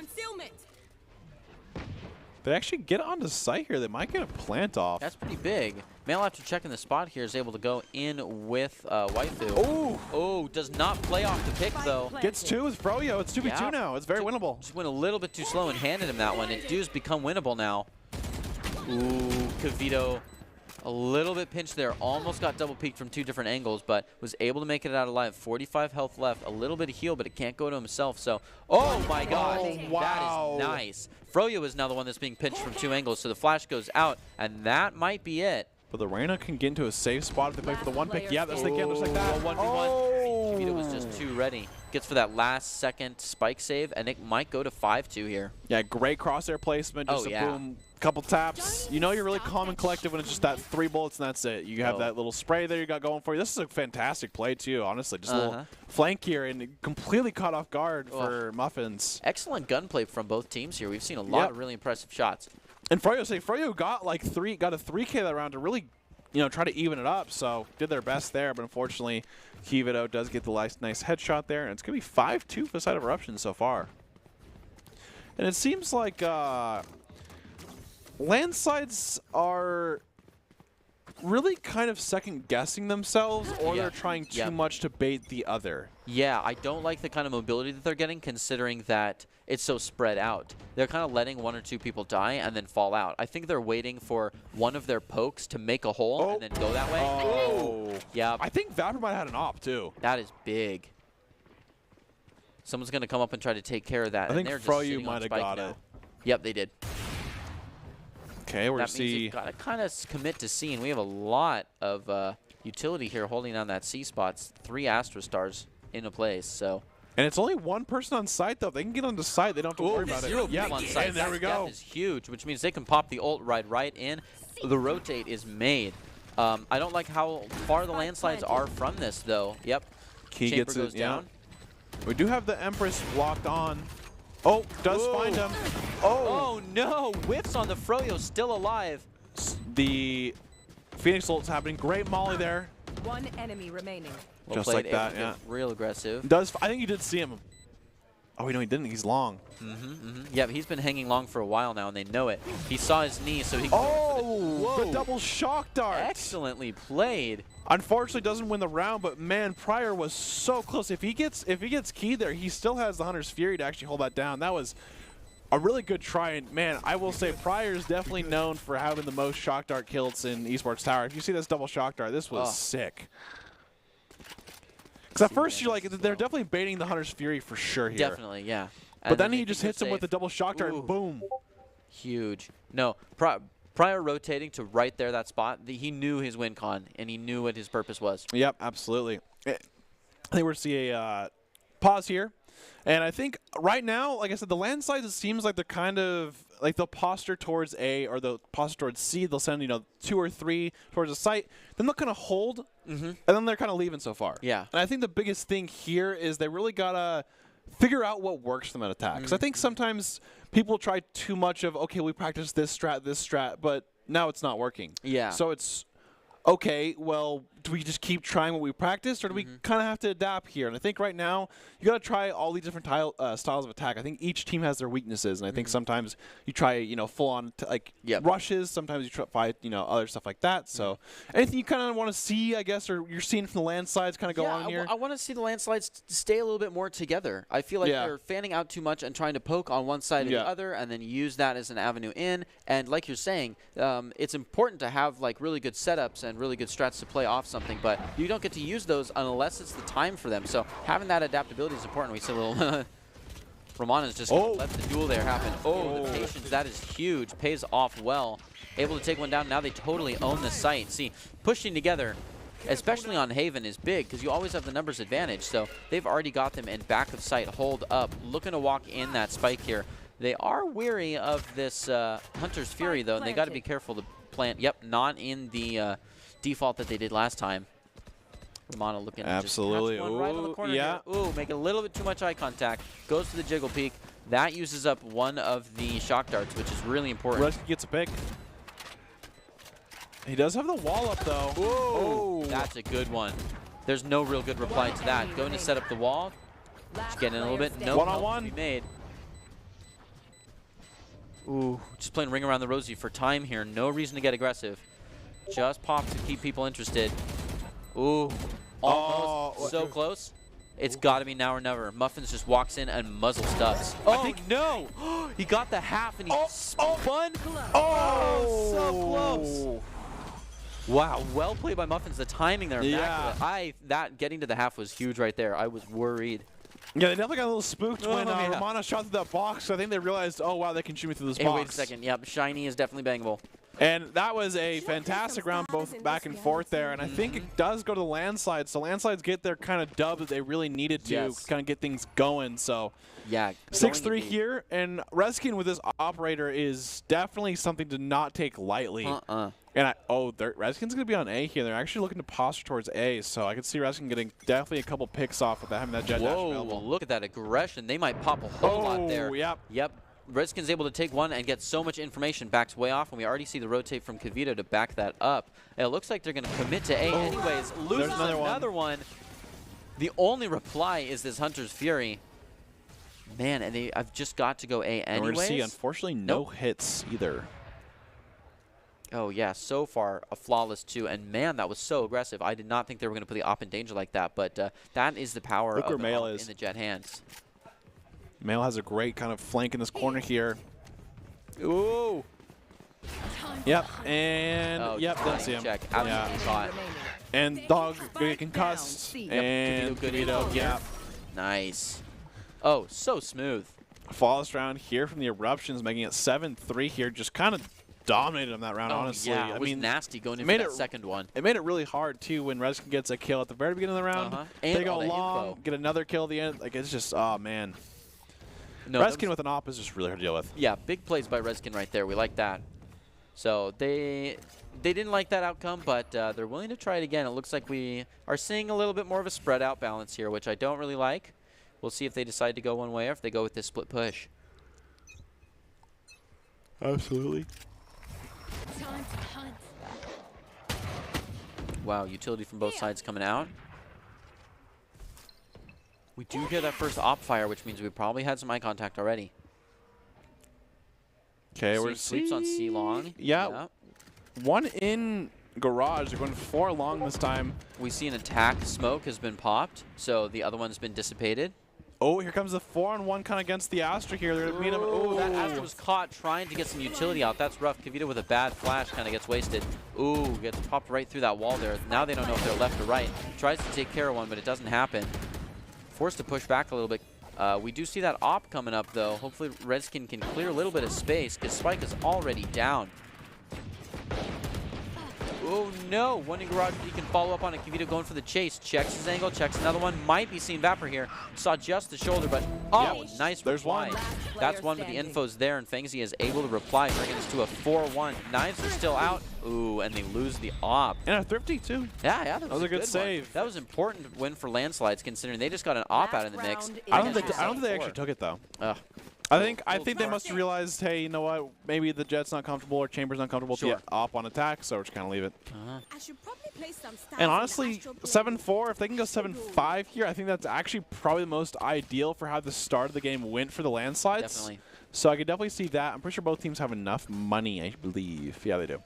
They actually get onto site here. They might get a plant off. That's pretty big. Male, after checking the spot here, is able to go in with waifu. Oh! Oh, does not play off the pick, though. Gets 2 with Froyo. It's 2v2 Yeah. now. It's very winnable. Just went a little bit too slow and handed him that one. It does become winnable now. Ooh, Kavito. A little bit pinched there. Almost got double peaked from 2 different angles, but was able to make it out alive. 45 health left. A little bit of heal, but it can't go to himself. So, oh my gosh. Oh, wow. That is nice. Froyo is now the one that's being pinched from 2 angles, so the flash goes out, and that might be it. But the Reyna can get into a safe spot if they play for the 1 pick. Yeah, that's the game. Just like that. 1v1. Oh! Kavito was just too ready. Gets for that last second spike save, and it might go to 5-2 here. Yeah, great crosshair placement. Just Oh, a yeah. boom, couple taps. You know you're really calm and collected when it's just that 3 bullets and that's it. You have Oh. that little spray there you got going for you. This is a fantastic play too, honestly. Just a little flank here and completely caught off guard for Muffins. Excellent gunplay from both teams here. We've seen a lot of really impressive shots. And Froyo got like got a 3K that round to really, try to even it up. So did their best there, but unfortunately, Kivito does get the nice headshot there, and it's gonna be 5-2 for the side of Eruption so far. And it seems like Landslides are really kind of second-guessing themselves, or they're trying too much to bait the other. Yeah, I don't like the kind of mobility that they're getting, considering that it's so spread out. They're kind of letting 1 or 2 people die and then fall out. I think they're waiting for one of their pokes to make a hole and then go that way. Oh. Yeah. I think Vapor might have had an op, too. That is big. Someone's going to come up and try to take care of that. I think they're just Froyo sitting on might have spike got now. it. Yep, they did. Okay, we're going That to means see. you've got to kind of commit to C, and we have a lot of utility here holding down that C spots. 3 Astra Stars into place, so. And it's only 1 person on site, though. If they can get onto site, they don't have to worry about it. 0 people on site. And there we go. That is huge, which means they can pop the ult right in. The rotate is made. I don't like how far the landslides are from this, though. Yep. Key Chamber gets goes it, down. We do have the Empress locked on. Oh, does find him. Oh, no. Whiffs on the Froyo, still alive. The Phoenix ult's happening. Great molly there. 1 enemy remaining. Well Just played, like that, able to get real aggressive. I think you did see him. Oh, no, he didn't. He's long. Yeah, he's been hanging long for a while now, and they know it. He saw his knee, so he. Oh, the double shock dart. Excellently played. Unfortunately, doesn't win the round, but man, Pryor was so close. If he gets keyed there, he still has the Hunter's Fury to actually hold that down. That was a really good try, and man, I will say Pryor is definitely known for having the most shock dart kills in Esports Tower. If you see this double shock dart, this was sick. Because at first you're like, they're definitely baiting the Hunter's Fury for sure here. Definitely, yeah. But then he just hits him with the double shock dart, Ooh. and boom. Huge. No, Pryor rotating to right there, that spot. He knew his win con, and he knew what his purpose was. Yep, absolutely. I think we're see a pause here. And I think right now, like I said, the landslides, it seems like they're kind of like they'll posture towards A or they'll posture towards C. They'll send 2 or 3 towards the site. Then they'll kind of hold, and then they're kind of leaving so far. Yeah. And I think the biggest thing here is they really gotta figure out what works for them at attack. Because I think sometimes people try too much of, okay, we practice this strat, but now it's not working. Yeah. So it's okay, well, do we just keep trying what we practiced, or do we kind of have to adapt here? And I think right now, you got to try all these different styles of attack. I think each team has their weaknesses, and I think sometimes you try, full-on rushes. Sometimes you try, other stuff like that. So anything you kind of want to see, I guess, or you're seeing from the landslides kind of go on here? I want to see the landslides stay a little bit more together. I feel like they're fanning out too much and trying to poke on one side or the other, and then use that as an avenue in. And like you're saying, it's important to have really good setups and really good strats to play off something, but you don't get to use those unless it's the time for them. So having that adaptability is important. We see a little Romana's just let the duel there happen. The patience, that is huge. Pays off well. Able to take one down. Now they totally own the site. See, pushing together, especially on Haven, is big because you always have the numbers advantage. So they've already got them in back of sight. Hold up. Looking to walk in that spike here. They are weary of this Hunter's Fury, though, and they got to be careful to plant. Yep, not in the default that they did last time. Romano looking Absolutely. to just catch one right on the Ooh, corner yeah. here. Ooh, making a little bit too much eye contact. Goes to the jiggle peek. That uses up one of the shock darts, which is really important. Reskin gets a pick. He does have the wall up, though. Whoa. That's a good one. There's no real good reply to that. Going to set up the wall. Just getting in a little bit. No one-on-one help to be made. Ooh, just playing ring around the rosy for time here. No reason to get aggressive. Just pop to keep people interested. Ooh, almost so close. It's got to be now or never. Muffins just walks in and muzzle stuffs. Oh, no. He got the half and he spun. Oh, so close. Wow, well played by Muffins. The timing there, immaculate. That getting to the half was huge right there. I was worried. Yeah, they definitely got a little spooked when Romano shot through that box. So I think they realized, oh, wow, they can shoot me through this box. Wait a second. Yep, Shiny is definitely bangable. And that was a fantastic round, both back and forth there. And I think it does go to the landslides. So landslides get their kind of dub that they really needed to kind of get things going. So yeah, 6-3 here. And Reskin with this operator is definitely something to not take lightly. And Reskin's going to be on A here. They're actually looking to posture towards A. So I could see Reskin getting definitely a couple picks off with having that jet dash available. Look at that aggression. They might pop a whole lot there. Yep. Redskin's able to take one and get so much information. Backs way off, and we already see the rotate from Kavito to back that up. And it looks like they're going to commit to A anyways. Loses another one. The only reply is this Hunter's Fury. Man, and I've just got to go A anyways. And we're going to see, unfortunately, no hits either. Oh, yeah, so far a flawless 2. And, man, that was so aggressive. I did not think they were going to put the op in danger like that. But that is the power of the op in the Jet hands. Mail has a great kind of flank in this corner here. Ooh. Yep, and didn't see him. Check. Absolutely caught. And Dog get concussed. And Kavito, nice. Oh, so smooth. Flawless round here from the Eruptions, making it 7-3 here. Just kind of dominated him that round, honestly. Yeah, it was nasty going in for that second one. It made it really hard, too, when Reskin gets a kill at the very beginning of the round. They go long, get another kill at the end. Like, it's just, oh, man. No, Reskin with an op is just really hard to deal with. Yeah, big plays by Reskin right there. We like that. So they didn't like that outcome, but they're willing to try it again. It looks like we are seeing a little bit more of a spread out balance here, which I don't really like. We'll see if they decide to go one way or if they go with this split push. Absolutely. Time to hunt. Wow, utility from both sides coming out. We do hear that first op fire, which means we probably had some eye contact already. Okay, we're sleeps on C long. Yeah. One in garage. They're going 4 long this time. We see an attack. Smoke has been popped, so the other one's been dissipated. Oh, here comes the 4-on-1 kind of against the Astra here. They're going to meet him. Ooh, that Astra was caught trying to get some utility out. That's rough. Kavito with a bad flash kind of gets wasted. Ooh, gets popped right through that wall there. Now they don't know if they're left or right. Tries to take care of one, but it doesn't happen. Forced to push back a little bit. We do see that op coming up, though. Hopefully, Redskin can clear a little bit of space because Spike is already down. Oh, no. One in garage. He can follow up on it. Kavito going for the chase. Checks his angle. Checks another one. Might be seeing Vapor here. Saw just the shoulder, but nice There's reply. one. That's one with the infos there, and Fangzy is able to reply, bringing us to a 4-1. Knives are still out. Ooh, and they lose the op. And a thrifty, too. Yeah, that was a good save. That was an important win for Landslides, considering they just got an op out of the mix. I don't think they actually took it, though. I think they must have realized, hey, you know what? Maybe the Jet's not comfortable or Chamber's not comfortable to op on attack, so we're just kind of leave it. I should probably place some stats. And honestly, 7-4, if they can go 7-5 here, I think that's actually probably the most ideal for how the start of the game went for the Landslides. Definitely. So I could definitely see that. I'm pretty sure both teams have enough money, I believe. Yeah, they do.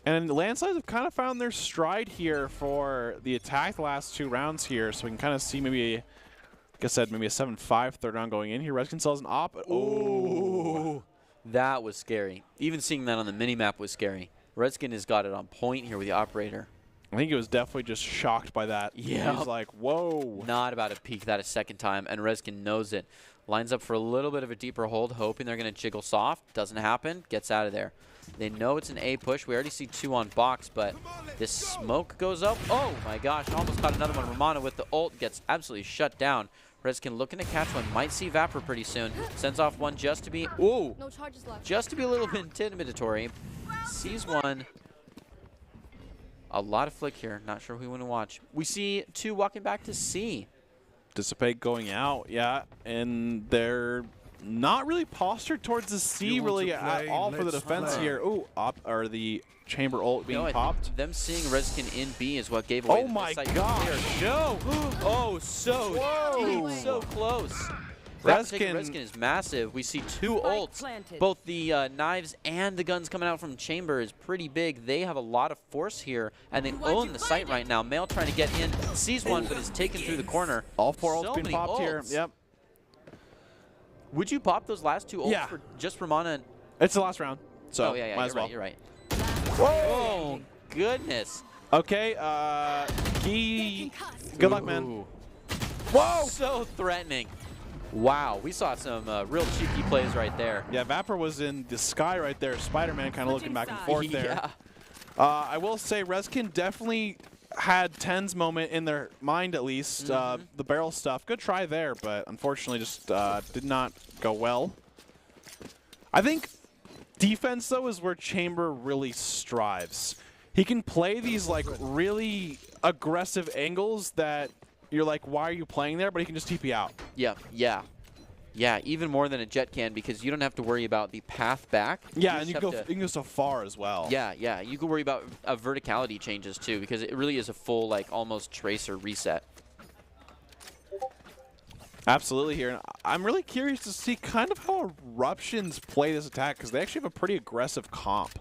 And the Landslides have kind of found their stride here for the attack the last 2 rounds here, so we can kind of see maybe, like I said, maybe a 7-5 third round going in here. Reskin sells an op. Ooh. That was scary. Even seeing that on the mini-map was scary. Redskin has got it on point here with the operator. I think he was definitely just shocked by that. Yeah. He was like, whoa. Not about to peek that a second time, and Redskin knows it. Lines up for a little bit of a deeper hold, hoping they're going to jiggle soft. Doesn't happen. Gets out of there. They know it's an A push. We already see 2 on box, but this smoke goes up. Oh, my gosh. Almost caught another one. Romano with the ult gets absolutely shut down. Redskin looking to catch one. Might see Vapor pretty soon. Sends off one just to be... Ooh. No charges left. Just to be a little bit intimidatory. Sees one. A lot of flick here. Not sure who we want to watch. We see 2 walking back to C. Dissipate going out, yeah, and they're not really postured towards the C really at all for the defense here. Ooh, or the chamber ult being popped. Them seeing Reskin in B is what gave away Oh the my site gosh! No! Oh, so deep, so close. Reskin is massive. We see 2 ults. Both the knives and the guns coming out from chamber is pretty big. They have a lot of force here, and they own the site right now. Male trying to get in, sees one, but is taken through the corner. All 4 ults being popped here. Yep. Would you pop those last 2 ults for just for Mana? It's the last round, so might as well. You're right. Whoa! Oh, goodness. Okay, good luck, man. Whoa! So threatening. Wow, we saw some real cheeky plays right there. Yeah, Vapor was in the sky right there. Spider-Man kind of looking back and forth there. Yeah. I will say Reskin definitely had Ten's moment in their mind at least. The barrel stuff, good try there, but unfortunately just did not go well. I think defense, though, is where Chamber really strives. He can play these like really aggressive angles that you're like, why are you playing there? But he can just TP out. Yeah, even more than a Jet can, because you don't have to worry about the path back. Yeah, and you can go so far as well. Yeah, you can worry about verticality changes too, because it really is a full like almost tracer reset. Absolutely here. And I'm really curious to see kind of how Eruptions play this attack, because they actually have a pretty aggressive comp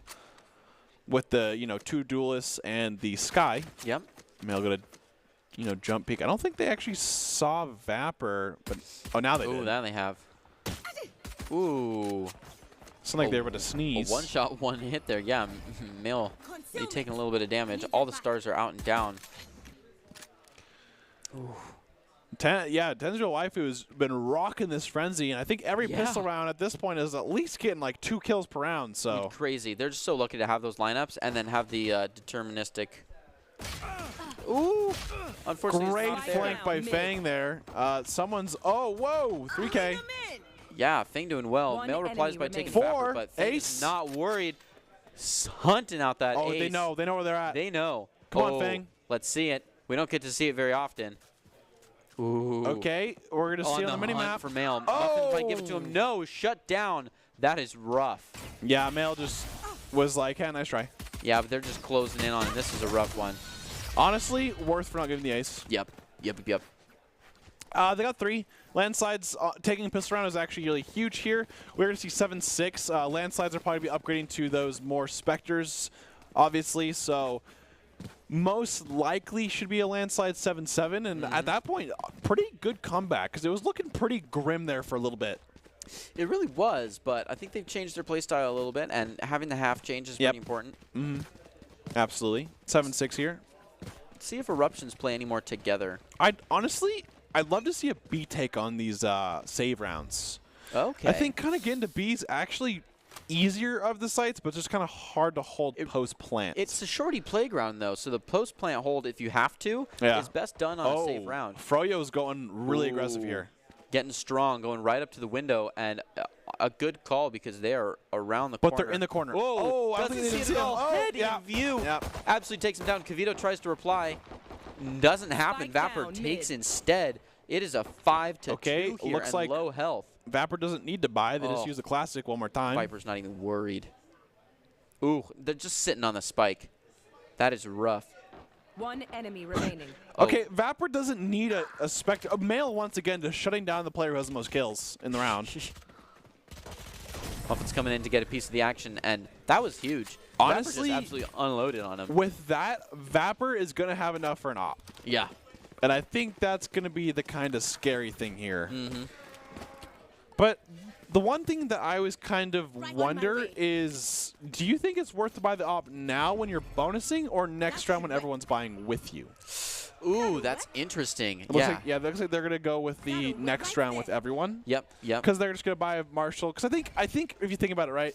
with the 2 duelists and the Sky. Yep. Male gonna jump peek. I don't think they actually saw Vapor, but now they did. Ooh, now they have. Ooh. Something like they were able to sneeze. A 1-shot, 1 hit there. Yeah, Male taking a little bit of damage. All the stars are out and down. Ooh. Ten's real waifu has been rocking this frenzy, and I think every pistol round at this point is at least getting like 2 kills per round. So crazy. They're just so lucky to have those lineups and then have the deterministic. Ooh! Unfortunately, great flank by Fang there. Someone's whoa, 3K. Yeah, Fang doing well. Male replies by taking Vapor, but Fang is not worried. Hunting out that ace. Oh, they know where they're at. They know. Come on, Fang. Let's see it. We don't get to see it very often. Ooh. Okay, we're going to see on the minimap. For Male. Muffin might give it to him. No, shut down. That is rough. Yeah, Male just was like, hey, nice try. Yeah, but they're just closing in on it. This is a rough one. Honestly, worth for not giving the ace. Yep. They got 3. Landslides taking pistol round is actually really huge here. We're going to see 7-6. Landslides are probably be upgrading to those more Spectres, obviously. So most likely should be a landslide 7-7. And at that point, pretty good comeback, because it was looking pretty grim there for a little bit. It really was, but I think they've changed their playstyle a little bit, and having the half change is pretty important. Absolutely. 7-6 here. Let's see if Eruptions play any more together. I'd love to see a B take on these save rounds. Okay. I think kind of getting to B is actually easier of the sites, but just kind of hard to hold post-plant. It's a shorty playground, though, so the post-plant hold, if you have to, is best done on a safe round. Froyo's going really aggressive here. Getting strong, going right up to the window, and a good call because they are around the corner. But they're in the corner. Whoa, I think they didn't see him. Head in view. Absolutely takes him down. Kavito tries to reply. Doesn't happen. Vapor takes instead. It is a 5-2 here looks and like low health. Vapor doesn't need to buy. They just use the classic one more time. Viper's not even worried. Ooh, they're just sitting on the spike. That is rough. 1 enemy remaining. Okay, Vapor doesn't need a Spectre. A Male, once again, just shutting down the player who has the most kills in the round. Muffin's coming in to get a piece of the action, and that was huge. Honestly, Vapor just absolutely unloaded on him. With that, Vapor is going to have enough for an op. Yeah. And I think that's going to be the kind of scary thing here. But the one thing that I always kind of wonder is, do you think it's worth to buy the op now when you're bonusing, or next round when everyone's buying with you? Ooh, that's interesting. It looks like they're going to go with the next round with everyone. Yep. Because they're just going to buy a Marshall. Because I think if you think about it, right,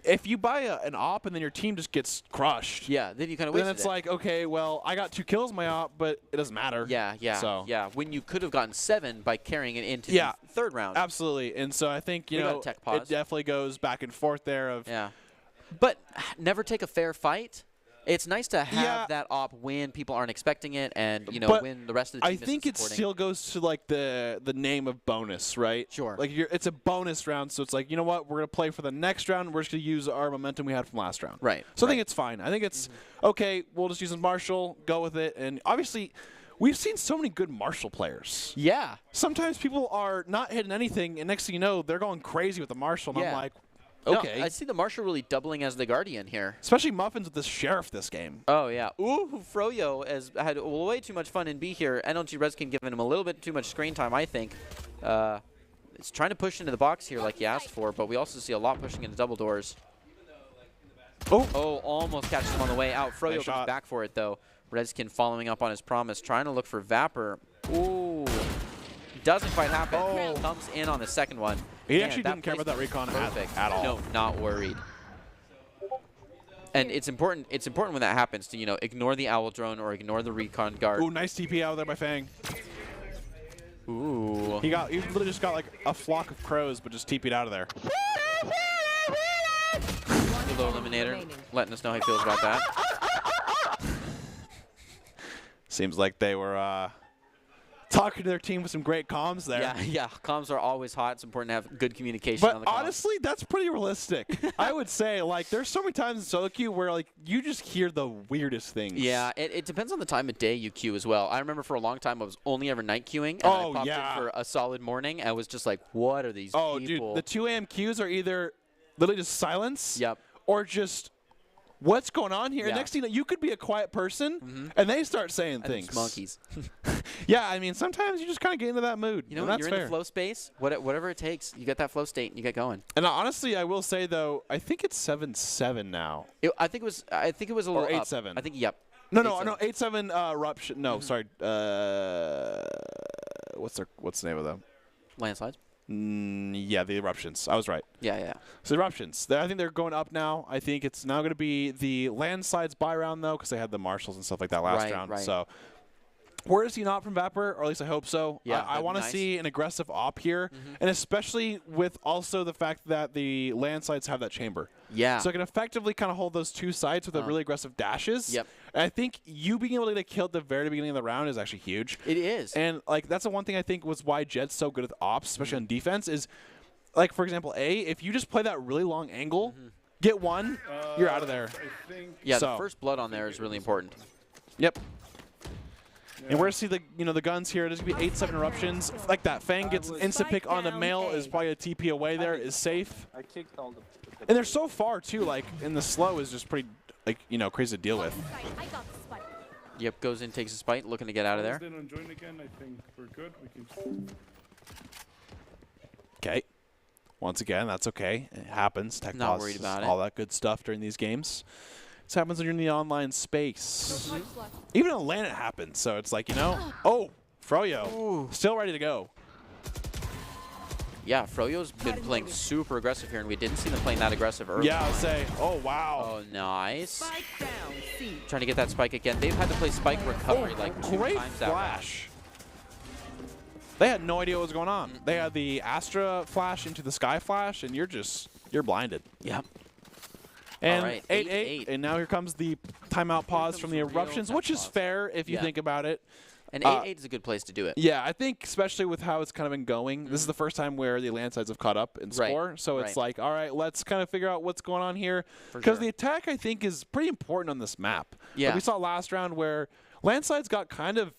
if you buy an op and then your team just gets crushed, then you kind of wasted then it's like, okay, well, I got 2 kills in my op, but it doesn't matter. Yeah. When you could have gotten 7 by carrying it into the third round. Absolutely. And so I think it definitely goes back and forth there. But never take a fair fight. It's nice to have that op when people aren't expecting it, and But when the rest of the team I think isn't it supporting. still goes to like the name of bonus, right? Sure. Like it's a bonus round, so it's like, you know what, we're gonna play for the next round. We're just gonna use our momentum we had from last round. Right. So I think it's fine. I think it's okay. We'll just use a Marshall, go with it, and obviously, we've seen so many good Marshall players. Yeah. Sometimes people are not hitting anything, and next thing you know, they're going crazy with the Marshall, and I'm like, okay. No, I see the Marshall really doubling as the Guardian here. Especially Muffins with the Sheriff this game. Oh, yeah. Ooh, Froyo has had way too much fun in B here. NLG Redskin giving him a little bit too much screen time, I think. It's trying to push into the box here like he asked for, but we also see a lot pushing into double doors. Oh, almost catches him on the way out. Froyo comes back for it, though. Redskin following up on his promise, trying to look for Vapor. Ooh. Doesn't quite happen. Comes in on the second one. He actually didn't care about that recon at all. No, not worried. And it's important when that happens to, ignore the owl drone or ignore the recon guard. Ooh, nice TP out there by Fang. Ooh. He literally just got like a flock of crows, but just TP'd out of there. Elo Eliminator letting us know how he feels about that. Seems like they were talking to their team with some great comms there. Yeah. Comms are always hot. It's important to have good communication on the But comms. honestly, that's pretty realistic. I would say, like, there's so many times in solo queue where, like, you just hear the weirdest things. Yeah, it depends on the time of day you queue as well. I remember for a long time I was only ever night queuing, and I popped in for a solid morning, and I was just like, what are these people? Dude, the 2 a.m. queues are either literally just silence Yep. or just what's going on here? Yeah. And next thing you know, you could be a quiet person, and they start saying things. It's monkeys. Yeah, I mean, sometimes you just kind of get into that mood. You know, and when that's you're in fair. the flow space, whatever it takes, you get that flow state and you get going. And honestly, I will say though, I think it's 7-7 now. I think it was a little 8-7. up. I think yep. No, 8-7 Ruption. No, sorry. What's the name of them? Landslides. Yeah, the Eruptions. I was right. Yeah. So the Eruptions. I think they're going up now. I think it's now going to be the Landslides buy round though, because they had the Marshalls and stuff like that last round. Right. So where is he not from Vapor? Or at least I hope so. Yeah, I want to see an aggressive op here, and especially with also the fact that the Landslides have that chamber. Yeah. So it can effectively kind of hold those two sides with the really aggressive dashes. Yep. And I think you being able to get a kill at the very beginning of the round is actually huge. It is. And like that's the one thing I think was why Jed's so good with ops, especially on defense, is like for example, if you just play that really long angle, get one, you're out of there. Yeah, the first blood on there is really important. Yep. And we're gonna see the the guns here. There's gonna be 8-7 eruptions. Like that Fang gets insta pick on the male is probably a TP away there, is safe. I kicked all the. And they're so far too, like in the slow is just pretty like crazy to deal with. Yep, goes in, takes a spite, looking to get out of there. On join again, I think we're good. We can. Okay. Once again, that's okay. It happens. Tech Not pause, worried about it. all that good stuff during these games. This happens when you're in the online space. Even on LAN it happens. So it's like, oh, Froyo, still ready to go. Yeah, Froyo's been playing super aggressive here, and we didn't see them playing that aggressive earlier. Yeah, I'll say, oh, wow. Oh, nice. Spike down, C. Trying to get that spike again. They've had to play spike recovery like 2 great times that round. flash. They had no idea what was going on. They had the Astra flash into the Sky flash, and you're blinded. Yep. And All right, 8-8, and now here comes the timeout pause from the the real eruptions, which is pause. fair if you Yeah. think about it. And 8-8 is a good place to do it. Yeah, I think especially with how it's kind of been going, this is the first time where the Landsides have caught up in Right, score. So it's right. like, all right, let's kind of figure out what's going on here. For Because sure. the attack, I think, is pretty important on this map. Yeah. Like we saw last round where Landsides got kind of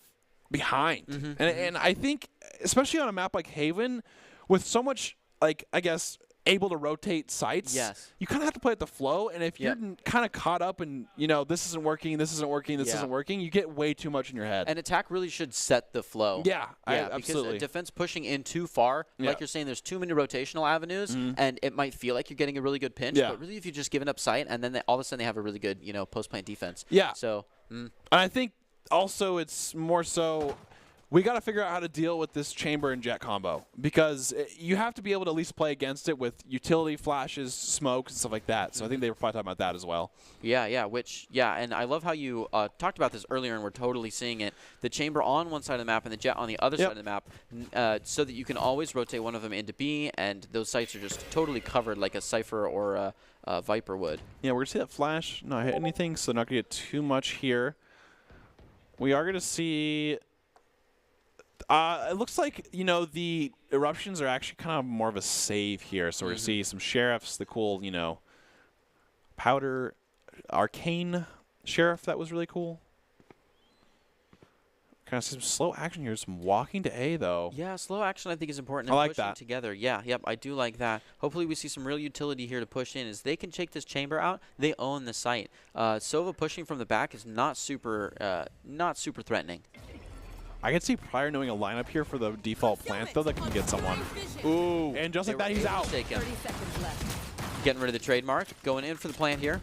behind. And I think, especially on a map like Haven, with so much, like, I guess, able to rotate sites, Yes. you kind of have to play at the flow. And if Yep. you're kind of caught up and, this isn't working, this isn't working, this Yeah. isn't working, you get way too much in your head. And attack really should set the flow. Yeah, because defense pushing in too far, like you're saying, there's too many rotational avenues, and it might feel like you're getting a really good pinch, Yeah. but really if you're just giving up sight, and then all of a sudden they have a really good, post-plant defense. Yeah. So, And I think also it's more so we got to figure out how to deal with this Chamber and Jet combo, because you have to be able to at least play against it with utility flashes, smokes, and stuff like that. So I think they were probably talking about that as well. Yeah, and I love how you talked about this earlier, and we're totally seeing it. The Chamber on one side of the map and the Jet on the other side of the map, so that you can always rotate one of them into B, and those sites are just totally covered like a Cypher or a Viper would. Yeah, we're going to see that flash not hit anything, so not going to get too much here. We are going to see... it looks like, you know, the eruptions are actually kind of more of a save here. So we're going to see some sheriffs, the cool, you know, powder arcane sheriff. That was really cool. Kind of some slow action here. Some walking to A, though. Yeah, slow action I think is important. I And like pushing that. together. Yeah, I do like that. Hopefully we see some real utility here to push in. As they can shake this Chamber out, they own the site. Sova pushing from the back is not super threatening. I can see Pryor knowing a lineup here for the default plant, though, that can get someone. Ooh. And just like that, he's out. 30 seconds left. Getting rid of the trademark. Going in for the plant here.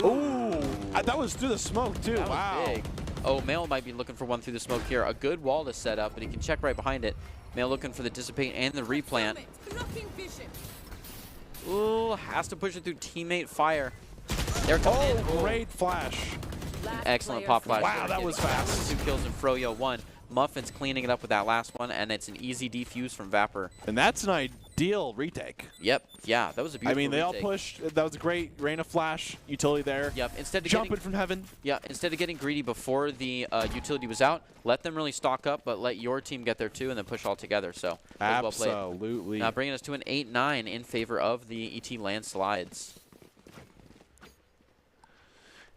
Ooh. That was through the smoke, too. That wow. was big. Oh, Mail might be looking for one through the smoke here. A good wall to set up, but he can check right behind it. Mail looking for the dissipate and the replant. Ooh, has to push it through teammate fire. They're coming in. Great flash. Excellent pop flash. Wow, that was fast. 2 kills and Froyo 1. Muffin's cleaning it up with that last one, and it's an easy defuse from Vapor. And that's an ideal retake. Yep. Yeah, that was a beautiful I mean, they all retake. pushed. That was a great rain of flash utility there. Yep. Instead of jumping from heaven. Yeah. Instead of getting greedy before the utility was out, let them really stock up, but let your team get there too, and then push all together. So that was well played. Absolutely. Now bringing us to an 8-9 in favor of the ET landslides.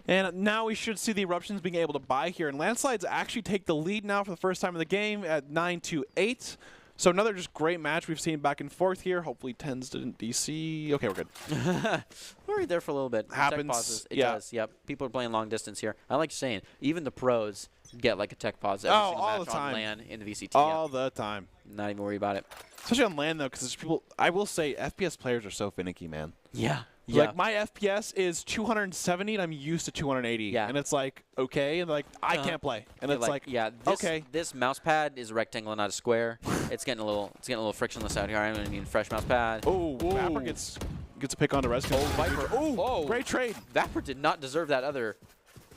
And now we should see the Eruptions being able to buy here. And Landslides actually take the lead now for the first time in the game at 9-8. So another just great match we've seen back and forth here. Hopefully Tens didn't DC. Okay, we're good. We're right there for a little bit. Happens. Tech pauses. It Yeah. does. Yep. People are playing long distance here. I like saying, even the pros get like a tech pause every single all match the time. on LAN in the VCT. All the time. Not even worry about it. Especially on LAN, though, because there's people. I will say FPS players are so finicky, man. Yeah. Like, my FPS is 270, and I'm used to 280. Yeah. And it's like, okay. And like, I can't play. And You're it's like, yeah, okay. This mouse pad is a rectangle, not a square. it's getting a little frictionless out here. I'm gonna need a fresh mouse pad. Oh, Vapor gets a pick onto Rescue. Oh, Viper. Oh, great trade. Vapor did not deserve that other.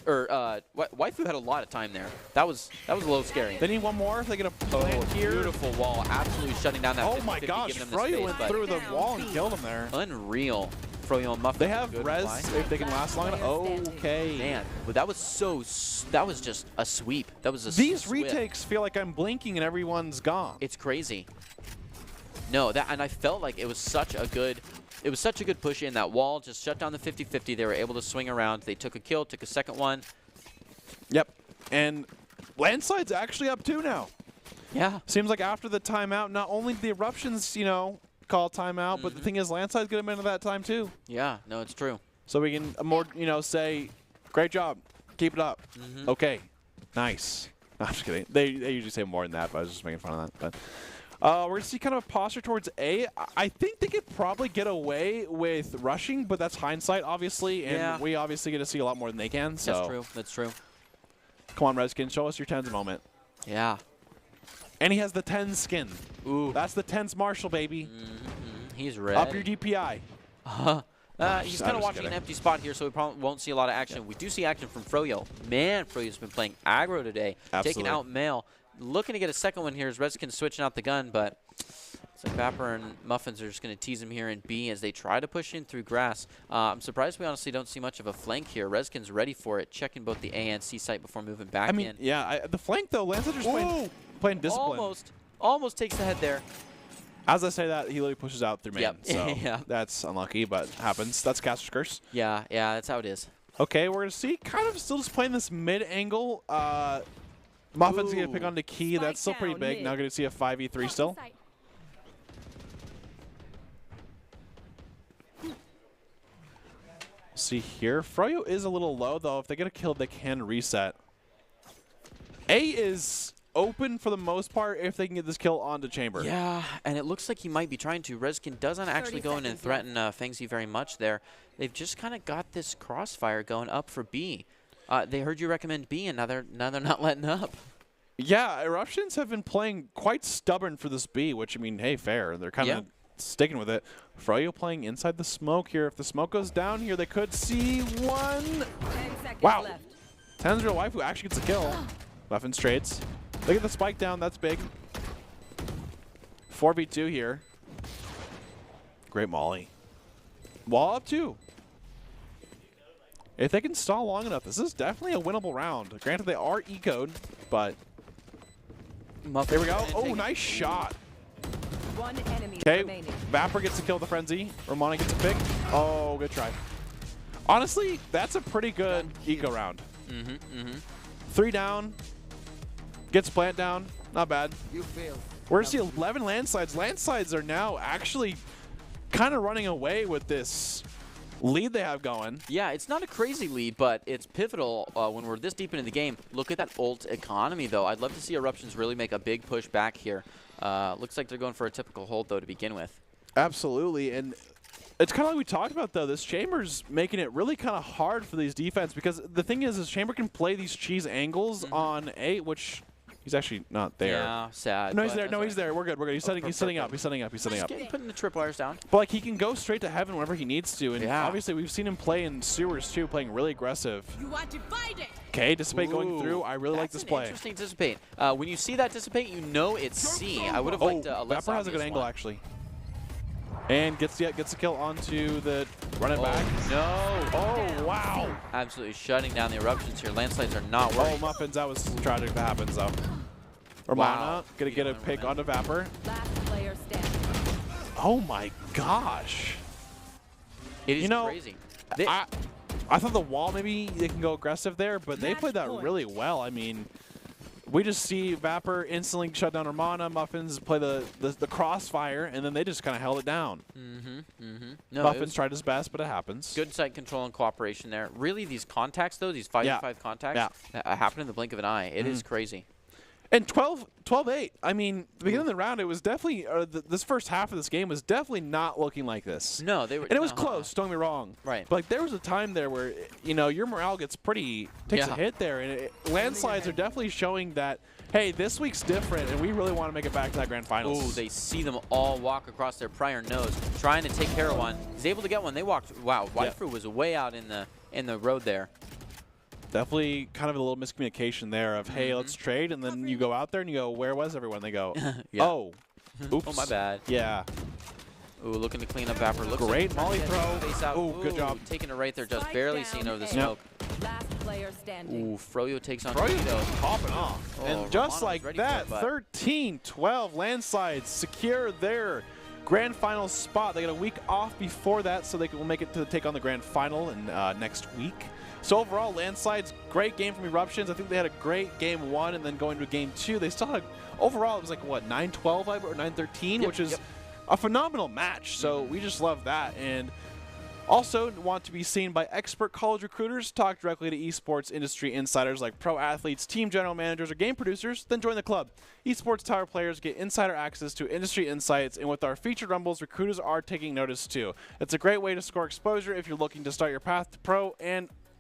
Or Waifu had a lot of time there. That was a little scary. They need one more if they get a plant here. Beautiful wall, absolutely shutting down that. Oh 50-50, my gosh, giving them the Froyo space, went but through the wall and killed him there. Unreal. Froyo and Muffin. They have good res fly. if they can last long enough. Okay. Man, but that was just a sweep. That was a These swift. retakes feel like I'm blinking and everyone's gone. It's crazy. No, and I felt like it was such a good push in. That wall just shut down the 50-50. They were able to swing around. They took a kill, took a second one. Yep. And Landslide's actually up 2 now. Yeah. Seems like after the timeout, not only did the Eruptions, call timeout, but the thing is Landslide's going to be into that time too. Yeah, no, it's true. So we can more, say, great job. Keep it up. Okay. Nice. No, I'm just kidding. They usually say more than that, but I was just making fun of that. But we're going to see kind of a posture towards A. I think they could probably get away with rushing, but that's hindsight, obviously, and we obviously get to see a lot more than they can. So. That's true. That's true. Come on, Redskin, show us your Tens moment. Yeah. And he has the Tens skin. Ooh. That's the Tens Marshall, baby. He's ready. Up your DPI. He's kind of watching an empty spot here, so we probably won't see a lot of action. We do see action from Froyo. Man, Froyo's been playing aggro today. Absolutely. Taking out Mail. Looking to get a second one here as Redskin switching out the gun, but it's like Vapor and Muffins are just going to tease him here in B as they try to push in through grass. I'm surprised we honestly don't see much of a flank here. Redskin's ready for it, checking both the A and C site before moving back in. Yeah, the flank, though, Landslide's playing discipline. Almost takes the head there. As I say that, he literally pushes out through main. Yep. So Yeah. that's unlucky, but happens. That's Caster's Curse. Yeah, that's how it is. Okay, we're going to see kind of still just playing this mid angle. Muffin's going to pick on the key. Spike That's still pretty down big. mid. Now going to see a 5v3 still. See here. Froyo is a little low, though. If they get a kill, they can reset. A is open for the most part if they can get this kill onto Chamber. Yeah, and it looks like he might be trying to. Redskin doesn't actually go in and threaten Fengsy very much there. They've just kind of got this crossfire going up for B. They heard you recommend B, and now they're not letting up. Yeah, Eruptions have been playing quite stubborn for this B, which, I mean, hey, fair. They're kind of sticking with it. Froyo playing inside the smoke here. If the smoke goes down here, they could see one. 10 seconds Wow. left. Tenzreal Waifu actually gets a kill. Muffins trades. They get the spike down. That's big. 4v2 here. Great molly. Wall up too. If they can stall long enough, this is definitely a winnable round. Granted, they are ecoed, but there we go. Oh, nice shot. One enemy Okay, remaining. Vapor gets to kill the Frenzy. Romana gets a pick. Oh, good try. Honestly, that's a pretty good eco round. 3 down. Gets plant down. Not bad. You failed. We're going to see 11 landslides. Landslides are now actually kind of running away with this lead they have going. Yeah, it's not a crazy lead, but it's pivotal when we're this deep into the game. Look at that ult economy, though. I'd love to see Eruptions really make a big push back here. Looks like they're going for a typical hold, though, to begin with. Absolutely, and it's kind of like we talked about, though. This Chamber's making it really kind of hard for these defense because the thing is Chamber can play these cheese angles on A, which he's actually not there. Yeah, sad. No, he's there. No, he's there. We're good. We're good. He's setting up. He's setting up. Just putting the tripwires down. But like he can go straight to heaven whenever he needs to, and Yeah. obviously we've seen him play in sewers too, playing really aggressive. You want to fight it? Okay, Dissipate going through. I really like this play. Interesting Dissipate. When you see that Dissipate, you know it's C. I would have liked a less Vapor has a good obvious angle one. actually, and gets the kill onto the run it back. No. Oh wow! Absolutely shutting down the Eruptions here. Landslides are not Oh working. Muffins, that was tragic. That happens though. Romana Wow. gonna get a pick onto Vapor. Last player standing. Oh my gosh! It is You know, crazy. I thought the wall maybe they can go aggressive there, but they played that really well. I mean, we just see Vapor instantly shut down Romana, Muffins play the crossfire, and then they just kind of held it down. No, Muffins tried his best, but it happens. good site control and cooperation there. Really, these contacts, though, these 5v5 contacts, happen in the blink of an eye. It is crazy. And 12-8. I mean, the beginning of the round, it was definitely this first half of this game was definitely not looking like this. No, they were. And it was close. Don't get me wrong. Right. But like there was a time there where your morale gets takes a hit there, and landslides are definitely showing that hey, this week's different, and we really want to make it back to that grand finals. Oh, they see them all walk across their prior nose, trying to take care of one. He's able to get one. They walked. Wow, Waifu was way out in the road there. Definitely kind of a little miscommunication there of, hey, let's trade, and then you go out there and you go, where was everyone? They go, oh, oops. Oh, my bad. Yeah. Ooh, looking to clean up Vapor. Looks Great like molly throw. Face out. Ooh, good job. Taking it right there, just Spike barely down seen over the A. smoke. Last player standing. Ooh, Froyo takes on Froyo's Tito. popping off. Oh, And just Romano's like ready for that, it, but- 13-12 landslides secure their grand final spot. They get a week off before that, so they will make it to take on the grand final in next week. So overall, landslides, great game from Eruptions. I think they had a great game 1, and then going to game 2, they still had overall it was like what 9-12 or 9-13, which is a phenomenal match. So we just love that, and also want to be seen by expert college recruiters, talk directly to esports industry insiders like pro athletes, team general managers, or game producers, then join the club. Esports Tower players get insider access to industry insights, and with our featured rumbles, recruiters are taking notice too. It's a great way to score exposure if you're looking to start your path to pro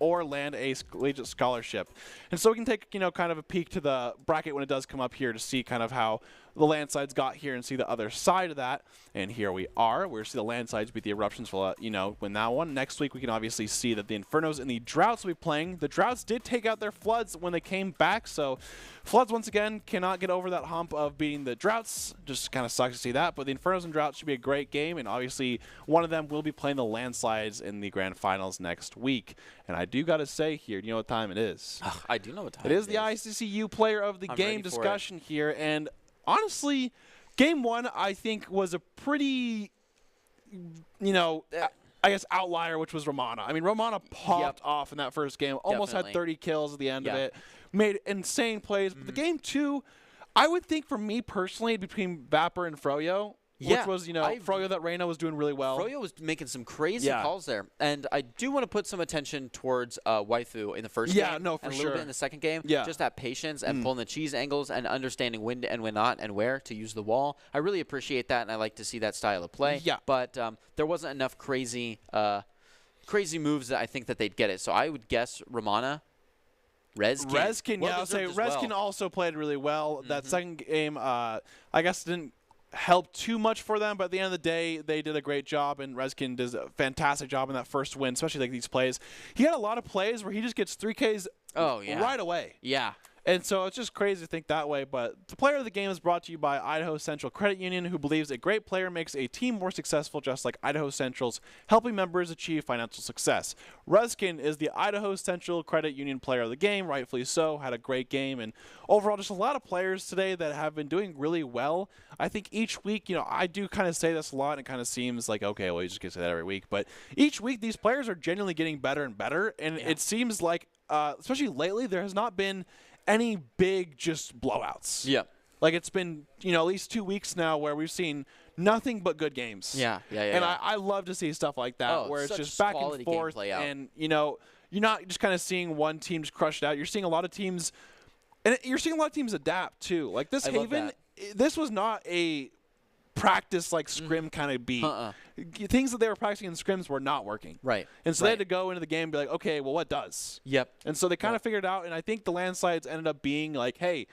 or land a collegiate scholarship. And so we can take, kind of a peek to the bracket when it does come up here to see kind of how the landslides got here and see the other side of that. And here we are. We're see the landslides beat the Eruptions for, win that one. Next week, we can obviously see that the Infernos and the Droughts will be playing. The Droughts did take out their Floods when they came back, so Floods, once again, cannot get over that hump of beating the Droughts. Just kind of sucks to see that, but the Infernos and Droughts should be a great game, and obviously one of them will be playing the landslides in the grand finals next week. And I do got to say here, do you know what time it is? I do know what time It is the ICCU player of the I'm game ready for discussion here, and honestly, game 1 I think was a pretty, I guess outlier, which was Romana. I mean, Romana popped off in that first game, almost had 30 kills at the end of it, made insane plays. But the game 2, I would think for me personally, between Vapor and Froyo, which was, Froyo that Reyna was doing really well. Froyo was making some crazy calls there. And I do want to put some attention towards Waifu in the first game. No, for and a sure. little bit in the second game. Yeah. Just that patience and pulling the cheese angles and understanding when and when not and where to use the wall. I really appreciate that, and I like to see that style of play. Yeah. But there wasn't enough crazy moves that I think that they'd get it. So I would guess Romana Rezkin. Yeah, I'll say Rezkin also played really well. That second game, I guess didn't help too much for them, but at the end of the day, they did a great job, and Rezkin does a fantastic job in that first win, especially like these plays. He had a lot of plays where he just gets 3Ks right away. Yeah. And so it's just crazy to think that way. But the player of the game is brought to you by Idaho Central Credit Union, who believes a great player makes a team more successful, just like Idaho Central's helping members achieve financial success. Rezkin is the Idaho Central Credit Union player of the game, rightfully so, had a great game. And overall, just a lot of players today that have been doing really well. I think each week, I do kind of say this a lot, and it kind of seems like, okay, well, you just get to say that every week. But each week, these players are genuinely getting better and better. And it seems like, especially lately, there has not been any big just blowouts. Yeah. Like it's been, at least 2 weeks now where we've seen nothing but good games. Yeah. And I love to see stuff like that where it's just back and forth. And, you're not just kind of seeing one team just crush it out. You're seeing a lot of teams, and you're seeing a lot of teams adapt too. Like this Haven, this was not a practice like scrim kind of beat. Things that they were practicing in scrims were not working. Right. And so they had to go into the game and be like, okay, well, what does? Yep. And so they kind of figured it out, and I think the landslides ended up being like, hey,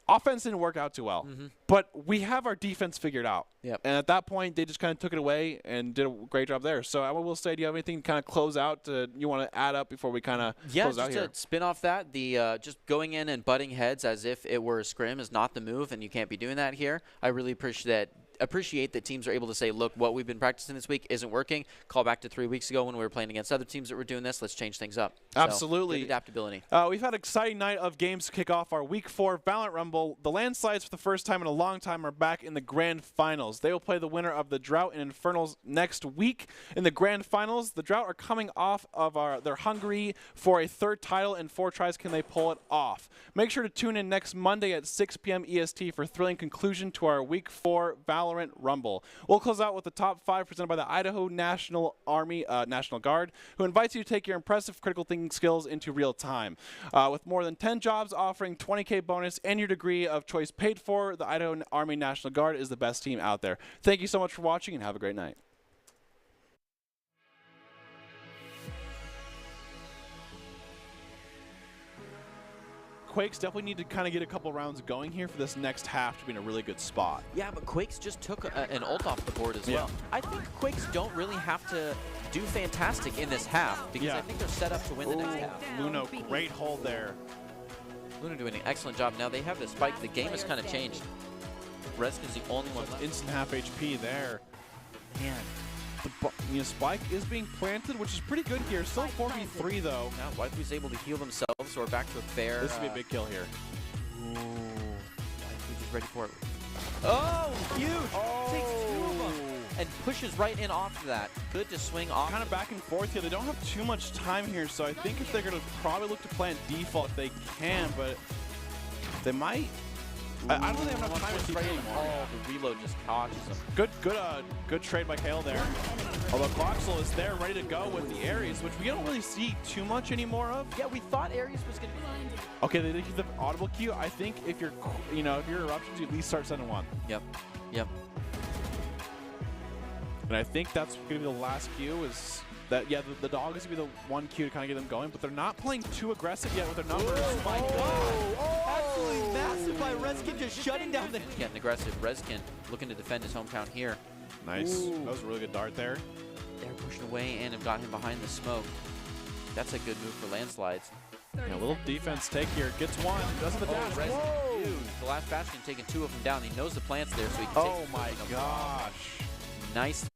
offense didn't work out too well, but we have our defense figured out. Yep. And at that point, they just kind of took it away and did a great job there. So I will say, do you have anything to kind of close out you want to add up before we kind of close out here? Yeah, just to spin off that, the just going in and butting heads as if it were a scrim is not the move, and you can't be doing that here. I really appreciate that teams are able to say, look, what we've been practicing this week isn't working. Call back to 3 weeks ago when we were playing against other teams that were doing this. Let's change things up. Absolutely. So, good adaptability. We've had an exciting night of games to kick off our Week 4 Valorant Rumble. The Landslides, for the first time in a long time, are back in the Grand Finals. They will play the winner of the Drought and Infernals next week. In the Grand Finals, the Drought are coming off of they're hungry for a third title, and 4 tries can they pull it off. Make sure to tune in next Monday at 6 p.m. EST for a thrilling conclusion to our Week 4 Valorant Rumble. We'll close out with the top 5 presented by the Idaho National Guard, who invites you to take your impressive critical thinking skills into real time. With more than 10 jobs offering $20K bonus and your degree of choice paid for, the Idaho Army National Guard is the best team out there. Thank you so much for watching, and have a great night. Quakes definitely need to kind of get a couple rounds going here for this next half to be in a really good spot. Yeah, but Quakes just took an ult off the board as well. I think Quakes don't really have to do fantastic in this half because I think they're set up to win the next half. Luno, great hold there. Luno doing an excellent job. Now they have the spike. The game has kind of changed. Rezkin's the only one left. Instant half HP there. Man. The spike is being planted, which is pretty good here. Still 4v3 though. Now Waifu's able to heal themselves, so we're back to a fair. This would be a big kill here. Ooh. Waifu's just ready for it. Oh, huge! Takes 2 of them and pushes right in off of that. Good to swing off. Kind of back and forth here. They don't have too much time here, so I think if they're going to probably look to plant default, they can, but they might. I don't think they have enough time to keep anymore. Oh, the reload just catches him. Good trade by Kale there. Although Voxel is there ready to go with the Ares, which we don't really see too much anymore of. Yeah, we thought Ares was going to be. Okay, they did the audible queue. I think if you're, if you're eruptions, you at least start 7-1. Yep. And I think that's going to be the last queue is that, the dog is going to be the one queue to kind of get them going, but they're not playing too aggressive yet with their numbers. Oh my God. Absolutely massive by Rezkin, just shutting down the... Getting aggressive. Rezkin looking to defend his hometown here. Nice. Ooh. That was a really good dart there. They're pushing away and have got him behind the smoke. That's a good move for Landslides. Yeah, a little defense take here. Gets one. Doesn't the dash. Dude, the last Bastion taking 2 of them down. He knows the plant's there, so he can take my gosh. Nice.